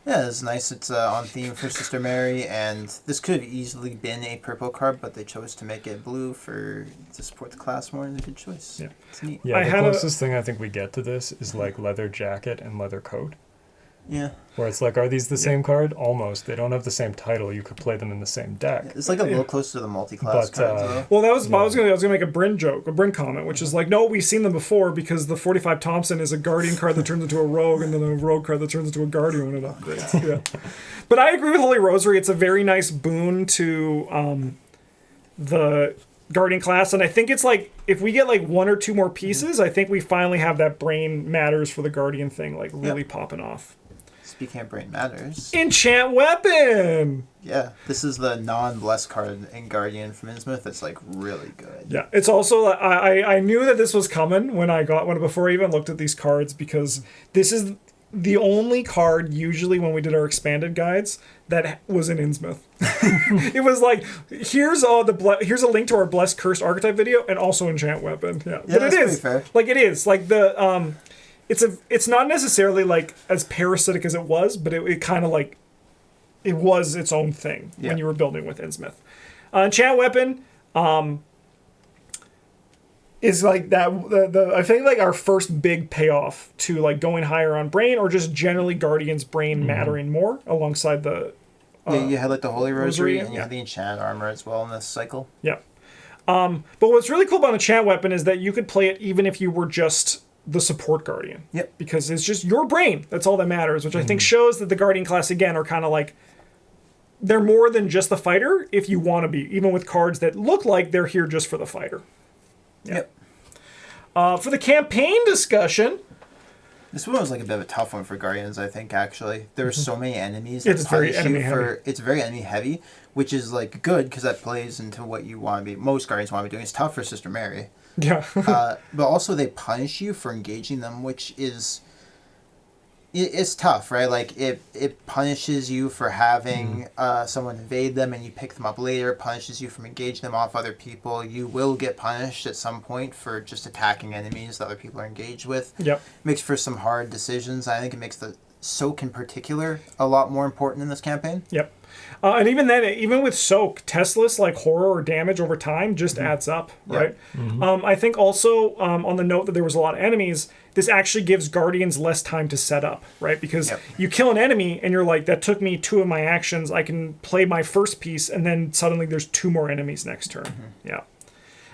Yeah, it's nice. It's on theme for Sister Mary, and this could have easily been a purple card, but they chose to make it blue to support the class more, and it's a good choice. Yeah, it's neat. Yeah, the closest thing I think we get to this is like leather jacket and leather coat. Yeah. Where it's like, are these the same card? Almost. They don't have the same title. You could play them in the same deck. It's like a little closer to the multi-class cards. Well, that was I was gonna make a Bryn joke, a Bryn comment, which is like, no, we've seen them before because the 45 Thompson is a Guardian card that turns into a Rogue, and then a Rogue card that turns into a Guardian when it upgrades. Yeah. But I agree with Holy Rosary. It's a very nice boon to the Guardian class, and I think it's like if we get like one or two more pieces, I think we finally have that Brain Matters for the Guardian thing like really popping off. Speaking of Brain Matters. Enchant Weapon! Yeah, this is the non-blessed card in Guardian from Innsmouth that's like really good. Yeah, it's also, I knew that this was coming when I got one before I even looked at these cards, because this is the only card usually when we did our expanded guides that was in Innsmouth. It was like, here's a link to our Blessed Cursed Archetype video and also Enchant Weapon. Yeah, but it is. Fair. Like it is. Like the it's not necessarily like as parasitic as it was, but it kind of like it was its own thing when you were building with Innsmouth. Enchant Weapon is like that I think like our first big payoff to like going higher on Brain, or just generally Guardian's Brain mattering more alongside the you had like the Holy Rosary and you had the Enchant Armor as well in this cycle. Yeah. But what's really cool about Enchant Weapon is that you could play it even if you were just the support Guardian. Yep. Because it's just your brain. That's all that matters, which I think shows that the Guardian class, again, are kind of like, they're more than just the fighter if you want to be, even with cards that look like they're here just for the fighter. Yeah. Yep. For the campaign discussion... This one was like a bit of a tough one for Guardians, I think, actually. There are so many enemies. It's very enemy heavy. It's very enemy heavy, which is like good because that plays into what you want to be. Most Guardians want to be doing. It's tough for Sister Mary. Yeah. But also they punish you for engaging them, which is... It's tough, right? Like, it punishes you for having someone invade them and you pick them up later. It punishes you from engaging them off other people. You will get punished at some point for just attacking enemies that other people are engaged with. Yep. Makes for some hard decisions. I think it makes the Soak in particular a lot more important in this campaign. Yep. And even then, even with Soak, Tesla's like horror or damage over time just adds up, right? Yep. I think also on the note that there was a lot of enemies, this actually gives Guardians less time to set up, right? Because you kill an enemy and you're like, that took me 2 of my actions. I can play my first piece and then suddenly there's 2 more enemies next turn. Yeah.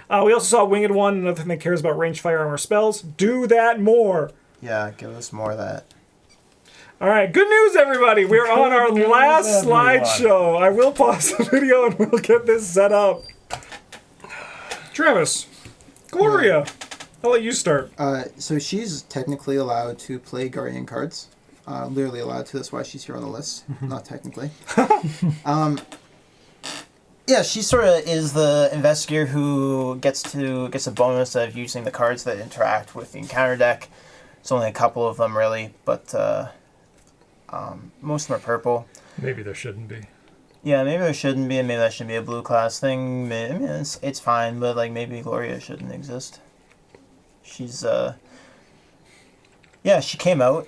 We also saw Winged One, another thing that cares about ranged firearm or spells. Do that more. Yeah, give us more of that. All right, good news, everybody. We're on our last slideshow. I will pause the video and we'll get this set up. Travis, Gloria, I'll let you start. So she's technically allowed to play Guardian cards. Literally allowed to. That's why she's here on the list. Not technically. Yeah, she sort of is the investigator who gets a bonus of using the cards that interact with the encounter deck. There's only a couple of them, really, but... most of them are purple. Maybe there shouldn't be. Yeah, maybe there shouldn't be, and maybe that should be a blue class thing. I mean, it's fine, but like maybe Gloria shouldn't exist. She's yeah, she came out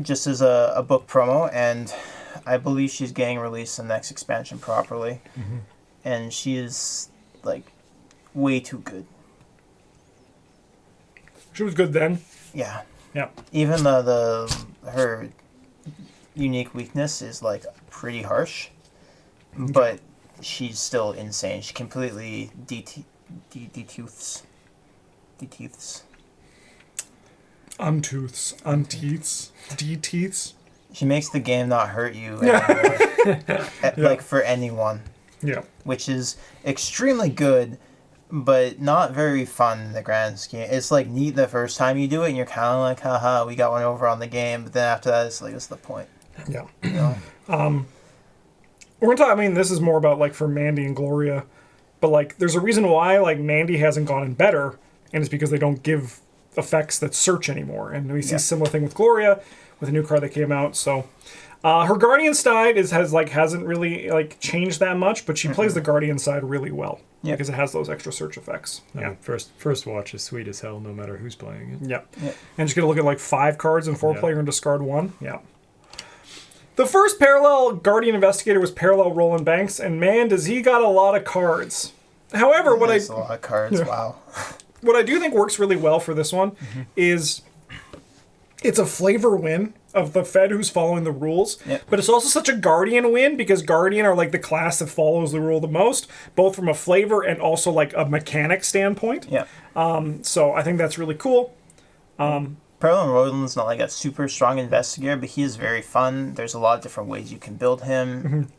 just as a book promo, and I believe she's getting released in the next expansion properly. And she is like way too good. She was good then. Yeah. Yeah. Even her unique weakness is like pretty harsh, but she's still insane. She completely detooths. Unteeths. D-teeths. She makes the game not hurt you anymore. Like for anyone. Yeah. Which is extremely good, but not very fun in the grand scheme. It's like neat the first time you do it, and you're kind of like, haha, we got one over on the game. But then after that, it's like, what's the point? Yeah. You know? We're gonna talk, I mean, this is more about like for Mandy and Gloria, but like there's a reason why like Mandy hasn't gotten better, and it's because they don't give effects that search anymore. And we see a similar thing with Gloria with a new card that came out. So her Guardian side hasn't really like changed that much, but she plays the Guardian side really well because it has those extra search effects. Yeah, first watch is sweet as hell, no matter who's playing it. Yeah. And just gonna look at like 5 cards in 4-player and discard 1. Yeah. The first parallel Guardian Investigator was parallel Roland Banks, and man, does he got a lot of cards. However, a lot of cards. Wow. What I do think works really well for this one is it's a flavor win of the Fed who's following the rules, but it's also such a Guardian win because Guardian are like the class that follows the rule the most, both from a flavor and also like a mechanic standpoint. Yeah. So I think that's really cool. Parallel Roland's not like a super strong investigator, but he is very fun. There's a lot of different ways you can build him.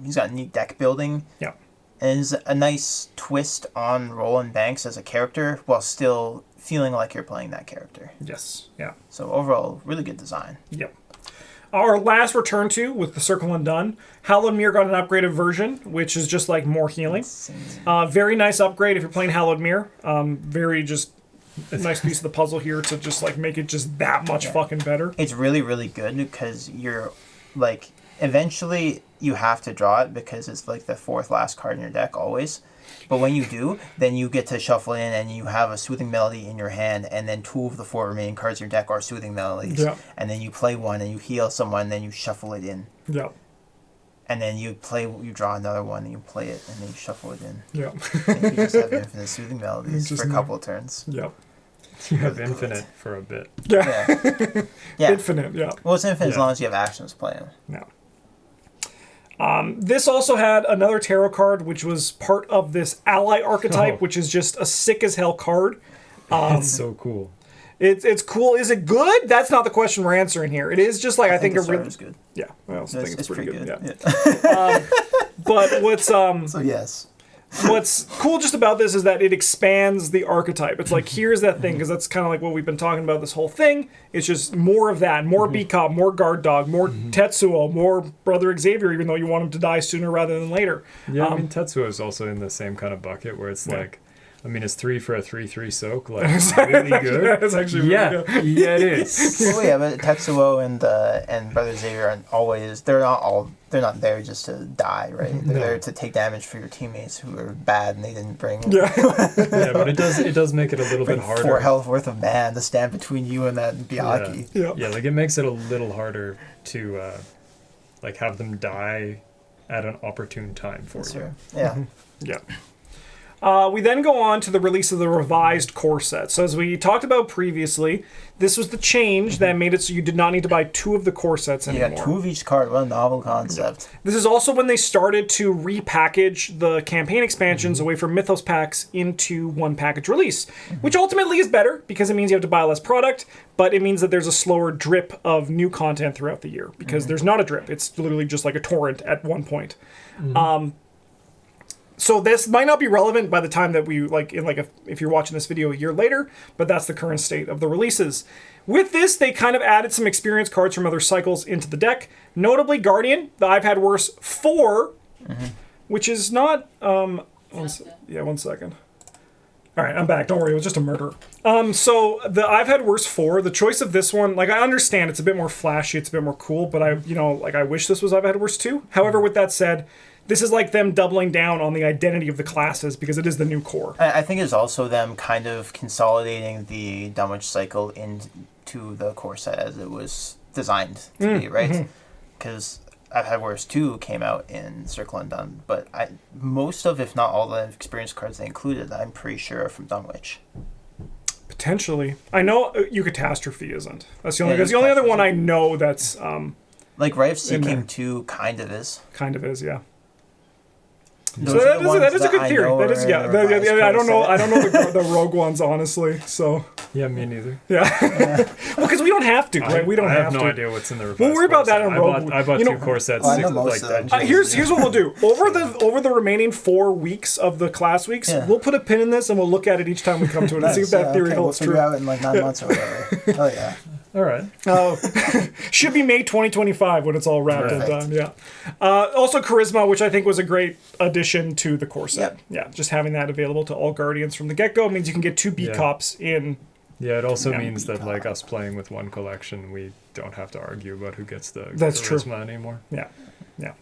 He's got neat deck building. Yeah. And it's a nice twist on Roland Banks as a character while still feeling like you're playing that character. Yes. Yeah. So overall, really good design. Yep. Our last return to with the Circle Undone, Hallowed Mirror got an upgraded version, which is just like more healing. Very nice upgrade if you're playing Hallowed Mirror. Very just nice piece of the puzzle here to just like make it just that much fucking better. It's really, really good because you're like, eventually you have to draw it because it's like the 4th last card in your deck always. But when you do, then you get to shuffle in and you have a Soothing Melody in your hand, and then 2 of the 4 remaining cards in your deck are Soothing Melodies. Yeah. And then you play one and you heal someone, and then you shuffle it in. Yeah. And then you draw another one and you play it, and then you shuffle it in. Yeah. And you just have infinite Soothing Melodies for a couple of turns. Yep. You have infinite for a bit. Yeah. Yeah. Infinite, yeah. Well, it's infinite as long as you have actions playing. No. This also had another tarot card, which was part of this ally archetype, which is just a sick as hell card. It's so cool. It's cool. Is it good? That's not the question we're answering here. It is just like I think the it start really is good. Yeah, I also think it's pretty good. Yeah. Yeah. But what's So yes. what's cool just about this is that it expands the archetype. It's like, here's that thing, because that's kind of like what we've been talking about this whole thing. It's just more of that, more B-Cop, more Guard Dog, more Tetsuo, more Brother Xavier, even though you want him to die sooner rather than later. Yeah, I mean, Tetsuo is also in the same kind of bucket where it's like, I mean, it's 3 for a 3/3 soak, like really good. It's actually really good. Yeah, it is. Well, yeah, but Tetsuo and Brother Xavier aren't always. They're not there just to die, right? They're there to take damage for your teammates who are bad and they didn't bring. Yeah. Yeah, but it does make it a little bit harder. 4 health worth of man to stand between you and that Byakuya. Yeah. Yeah, like it makes it a little harder to like have them die at an opportune time for you. Sure. Yeah. Yeah. We then go on to the release of the revised core set. So as we talked about previously, this was the change that made it so you did not need to buy 2 of the core sets You anymore. got 2 of each card. What a novel concept. This is also when they started to repackage the campaign expansions away from Mythos packs into one package release, which ultimately is better because it means you have to buy less product, but it means that there's a slower drip of new content throughout the year because there's not a drip. It's literally just like a torrent at one point. So this might not be relevant by the time that we if you're watching this video a year later, but that's the current state of the releases. With this, they kind of added some experience cards from other cycles into the deck, notably Guardian, the I've Had Worse 4, which is not one second. All right, I'm back. Don't worry, it was just a murder. So the I've Had Worse 4, the choice of this one, like I understand it's a bit more flashy, it's a bit more cool, but I wish this was I've Had Worse 2. However, with that said, this is like them doubling down on the identity of the classes because it is the new core. I think it's also them kind of consolidating the damage cycle into the core set as it was designed to be, right? Because I've Had Wars 2 came out in Circle Undone, but most of, if not all, the experience cards they included, I'm pretty sure are from Dunwich. Potentially. I know Eucatastrophe isn't. That's the only other one I know that's... like Rite of Seeking 2 kind of is. Kind of is, yeah. Those So are the that is a ones good I theory. know That is, are yeah. in the revised I don't know. core I set. don't know the rogue ones, honestly. So Yeah, me neither. yeah. Well, because we don't have to, right? We don't I have no to. idea what's in the revised We'll worry about core that set. in Rogue. I bought You know- two core sets. Oh, I know six, most like of that. them. Here's what we'll do. Over the remaining 4 weeks of the class weeks, Yeah. we'll put a pin in this and we'll look at it each time we come to it and see if that theory holds we'll figure true. out in like 9 months or whatever. Oh yeah. All right. Should be May 2025 when it's all wrapped and Perfect. done. Yeah. Also, Charisma, which I think was a great addition to the core set. Yep. Yeah, just having that available to all Guardians from the get-go means you can get 2 B-Cops in. Yeah, it also Yeah. means that like us playing with one collection, we don't have to argue about who gets the That's true. charisma anymore. Yeah, yeah.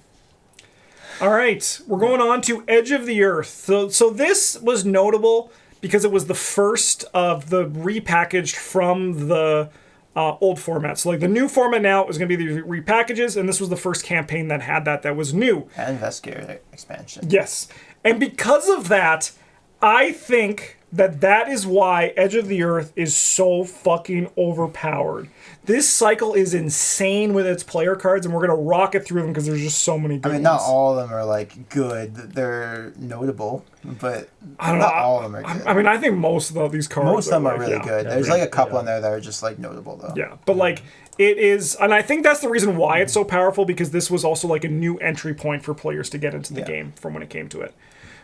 All right, we're going on to Edge of the Earth. So this was notable because it was the first of the repackaged from the old format. So like the new format now is going to be the repackages, and this was the first campaign that had that was new. And Investigator expansion. Yes, and because of that, I think that is why Edge of the Earth is so fucking overpowered. This cycle is insane with its player cards, and we're gonna rocket through them because there's just so many good I mean, ones. not all of them are like good. They're notable, but I don't know. not all of them are good. I mean, I think most of these cards. Most of them are like, really yeah. good. Yeah, There's really, like a couple yeah. in there that are just like notable though. Yeah, but like it is, and I think that's the reason why it's so powerful because this was also like a new entry point for players to get into the Yeah. game from when it came to it.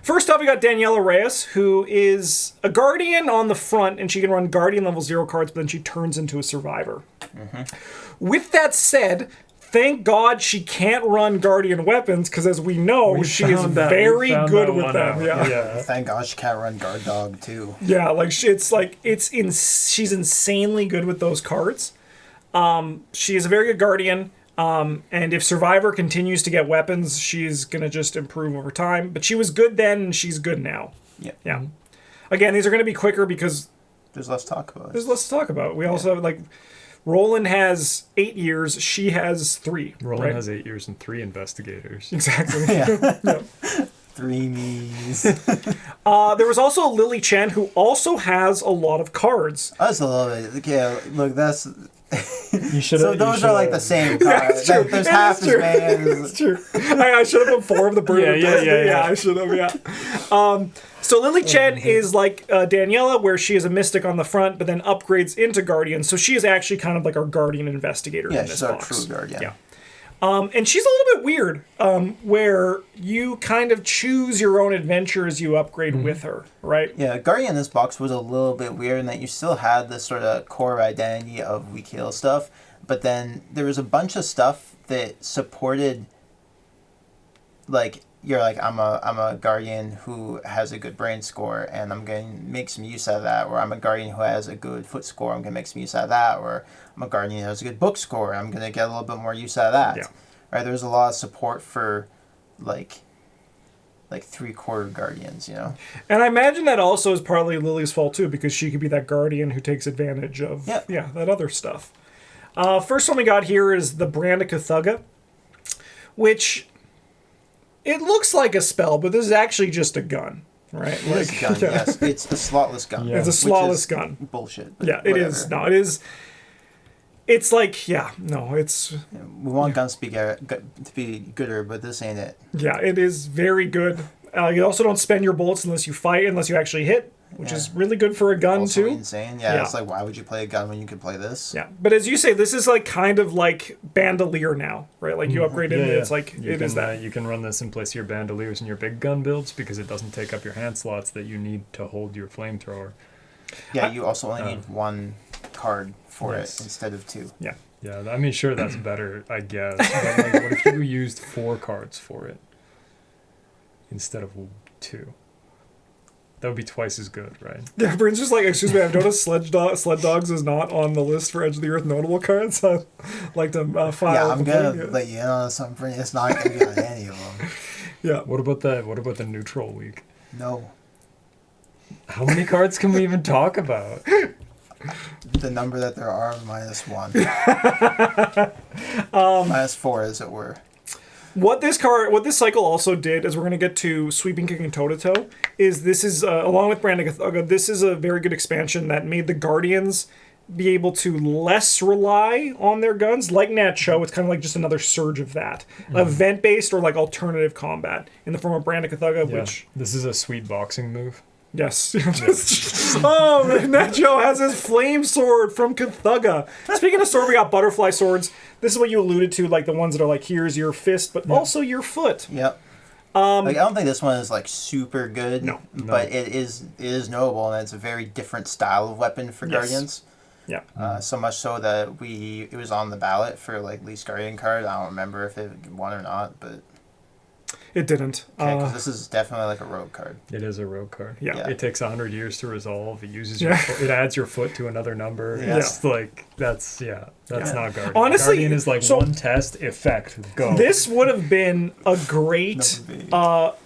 First up, we got Daniela Reyes, who is a Guardian on the front, and she can run Guardian level 0 cards, but then she turns into a Survivor. With that said, thank God she can't run Guardian weapons, because as we know, she is very good with them. Yeah. Thank God she can't run Guard Dog too. Yeah, like she's insanely good with those cards. She is a very good Guardian. And if Survivor continues to get weapons, she's gonna just improve over time. But she was good then, and she's good now. Yeah. Yeah. Again, these are gonna be quicker because There's less talk about there's it. less to talk about. We also have like Roland has 8 years, she has 3. Roland right? has 8 years and 3 investigators. Exactly. Yeah. 3 me's. There was also Lily Chen, who also has a lot of cards. That's a little bit. Okay, look, that's. You should. So those are like the same cards. true. There's It half is as true. many It's as. true. I should have put 4 of the bird. Yeah, with yeah, this. yeah. I should have. Yeah. So Lily Chen is like Daniela, where she is a mystic on the front, but then upgrades into Guardian. So she is actually kind of like our Guardian investigator Yeah, in this she's our box. true Guardian. Yeah. And she's a little bit weird, where you kind of choose your own adventure as you upgrade with her, right? Yeah, Guardian in this box was a little bit weird in that you still had this sort of core identity of we kill stuff, but then there was a bunch of stuff that supported, like, you're like, I'm a Guardian who has a good brain score, and I'm going to make some use out of that, or I'm a Guardian who has a good foot score, I'm going to make some use out of that, or I'm a Guardian who has a good book score, I'm going to get a little bit more use out of that. Yeah. Right, there's a lot of support for, like 3/4 Guardians, you know? And I imagine that also is partly Lily's fault too, because she could be that Guardian who takes advantage of that other stuff. First one we got here is the Brand of Cthugha, which it looks like a spell, but this is actually just a gun, right? It's a gun, yes. It's a slotless gun. Yeah. It's a which slotless is gun. Bullshit. But Yeah, it is. whatever. No, it is. It's like, it's We want guns to be gooder, but this ain't it. it is very good. You also don't spend your bullets unless you fight, unless you actually hit, which is really good for a gun Also too. insane. Yeah, Yeah. it's like, why would you play a gun when you could play this? Yeah, but as you say, this is like kind of like Bandolier now, right? Like you upgrade it, and it's like it is that. You can run this in place of your bandoliers and your big gun builds because it doesn't take up your hand slots that you need to hold your flamethrower. Yeah, you also only need 1 card for Yes. it instead of 2. Yeah. Yeah, I mean, sure, that's better, I guess. But like, what if you used 4 cards for it instead of 2? That would be twice as good, right? Yeah, Bryn's just like, excuse me, I've noticed Sled Dogs is not on the list for Edge of the Earth notable cards. I'd like to file. Yeah, I'm the gonna thing. let you in on something. It's not gonna be on any of them. Yeah. What about the neutral week? No. How many cards can we even talk about? The number that there are -1. -4, as it were. What this cycle also did, as we're going to get to Sweeping Kick and Toe to Toe, is this is, along with Brand of Cthulhu, this is a very good expansion that made the Guardians be able to less rely on their guns. Like Nat Cho, it's kind of like just another surge of that. Event-based or like alternative combat in the form of Brand of Cthulhu, Yeah. which... This is a sweet boxing move. Yes. Oh, Nat Cho has his flame sword from Cthulhu. Speaking of sword, we got butterfly swords. This is what you alluded to, like the ones that are like, here's your fist, but also your foot. Yep. Like, I don't think this one is like super good. No. But it is knowable, and it's a very different style of weapon for Guardians. Yeah. So much so that it was on the ballot for like least Guardian card. I don't remember if it won or not, but It didn't. because this is definitely like a rogue card. It is a rogue card. Yeah. It takes 100 years to resolve. It uses your foot, it adds your foot to another number. Yeah. It's like that's not Guardian. Honestly, Guardian is like so- one test effect go. This would have been a great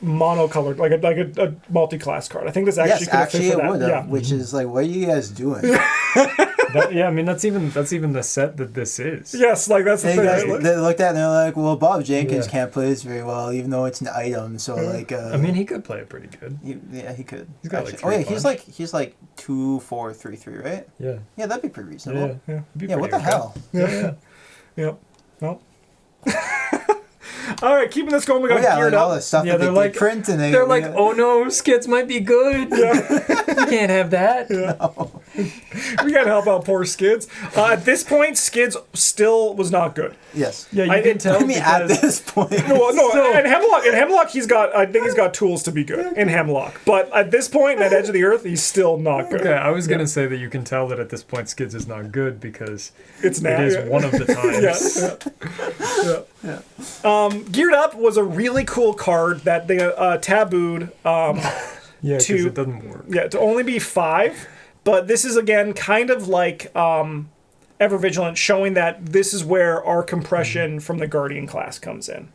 monocolored, like a multi-class card. I think this actually Yes, could have fit actually for it that. would have. Yeah. Which is like, what are you guys doing? Yeah, I mean that's even the set that this is. Yes, like that's the They, thing. guys, right? they looked at it and they're like, well, Bob Jenkins Yeah. can't play this very well, even though it's an item. So like, I mean he could play it pretty good. he could. He's got, like, Actually. Oh yeah, three he's like 2, 4, 3, 3, right? Yeah. Yeah, that'd be pretty reasonable. Yeah. Yeah. It'd be Yeah, what pretty the okay. hell? Yeah. Yep. Well. All right, keeping this going, we got Oh, yeah, geared like all up. the stuff Yeah, that they they're like- print and They're like, oh no, Skids might be good. You can't have that. We gotta help out poor Skids. At this point, Skids still was not good. yes. Yeah, you I can didn't tell I mean, at because this point, No, So- in Hemlock, I think he's got tools to be good in Hemlock. But at this point, at Edge of the Earth, he's still not good. okay, I was gonna say that you can tell that at this point Skids is not good because It's it now. is yeah. one of the times. Geared Up was a really cool card that they tabooed. Yeah, because To- it doesn't work. Yeah, to only be 5. But this is again kind of like Ever Vigilant, showing that this is where our compression from the Guardian class comes in.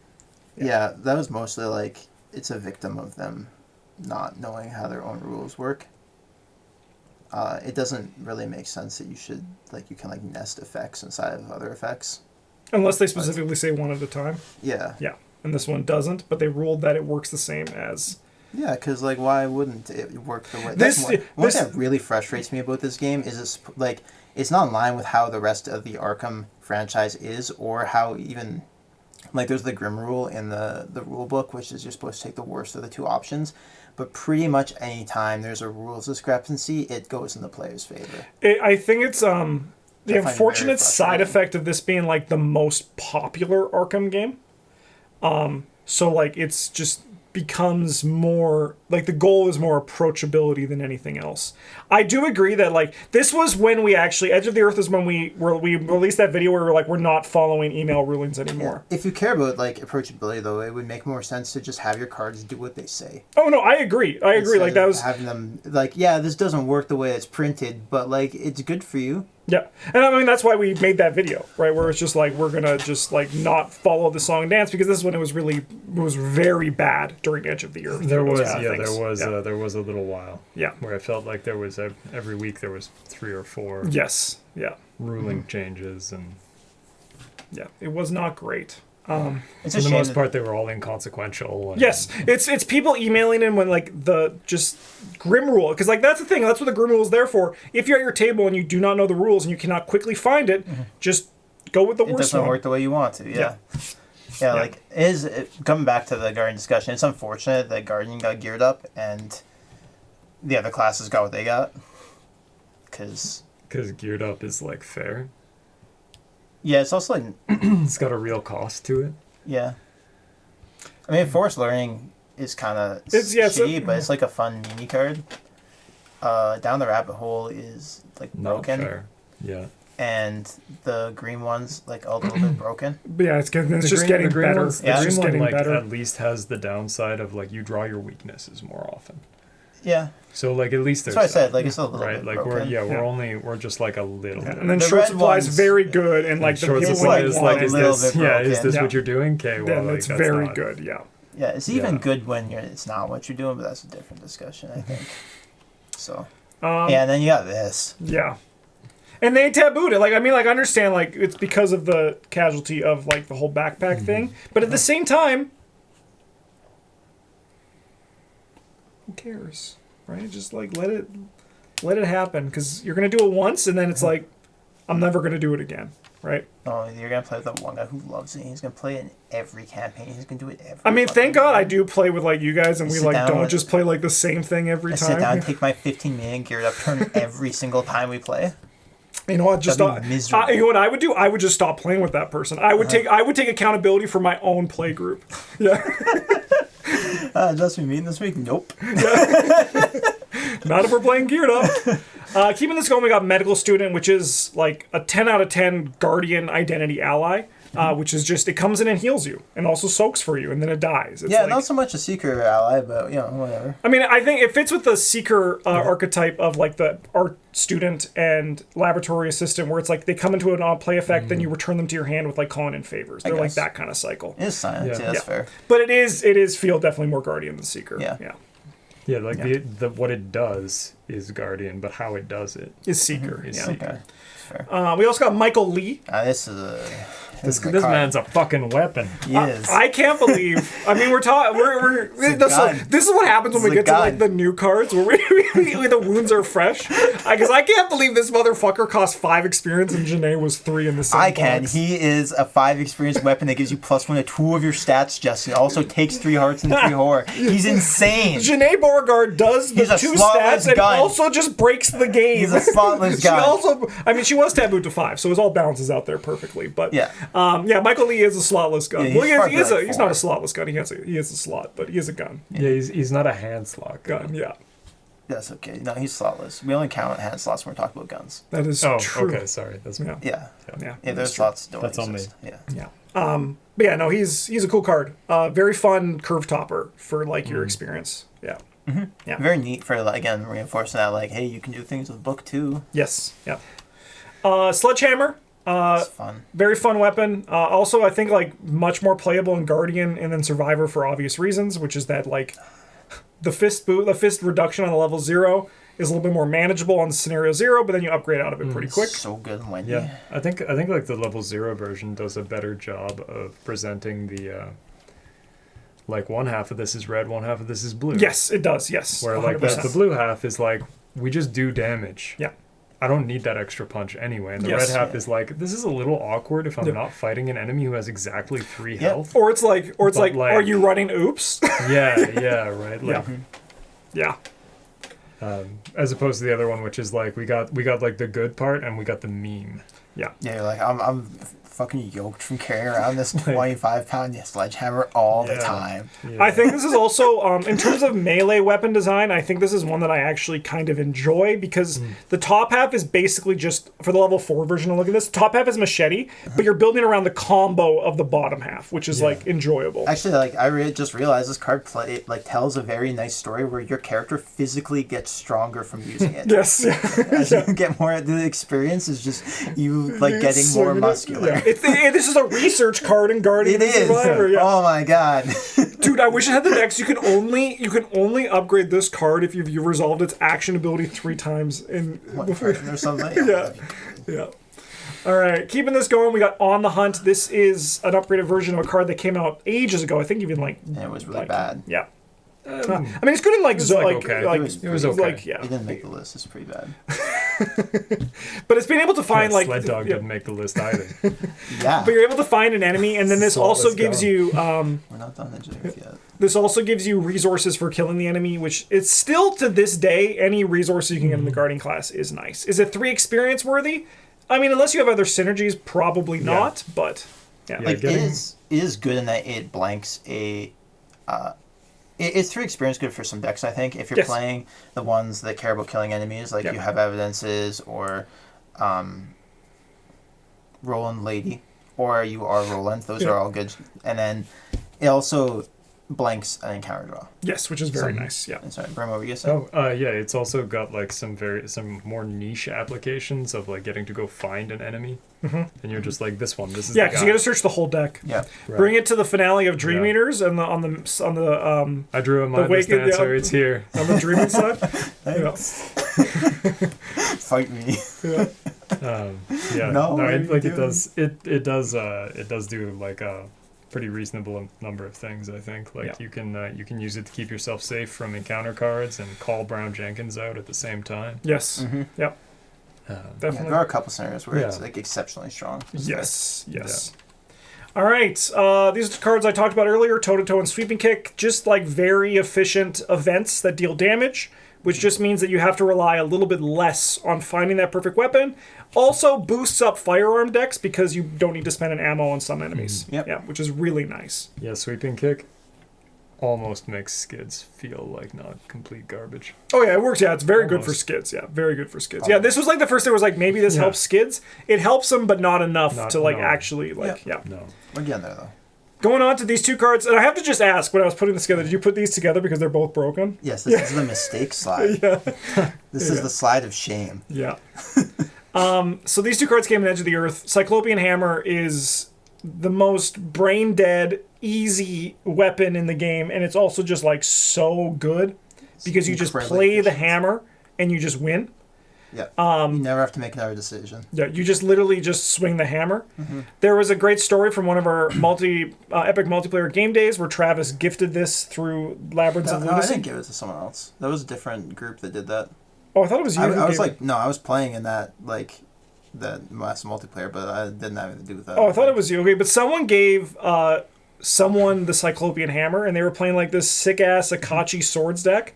yeah, that was mostly like it's a victim of them not knowing how their own rules work. It doesn't really make sense that you can like nest effects inside of other effects. Unless they specifically say one at a time. Yeah. Yeah, and this one doesn't, but they ruled that it works the same as... Yeah, because like, why wouldn't it work the way? This- One this- thing that really frustrates me about this game is it's not in line with how the rest of the Arkham franchise is, or how even like there's the Grim rule in the rule book, which is you're supposed to take the worst of the two options. But pretty much any time there's a rules discrepancy, it goes in the player's favor. I think it's the find it very unfortunate side frustrating. effect of this being like the most popular Arkham game. So like it's just becomes more like the goal is more approachability than anything else. I do agree that like this was when we actually Edge of the Earth is when we released that video where we're like we're not following email rulings anymore. If you care about like approachability, though, it would make more sense to just have your cards do what they say. Oh no, I agree. Like Instead that of was having them like, yeah, this doesn't work the way it's printed, but like it's good for you. yeah, and I mean that's why we made that video, right? Where it's just like we're gonna just like not follow the song and dance because this is when it was very bad during Edge of the Earth. There for those was kind of things. there was a little while Yeah. where I felt like there was every week there was 3 or 4 Yes, yeah, ruling changes, and yeah. It was not great. It's for a the shame most that- part they were all inconsequential. And, Yes, it's people emailing in when like the just Grim rule because like that's the thing. That's what the Grim rule is there for. If you're at your table and you do not know the rules and you cannot quickly find it, just go with the It worst doesn't one. work the way you want to. Yeah. Yeah. Like coming back to the Guardian discussion, it's unfortunate that Guardian got geared up and the other classes got what they got. Because Geared Up is like fair. yeah, it's also like It's got a real cost to it. yeah. I mean, forced learning is kind of It's- yeah, it's shitty, a- but it's like a fun mini card. Down the Rabbit Hole is like Not broken, fair. Yeah. and the green one's like a little bit broken. But yeah, it's The just green- getting the green better. one's- It's Yeah. the just green getting one, like, better. at least has the downside of like you draw your weaknesses more often. Yeah, So like at least there's that's what I said. that, Like it's a little right. bit Like broken. we're just like a little Yeah, bit. and then The short red supply is ones- very good, and like the short people supply when is you like want is it, little this bit yeah is broken. this Yeah. what you're doing? Okay, well then like, it's that's very not- good. Yeah. Yeah, it's even Yeah. good when it's not what you're doing, but that's a different discussion, I think. So, Um, yeah, and then you got this. Yeah. And they tabooed it. Like, I mean, like, I understand, like, it's because of the casualty of, like, the whole backpack thing. But at the same time, who cares? Right? Just, like, let it happen. Because you're going to do it once, and then it's like, I'm never going to do it again. Right? Oh, you're going to play with the one guy who loves it. He's going to play it in every campaign. He's going to do it every I mean, fucking thank God I time. do play with, like, you guys, and we, Sit like, down don't with- just play, like, the same thing every I time. sit down, take my 15-minute geared up turn every single time we play. You know what? Just That'd be miserable. you know what I would do? I would just stop playing with that person. I would take accountability for my own play group. Yeah. Just me meeting this week? Nope. Not if we're playing geared up. Keeping this going, we got medical student, which is like a 10 out of 10 guardian identity ally, which is just, it comes in and heals you and also soaks for you and then it dies. It's Yeah, like, not so much a seeker ally, but, whatever. I mean, I think it fits with the seeker archetype of like the art student and laboratory assistant, where it's like they come into an odd play effect, then you return them to your hand with like calling in favors. They're like guess. that kind of cycle. It is science, yeah, that's fair. But it is feel definitely more guardian than seeker. Yeah. Yeah. Yeah, like the what it does is guardian, but how it does it Is seeker. is Yeah. seeker. Okay, fair. We also got Michael Lee. This is a... This is a card. man's a fucking weapon. He is. I can't believe. I mean, we're talking. We're gun. this is what happens when we It's a get to like gun. the new cards where the wounds are fresh. Because I can't believe this motherfucker cost 5 experience and Janae was 3 in the same I can. box. He is a 5 experience weapon that gives you +1 to 2 of your stats, Justin. Also takes 3 hearts and 3 horror. He's insane. Janae Beauregard does the He's a 2 slotless stats and gun. also just breaks the game. He's a slotless She gun. also, I mean, she was tabooed to 5, so it all balances out there perfectly. But Yeah. Michael Lee is a slotless gun. Yeah, Well, he's probably he's like not a 4. slotless gun. He has a slot, but he is a gun. Yeah, he's not a hand slot Gun, yeah. That's okay. No, he's slotless. We only count hand slots when we're talking about guns. That is Oh, true. okay, sorry. That's Yeah. Yeah. Yeah. Yeah, that those is true. slots don't That's on exist. Yeah. Yeah. But yeah, no, he's a cool card. Very fun curve topper for like your experience. Yeah. Yeah. Very neat for, like, again, reinforcing that, like, hey, you can do things with book too. Yes. Yeah. Sledgehammer. It's fun. Very fun weapon. Also, I think like much more playable in Guardian and then Survivor for obvious reasons, which is that like the fist reduction on the level 0 is a little bit more manageable on scenario 0, but then you upgrade out of it pretty quick. So good and Wendy. Yeah, I think like the level 0 version does a better job of presenting the like one half of this is red, one half of this is blue. Yes, it does. Yes. Where like 100%. the blue half is like we just do damage. Yeah. I don't need that extra punch anyway. And the Yes. red half is like this is a little awkward if I'm Yeah. not fighting an enemy who has exactly 3 Yeah. health. Or it's like, But, like- are you running oops? Yeah, right. Like, Yeah. as opposed to the other one, which is like we got like the good part and we got the meme. Yeah. Yeah, you're like, I'm fucking yoked from carrying around this 25-pound sledgehammer all the Yeah. time. Yeah. I think this is also, in terms of melee weapon design, I think this is one that I actually kind of enjoy because the top half is basically just, for the level 4 version of look at this, top half is machete, but you're building around the combo of the bottom half, which is like enjoyable. Actually, like, I just realized this card tells a very nice story where your character physically gets stronger from using it. Yes. As you get more, the experience is just you like getting more Swinging it. muscular. Yeah. This is a research card in Guardian It and is. Survivor. Yeah. Oh my god. Dude, I wish I had the decks. You can only upgrade this card if you've resolved its action ability 3 times in One person or something. Yeah. Yeah. All right, keeping this going, we got On the Hunt. This is an upgraded version of a card that came out ages ago. I think even like And it was really bad. yeah. I mean, it's good in like was, zo- like, like okay. like It was okay. like yeah. It didn't make the list. It's pretty bad. But it's being able to find like Sled Dog yeah. didn't make the list either. Yeah. But you're able to find an enemy, and then this Saltless also gives gun. you We're not done the Jake yet. this also gives you resources for killing the enemy, which it's still to this day any resource you can get in the Guardian class is nice. Is it 3 experience worthy? I mean, unless you have other synergies, probably not. But yeah, Yeah, Like, getting- it is good in that it blanks a... it's 3 experience good for some decks, I think. If you're Yes. playing the ones that care about killing enemies, like Yeah. you have Evidences or Roland Lady, or you are Roland. Those Yeah. are all good. And then it also blanks an encounter draw. Yes, which is very nice. Yeah. And sorry, Bryn, what were you saying? Yeah, it's also got like some more niche applications of like getting to go find an enemy, and you're just like this is Yeah, the because guy. you got to search the whole deck. Yeah. Right. Bring it to the finale of Dream Yeah. Eaters and on the I drew a mindless Wicked, dancer. It's here. on the dreaming side. Yeah. Fight me. Yeah. Yeah, No, what are it, you like doing? it does do like a pretty reasonable number of things. I think like you can use it to keep yourself safe from encounter cards and call Brown Jenkins out at the same time. Yes. Mm-hmm. Yep. Yeah, Definitely. there are a couple scenarios where it's Yeah. like exceptionally strong. Yes. Yes. All right. These are the cards I talked about earlier: Toe to Toe and Sweeping Kick. Just like very efficient events that deal damage, which just means that you have to rely a little bit less on finding that perfect weapon. Also boosts up firearm decks because you don't need to spend an ammo on some enemies. Yep. Yeah, which is really nice. Yeah, Sweeping Kick almost makes skids feel like not complete garbage. Oh yeah, it works. Yeah, it's very good for Almost. skids. Yeah, very good for skids. Yeah, this was like the first thing was like maybe this Yeah. helps skids. It helps them, but not enough Not- to like no. actually like yeah. No. We're getting there though. Going on to these two cards, and I have to just ask when I was putting this together, did you put these together because they're both broken? Yes, this is the mistake slide. Yeah. This is the slide of shame. Yeah. So these two cards came in Edge of the Earth. Cyclopean Hammer is the most brain dead, easy weapon in the game, and it's also just like so good because you just incredibly play the efficient. hammer and you just win. Yeah. You never have to make another decision. Yeah, you just literally just swing the hammer. There was a great story from one of our epic multiplayer game days where Travis gifted this through Labyrinths of No, I Lunacy. didn't give it to someone else. That was a different group that did that. Oh, I thought it was you. who I was gave like, it. no, I was playing in that like the last multiplayer, but I didn't have anything to do with that. Oh, I thought it was you. Okay, but someone gave someone the Cyclopean Hammer, and they were playing like this sick ass Akachi swords deck,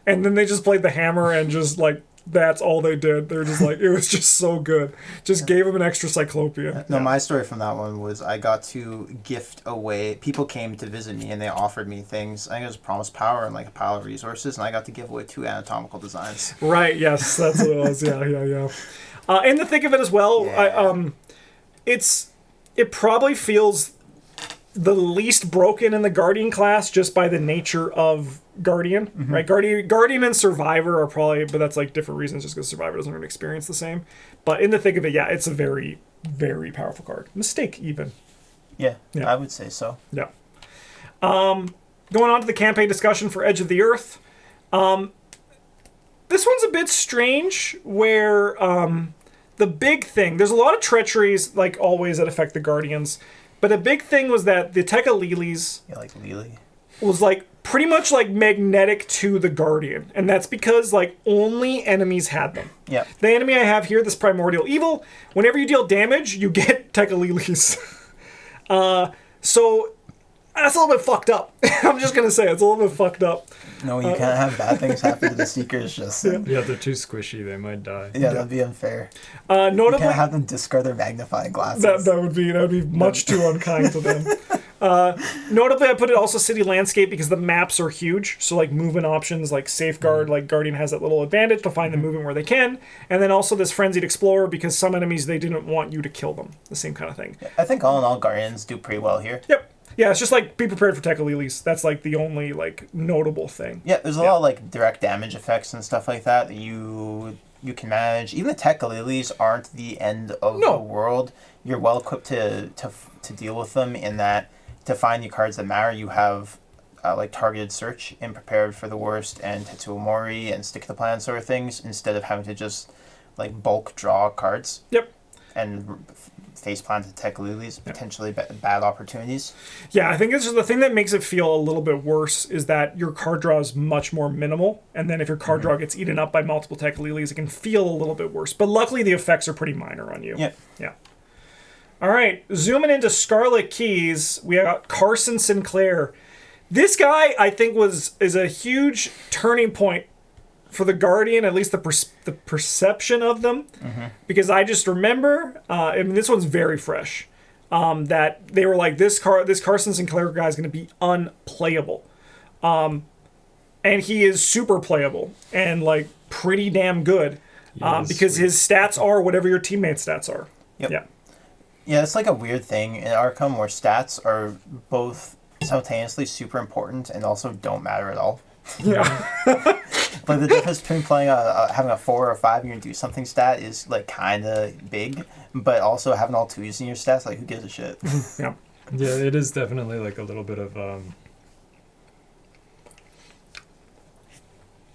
and then they just played the hammer and just like that's all they did. They're just like it was just so good. Just gave him an extra Cyclopean. No, Yeah. my story from that one was I got to gift away. People came to visit me and they offered me things. I think it was Promise Power and like a pile of resources, and I got to give away 2 anatomical designs. Right. Yes, that's what it was. Yeah. In the thick of it as well, Yeah. it probably feels the least broken in the Guardian class just by the nature of Guardian, right? Guardian and Survivor are probably, but that's like different reasons just because Survivor doesn't really experience the same. But in the thick of it, yeah, it's a very, very powerful card. Mistake even. Yeah, Yeah. I would say so. Yeah. Going on to the campaign discussion for Edge of the Earth. This one's a bit strange where the big thing, there's a lot of treacheries, like always, that affect the Guardians. But a big thing was that the Tekka Lilies Yeah, like Lily. was like pretty much like magnetic to the Guardian. And that's because like only enemies had them. Yeah. The enemy I have here, this Primordial Evil, whenever you deal damage, you get Tekka Lilies. So that's a little bit fucked up. I'm just going to say it's a little bit fucked up. No, you can't have bad things happen to the Seekers. Just Yeah, they're too squishy. They might die. yeah, that'd be unfair. You Notably, can't have them discard their magnifying glasses. that would be much too unkind to them. Notably, I put it also city landscape because the maps are huge. So like movement options, like safeguard, like Guardian has that little advantage to find the movement where they can, and then also this frenzied explorer because some enemies they didn't want you to kill them. The same kind of thing. I think all in all, Guardians do pretty well here. Yep. Yeah, it's just like be prepared for Tekka Lilies. That's like the only like notable thing. Yeah, there's a lot of like direct damage effects and stuff like that you can manage. Even the Tekka Lilies aren't the end of No. the world. You're well equipped to deal with them in that to find the cards that matter, you have like targeted search and prepared for the worst and Tetsuo Mori and stick to the plan sort of things instead of having to just like bulk draw cards. Yep. And face plant to Tekka Lilies, potentially bad opportunities. Yeah, I think it's just the thing that makes it feel a little bit worse is that your card draw is much more minimal, and then if your card draw gets eaten up by multiple Tekka Lilies, it can feel a little bit worse. But luckily, the effects are pretty minor on you. Yep. Yeah. All right, zooming into Scarlet Keys, we got Carson Sinclair. This guy, I think, is a huge turning point for the Guardian, at least the perception of them, because I just remember, I mean, this one's very fresh, that they were like, this Carson Sinclair guy is going to be unplayable, and he is super playable and like pretty damn good, because his stats are whatever your teammates' stats are. Yep. Yeah. Yeah, it's like a weird thing in Arkham where stats are both simultaneously super important and also don't matter at all. Yeah. Like the difference between playing having a 4 or a 5 and your do something stat is like kind of big, but also having all 2s in your stats, like who gives a shit? Yeah. Yeah, it is definitely like a little bit of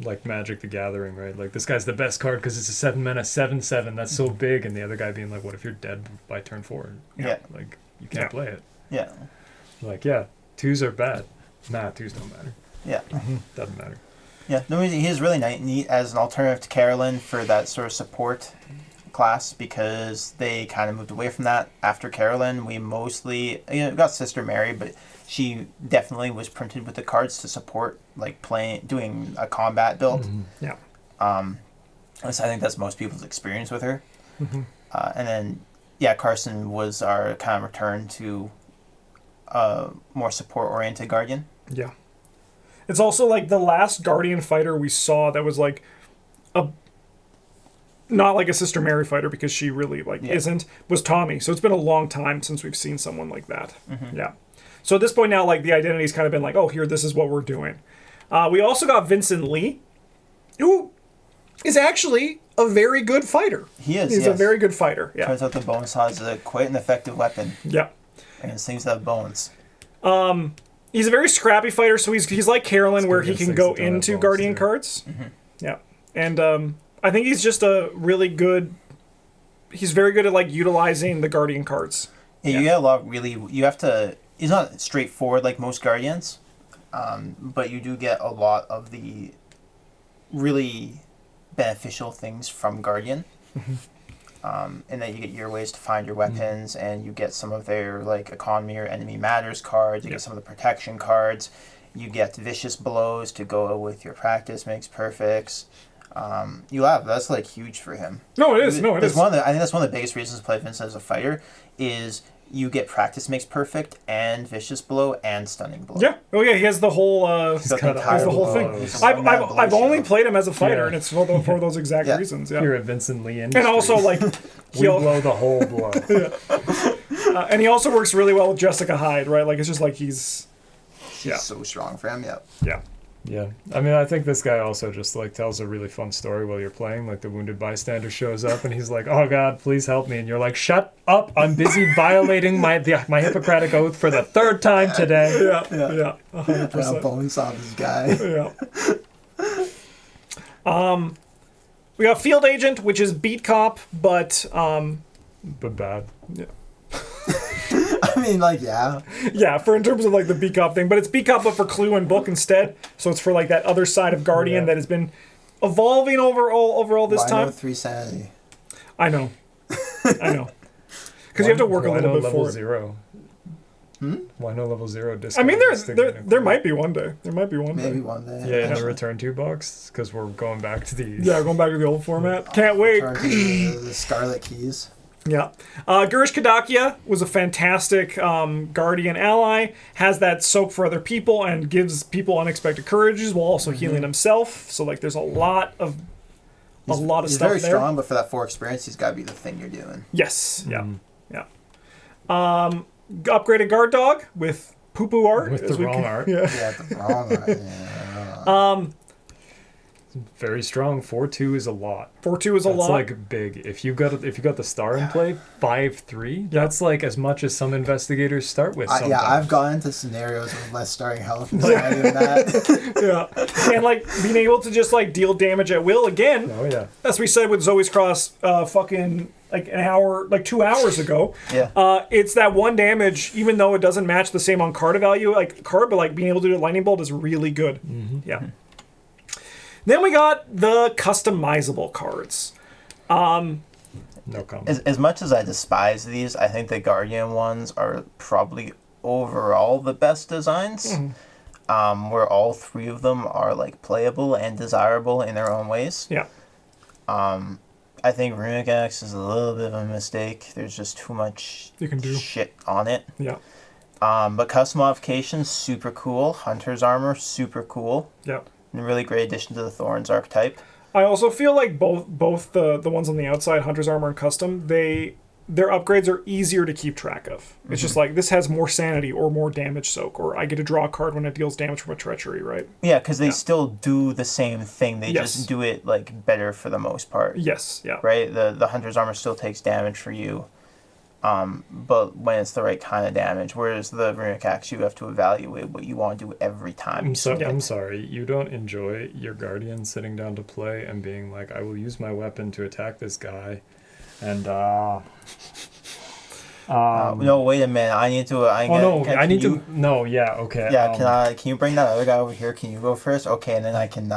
like Magic the Gathering, right? Like this guy's the best card because it's a 7 mana 7/7. That's so big, and the other guy being like, "What if you're dead by turn 4?" Yeah. Like you can't play it. Yeah. Like yeah, 2s are bad. Nah, 2s don't matter. Yeah. Doesn't matter. Yeah. No, he's really neat as an alternative to Carolyn for that sort of support class because they kind of moved away from that after Carolyn. We mostly got Sister Mary, but she definitely was printed with the cards to support like doing a combat build. Yeah. So I think that's most people's experience with her. And then Carson was our kind of return to a more support oriented Guardian. Yeah. It's also like the last Guardian fighter we saw that was like not like a Sister Mary fighter because she really isn't, was Tommy. So it's been a long time since we've seen someone like that. Yeah. So at this point now, like the identity's kind of been like, oh, here, this is what we're doing. We also got Vincent Lee, who is actually a very good fighter. He is. He's a very good fighter. Yeah. Turns out the bone saw is quite an effective weapon. Yeah. Against things that have bones. He's a very scrappy fighter, so he's like Carolyn, where he can go that don't have into bones, Guardian too. cards. Yeah. And I think he's just a really good. He's very good at like utilizing the Guardian cards. Yeah, you get a lot. Really, you have to. He's not straightforward like most Guardians, but you do get a lot of the really beneficial things from Guardian. And that you get your ways to find your weapons, and you get some of their like economy or enemy matters cards. You get some of the protection cards. You get vicious blows to go with your practice makes perfects. That's like huge for him. No, it is. No, it is. I think that's one of the biggest reasons to play Vincent as a fighter is you get practice makes perfect and vicious blow and stunning blow. Yeah. Oh yeah, he has the whole. He has the whole thing. I've only played him as a fighter, and it's for those exact reasons. Yeah. You're a Vincent Lee and also like we blow the whole blow. And he also works really well with Jessica Hyde, right? Like it's just like he's so strong for him. Yeah. Yeah, I mean, I think this guy also just like tells a really fun story while you're playing. Like the wounded bystander shows up and he's like, "Oh God, please help me!" And you're like, "Shut up! I'm busy violating my Hippocratic oath for the 3rd time today." Yeah, 100%. Bone saw this guy. Yeah. We got Field Agent, which is beat cop, but bad. Yeah. I mean, like, yeah. Yeah, for in terms of like the beat cop thing, but it's beat cop but for clue and book instead. So it's for like that other side of Guardian that has been evolving over all this time. 3 sanity. I know. Because you have to work a little bit level for it. 0? Why no level 0 discount? I mean, there might be one day. There might be one day. Maybe one day. Yeah, in the Return 2 box, because we're going back to the... Yeah, going back to the old format. Can't wait. Turn to the Scarlet Keys. Yeah. Gurish Kadakia was a fantastic Guardian ally, has that soak for other people, and gives people unexpected courages while also healing himself. So, like, there's a lot of He's stuff very there. strong, but for that 4 experience, he's got to be the thing you're doing. Yes. Yeah. Yeah. Upgraded guard dog with poo-poo art. With the wrong art. Yeah. Yeah, the wrong art. Yeah. Very strong. 4/2 is a lot. 4/2 is a lot. That's like big. If you got the star in play, 5/3. That's like as much as some investigators start with. Yeah, I've gone into scenarios with less starting health than that. Yeah, and like being able to just like deal damage at will again. Oh yeah. As we said with Zoe's Cross, fucking like an hour, like 2 hours ago. Yeah. It's that 1 damage, even though it doesn't match the same on card value, but like being able to do a lightning bolt is really good. Yeah. Then we got the customizable cards. No comment. As much as I despise these, I think the Guardian ones are probably overall the best designs. Where all 3 of them are like playable and desirable in their own ways. Yeah. I think Runic X is a little bit of a mistake. There's just too much You can do. shit on it. Yeah. But custom modifications, super cool. Hunter's armor, super cool. Yeah. And a really great addition to the Thorns archetype. I also feel like both the ones on the outside, Hunter's Armor and Custom, they their upgrades are easier to keep track of. It's just like, this has more sanity or more damage soak, or I get to draw a card when it deals damage from a treachery, right? Yeah, because they still do the same thing. They Yes. just do it like better for the most part. Yes, yeah. Right? The Hunter's Armor still takes damage for you, but when it's the right kind of damage. Whereas the Runic Axe, you have to evaluate what you want to do every time. I'm sorry. You don't enjoy your Guardian sitting down to play and being like, I will use my weapon to attack this guy. And, no, wait a minute. I need to. No, yeah, okay. Yeah, can you bring that other guy over here? Can you go first? Okay, and then I can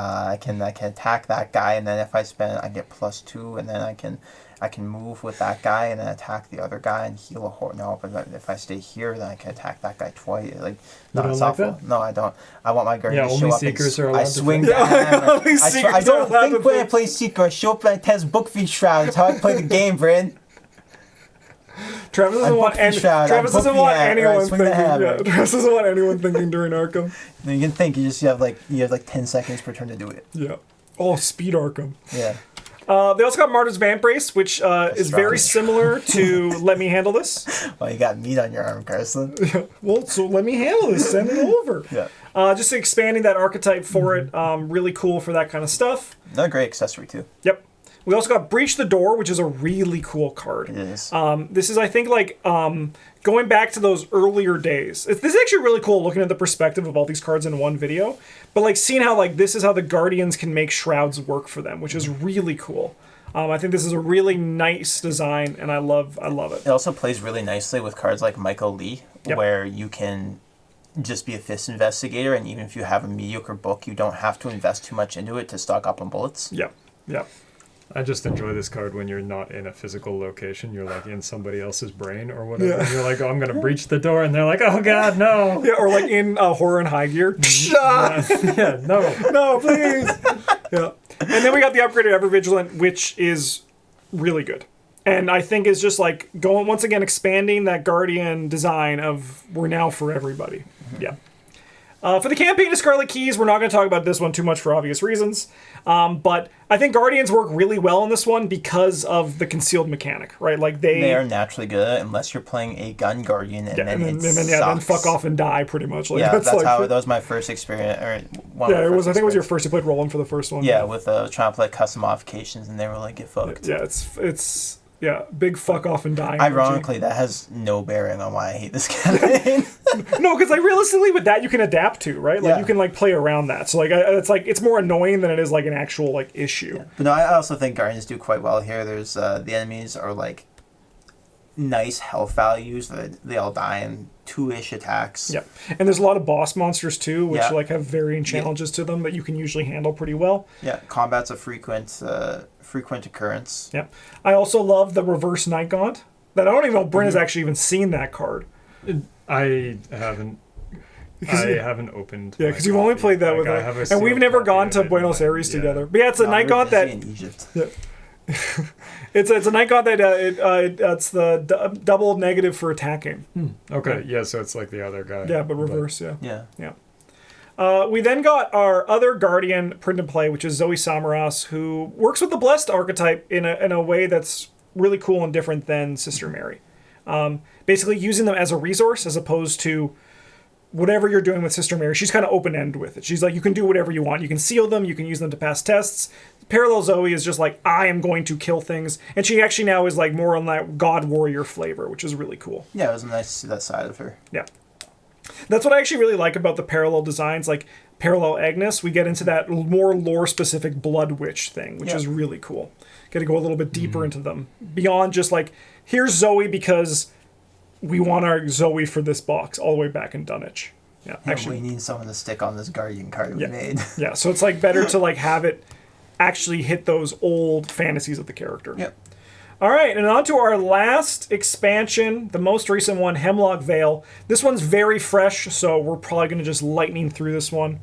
attack that guy, and then if I spend, I get +2, and then I can move with that guy and then attack the other guy and heal a horde. No, but if I stay here, then I can attack that guy twice. Like, no, don't it's like awful. that? No, I don't. I want my Guardian to only show up. Seekers are I allowed to swing play. the hammer. Only I Seekers don't are allowed think to when I play Seeker, I show up and I test Book Feed Shroud. That's how I play the game, Bryn. Travis doesn't want anyone thinking. Yeah, Travis doesn't want anyone thinking during Arkham. You can think. You have like 10 seconds per turn to do it. Yeah. Oh, speed Arkham. Yeah. They also got Martyr's Vambrace, which is very similar to Let Me Handle This. Well, you got meat on your arm, Carson. Well, so let me handle this. Send it over. Yeah. Just expanding that archetype for it. Really cool for that kind of stuff. Another great accessory, too. Yep. We also got Breach the Door, which is a really cool card. It is. This is, I think, like going back to those earlier days. This is actually really cool looking at the perspective of all these cards in one video. But like seeing how like this is how the Guardians can make Shrouds work for them, which is really cool. I think this is a really nice design, and I love it. It also plays really nicely with cards like Michael Lee, Yep. where you can just be a Fist Investigator, and even if you have a mediocre book, you don't have to invest too much into it to stock up on bullets. Yep. Yep. I just enjoy this card when you're not in a physical location. You're like in somebody else's brain or whatever. Yeah. And you're like, oh, I'm going to breach the door. And they're like, oh, God, no. Yeah, or like in Horror and High Gear. Yeah, no. No, please. Yeah. And then we got the upgraded Ever Vigilant, which is really good. And I think is just like going, once again, expanding that Guardian design of we're now for everybody. Yeah. For the campaign of Scarlet Keys, we're not going to talk about this one too much for obvious reasons. But I think Guardians work really well in this one because of the concealed mechanic, right? Like they are naturally good at it unless you're playing a gun Guardian, and then fuck off and die pretty much. Like, yeah, that's like, how that was my first experience. Or one yeah, of it my was. I first think it was your experience. first. You played Roland for the first one. Yeah, with trying to play custom modifications, and they were like, get fucked. Yeah, it's big fuck off and die. Ironically, that has no bearing on why I hate this campaign. No, because like realistically, with that you can adapt to, right? Like you can like play around that. So like it's more annoying than it is like an actual like issue. Yeah. But no, I also think Guardians do quite well here. There's the enemies are like nice health values. They all die in 2-ish attacks. Yeah, and there's a lot of boss monsters too, which Yeah. like have varying challenges to them that you can usually handle pretty well. Yeah, combat's a frequent occurrence. Yeah, I also love the reverse Night Gaunt. That I don't even know if Bryn has actually even seen that card. I haven't. I haven't opened. Yeah, because you've only played that with us, and we've never gone to Buenos Aires together. But yeah, it's a Night Gaunt that. In Egypt. Yeah. it's a Night Gaunt that it's the double negative for attacking. Okay, yeah, so it's like the other guy. Yeah, but reverse. Yeah. We then got our other Guardian print and play, which is Zoe Samaras, who works with the Blessed archetype in a way that's really cool and different than Sister Mary. Basically using them as a resource as opposed to whatever you're doing with Sister Mary. She's kind of open-ended with it. She's like, you can do whatever you want. You can seal them. You can use them to pass tests. Parallel Zoe is just like, I am going to kill things. And she actually now is like more on that God Warrior flavor, which is really cool. Yeah, it was nice to see that side of her. Yeah. That's what I actually really like about the parallel designs, like Parallel Agnes. We get into that more lore-specific Blood Witch thing, which is really cool. Got to go a little bit deeper into them. Beyond just like, here's Zoe because we want our Zoe for this box, all the way back in Dunwich. Yeah, actually, we need someone to stick on this Guardian card we made. Yeah, so it's like better to like have it actually hit those old fantasies of the character. Yep. All right, and on to our last expansion, the most recent one, Hemlock Vale. This one's very fresh, so we're probably going to just lightning through this one.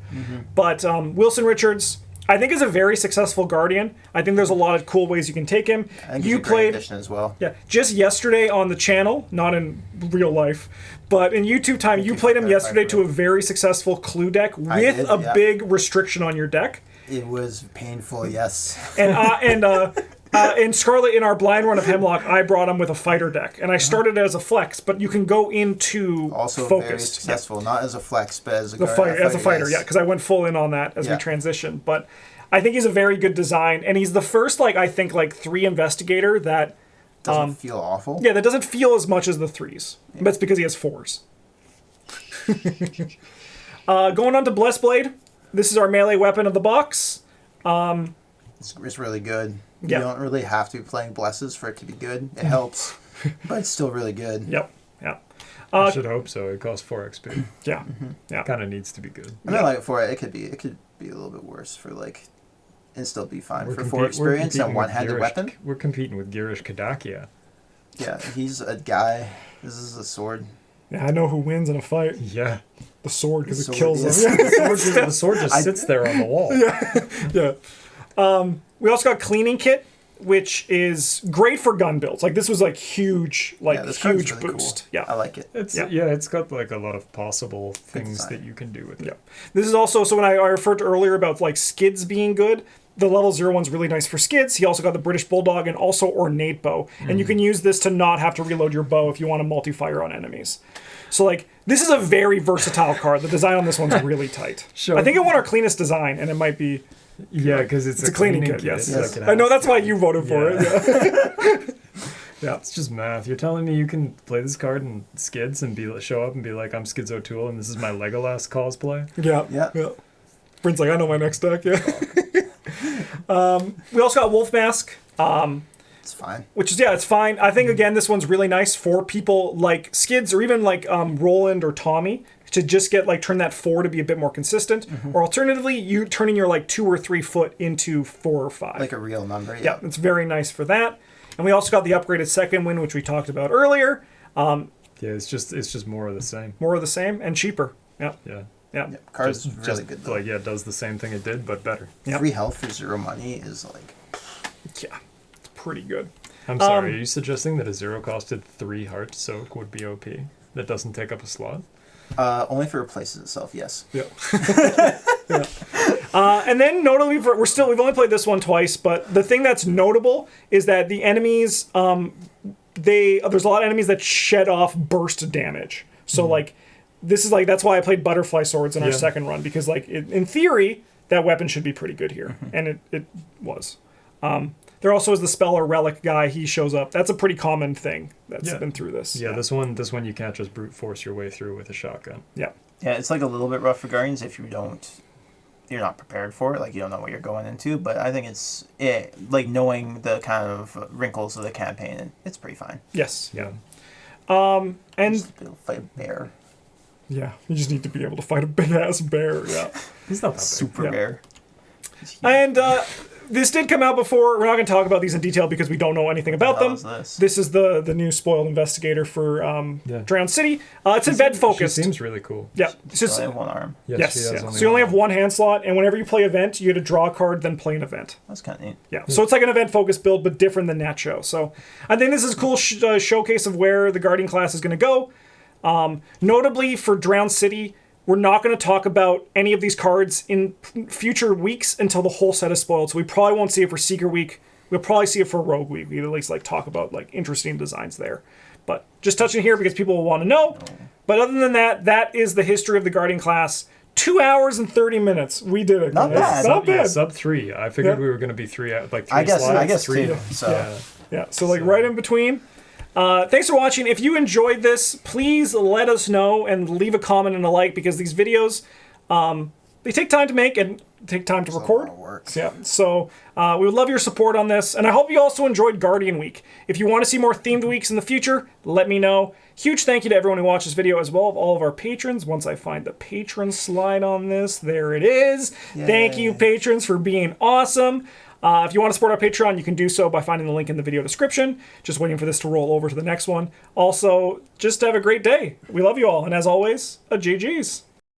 But Wilson Richards, I think, is a very successful Guardian. I think there's a lot of cool ways you can take him. I think you played addition as well. Yeah, just yesterday on the channel, not in real life, but in YouTube time, you played him yesterday to a very successful Clue deck with a big restriction on your deck. It was painful, yes. And in Scarlet, in our blind run of Hemlock, I brought him with a fighter deck, and I started as a flex, but you can go into Also focused. very successful, not as a flex, but as a As a fighter, yes. yeah, because I went full in on that as we transitioned. But I think he's a very good design, and he's the first, I think, 3 investigator that Doesn't feel awful. Yeah, that doesn't feel as much as the 3s. But it's because he has 4s. Going on to Blessed Blade. This is our melee weapon of the box. It's really good. Yeah. You don't really have to be playing Blesses for it to be good. It helps, but it's still really good. Yep. Yeah. I should hope so. It costs 4 XP. Yeah. Yeah. Kind of needs to be good. I mean, for it could be a little bit worse for and still be fine for 4 experience and one-handed weapon. We're competing with Girish Kadakia. Yeah, he's a guy. This is a sword. Yeah, I know who wins in a fight. Yeah. The sword, because it sword, kills yes. them. The sword just sits there on the wall. Yeah. We also got Cleaning Kit, which is great for gun builds. This was huge, This card's huge really boost. Cool. Yeah. I like it. It's got a lot of possible things design. that you can do with it. Yeah. This is also, so when I referred to earlier about skids being good, the level 0 one's really nice for skids. He also got the British Bulldog and also Ornate Bow. And you can use this to not have to reload your bow if you want to multi-fire on enemies. So this is a very versatile card. The design on this one's really tight. Sure. I think it won our cleanest design, and it might be... Yeah, because it's a cleaning kit, yes. Yes. I know, that's why you voted for it. Yeah. Yeah. It's just math. You're telling me you can play this card in Skids and show up and be like, I'm Skids O'Toole and this is my Legolas cosplay? Yeah. Bryn's like, I know my next deck, yeah. We also got Wolf Mask. It's fine. Which is, it's fine. I think, again, this one's really nice for people like Skids or even Roland or Tommy to just get, turn that 4 to be a bit more consistent. Or alternatively, you turning your, 2 or 3 foot into 4 or 5. Like a real number, Yeah, it's very nice for that. And we also got the upgraded second wind, which we talked about earlier. Yeah, it's just more of the same. More of the same and cheaper. Yeah. Yeah. Yeah. Card's really good, though. It does the same thing it did, but better. Yep. 3 health for 0 money is Yeah, it's pretty good. I'm sorry, are you suggesting that a 0-costed 3 heart soak would be OP? That doesn't take up a slot? Only if it replaces itself, yes. Yeah. Yeah. And then notably, we've only played this one twice, but the thing that's notable is that the enemies, there's a lot of enemies that shed off burst damage. So this is that's why I played Butterfly Swords in our second run, because in theory that weapon should be pretty good here, and it was. There also is the Speller Relic guy. He shows up. That's a pretty common thing that's been through this. Yeah, this one you can't just brute force your way through with a shotgun. Yeah. Yeah, it's a little bit rough for Guardians if you're not prepared for it. You don't know what you're going into. But I think it's knowing the kind of wrinkles of the campaign, it's pretty fine. Yes. Yeah. And Just be able to fight a bear. yeah, you just need to be able to fight a big ass bear. Yeah. He's not that big. Super Yeah. bear. And this did come out before. We're not going to talk about these in detail because we don't know anything about them. This is the new spoiled investigator for Drowned City. It's event focused. She seems really cool. Yeah. It's just have 1 arm. Yes. She has So you only have 1 hand slot, and whenever you play event, you get to draw a card, then play an event. That's kind of neat. Yeah. So it's like an event focused build, but different than Nacho. So I think this is a cool showcase of where the Guardian class is going to go. Notably for Drowned City, we're not going to talk about any of these cards in future weeks until the whole set is spoiled. So we probably won't see it for Seeker Week. We'll probably see it for Rogue Week. We at least talk about interesting designs there. But just touching here because people will want to know. But other than that, that is the history of the Guardian class. 2 hours and 30 minutes. We did it. Not guys. bad. Not bad. Sub 3. I figured we were going to be 3 out, 3 I slots. guess 3. too. So. Yeah. So right in between. Thanks for watching. If you enjoyed this, please let us know and leave a comment and a like, because these videos, they take time to make and take time to record. A lot of work. Yeah. So we would love your support on this. And I hope you also enjoyed Guardian Week. If you want to see more themed weeks in the future, let me know. Huge thank you to everyone who watched this video, as well as all of our patrons. Once I find the patron slide on this, there it is. Yay. Thank you, patrons, for being awesome. If you want to support our Patreon, you can do so by finding the link in the video description. Just waiting for this to roll over to the next one. Also, just have a great day. We love you all. And as always, a GG's.